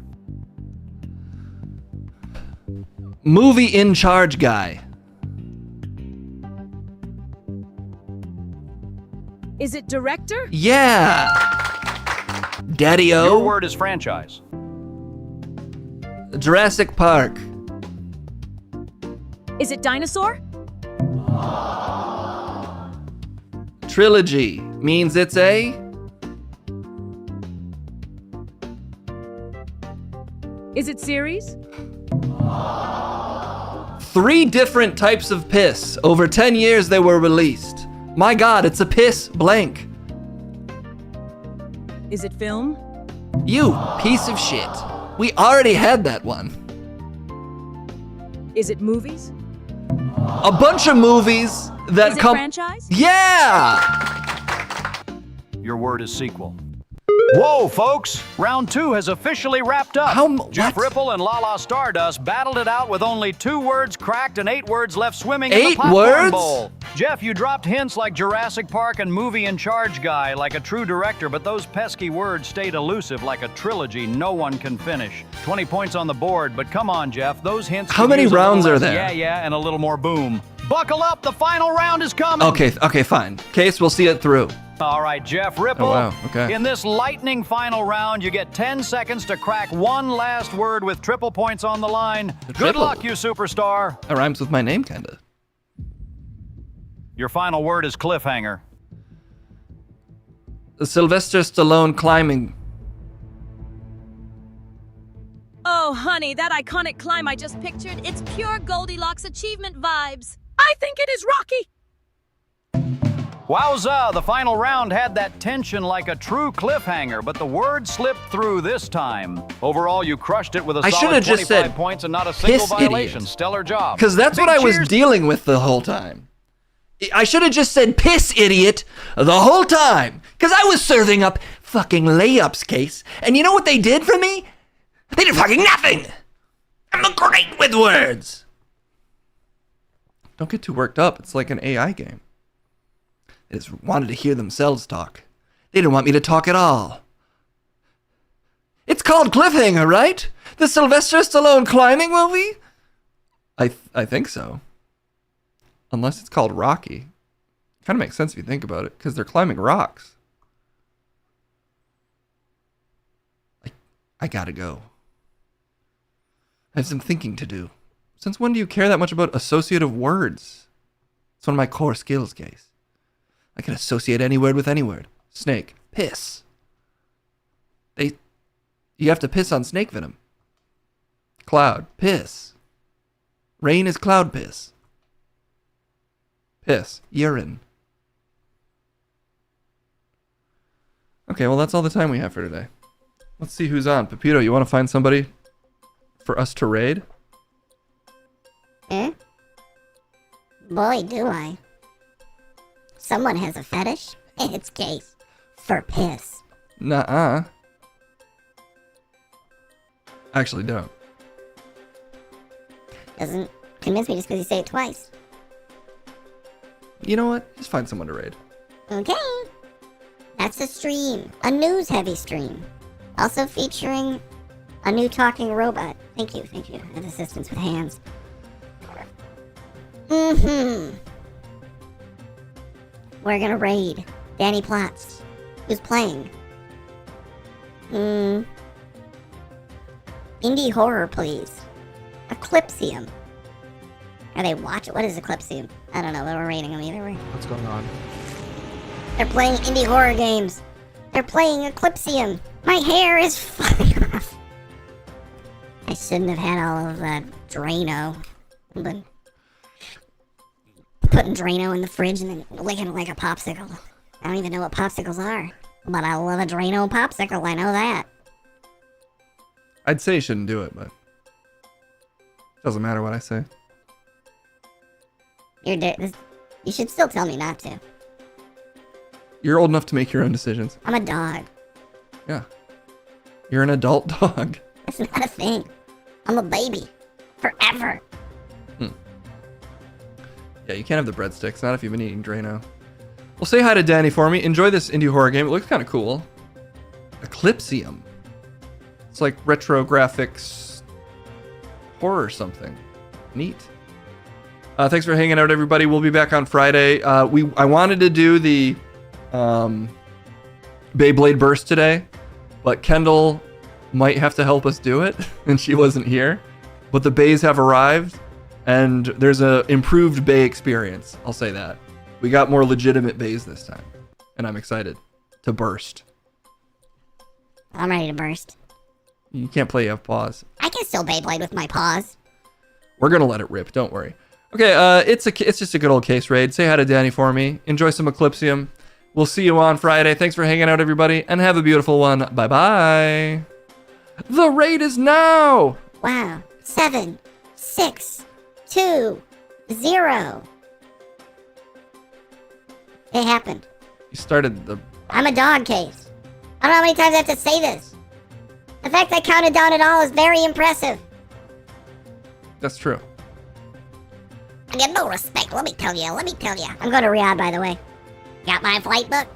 Movie in charge guy. Is it director? Yeah. Daddy-o. Your word is franchise. Jurassic Park. Is it dinosaur? Trilogy means it's a Is it series? 3 different types of piss. Over 10 years they were released. My God, it's a piss blank. Is it film? You piece of shit. We already had that one. Is it movies? A bunch of movies that Is it come. franchise? Yeah. Your word is sequel. Whoa, folks! Round 2 has officially wrapped up. Jeff Ripple and La Stardust battled it out with only 2 words cracked and 8 words left swimming in the 8 popcorn words? bowl. Jeff, you dropped hints like Jurassic Park and movie in charge guy like a true director, but those pesky words stayed elusive like a trilogy no one can finish. 20 points on the board, but come on, Jeff, those hints. How could many use a little rounds are less there? Yeah, and a little more boom. Buckle up, the final round is coming. Okay, fine. Case, we'll see it through. All right, Jeff Ripple. Oh, wow, okay. In this lightning final round, you get 10 seconds to crack one last word with triple points on the line. Good triple? luck, you superstar. That rhymes with my name, kinda. Your final word is cliffhanger. Sylvester Stallone climbing. Oh, honey, that iconic climb I just pictured, it's pure Goldilocks achievement vibes. I think it is Rocky. Wowza, the final round had that tension like a true cliffhanger, but the word slipped through this time. Overall, you crushed it with a I solid should've just 25 said, points and not a single "Piss violation. idiot." Stellar job. Because that's Big what I was cheers. dealing with the whole time. I should have just said piss idiot the whole time. Because I was serving up fucking layups, Case. And you know what they did for me? They did fucking nothing. I'm great with words. Don't get too worked up. It's like an AI game. They just wanted to hear themselves talk. They didn't want me to talk at all. It's called Cliffhanger, right? The Sylvester Stallone climbing movie? I think so. Unless it's called Rocky. Kind of makes sense if you think about it, because they're climbing rocks. I gotta go. I have some thinking to do. Since when do you care that much about associative words? It's one of my core skills, Case. I can associate any word with any word. Snake. Piss. You have to piss on snake venom. Cloud. Piss. Rain is cloud piss. Piss. Urine. Okay, well, that's all the time we have for today. Let's see who's on. Pepito, you want to find somebody for us to raid? Eh? Boy, do I. Someone has a fetish. It's Case. For piss. Nuh-uh. Actually, don't. Doesn't convince me just because you say it twice. You know what? Just find someone to raid. Okay. That's a stream. A news-heavy stream. Also featuring a new talking robot. Thank you. And assistance with hands. Mm-hmm. We're gonna raid Danny Platts, who's playing. Indie horror, please. Eclipsium. Are they watching? What is Eclipsium? I don't know, but we're raiding them either way. What's going on? They're playing indie horror games. They're playing Eclipsium. My hair is falling off. I shouldn't have had all of that Drano. I've been putting Drano in the fridge and then licking it like a popsicle. I don't even know what popsicles are. But I love a Drano popsicle, I know that. I'd say you shouldn't do it, but doesn't matter what I say. You should still tell me not to. You're old enough to make your own decisions. I'm a dog. Yeah. You're an adult dog. That's not a thing. I'm a baby. Forever. Yeah, you can't have the breadsticks, not if you've been eating Drano. Well, say hi to Danny for me. Enjoy this indie horror game. It looks kind of cool. Eclipsium. It's like retro graphics horror or something. Neat. Thanks for hanging out, everybody. We'll be back on Friday. I wanted to do the Beyblade Burst today, but Kendall might have to help us do it, and she wasn't here. But the bays have arrived, and there's a improved bay experience. I'll say that. We got more legitimate bays this time, and I'm excited to burst. I'm ready to burst. You can't play, you have paws. I can still Beyblade with my paws. We're gonna let it rip, don't worry. Okay, it's just a good old case raid. Say hi to Danny for me. Enjoy some Eclipsium. We'll see you on Friday. Thanks for hanging out, everybody, and have a beautiful one. Bye-bye. The raid is now! Wow. 7, 6, 2, 0. It happened. You started the... I'm a dog, Case. I don't know how many times I have to say this. The fact I counted down at all is very impressive. That's true. I get no respect, let me tell you. I'm going to Riyadh, by the way. Got my flight booked?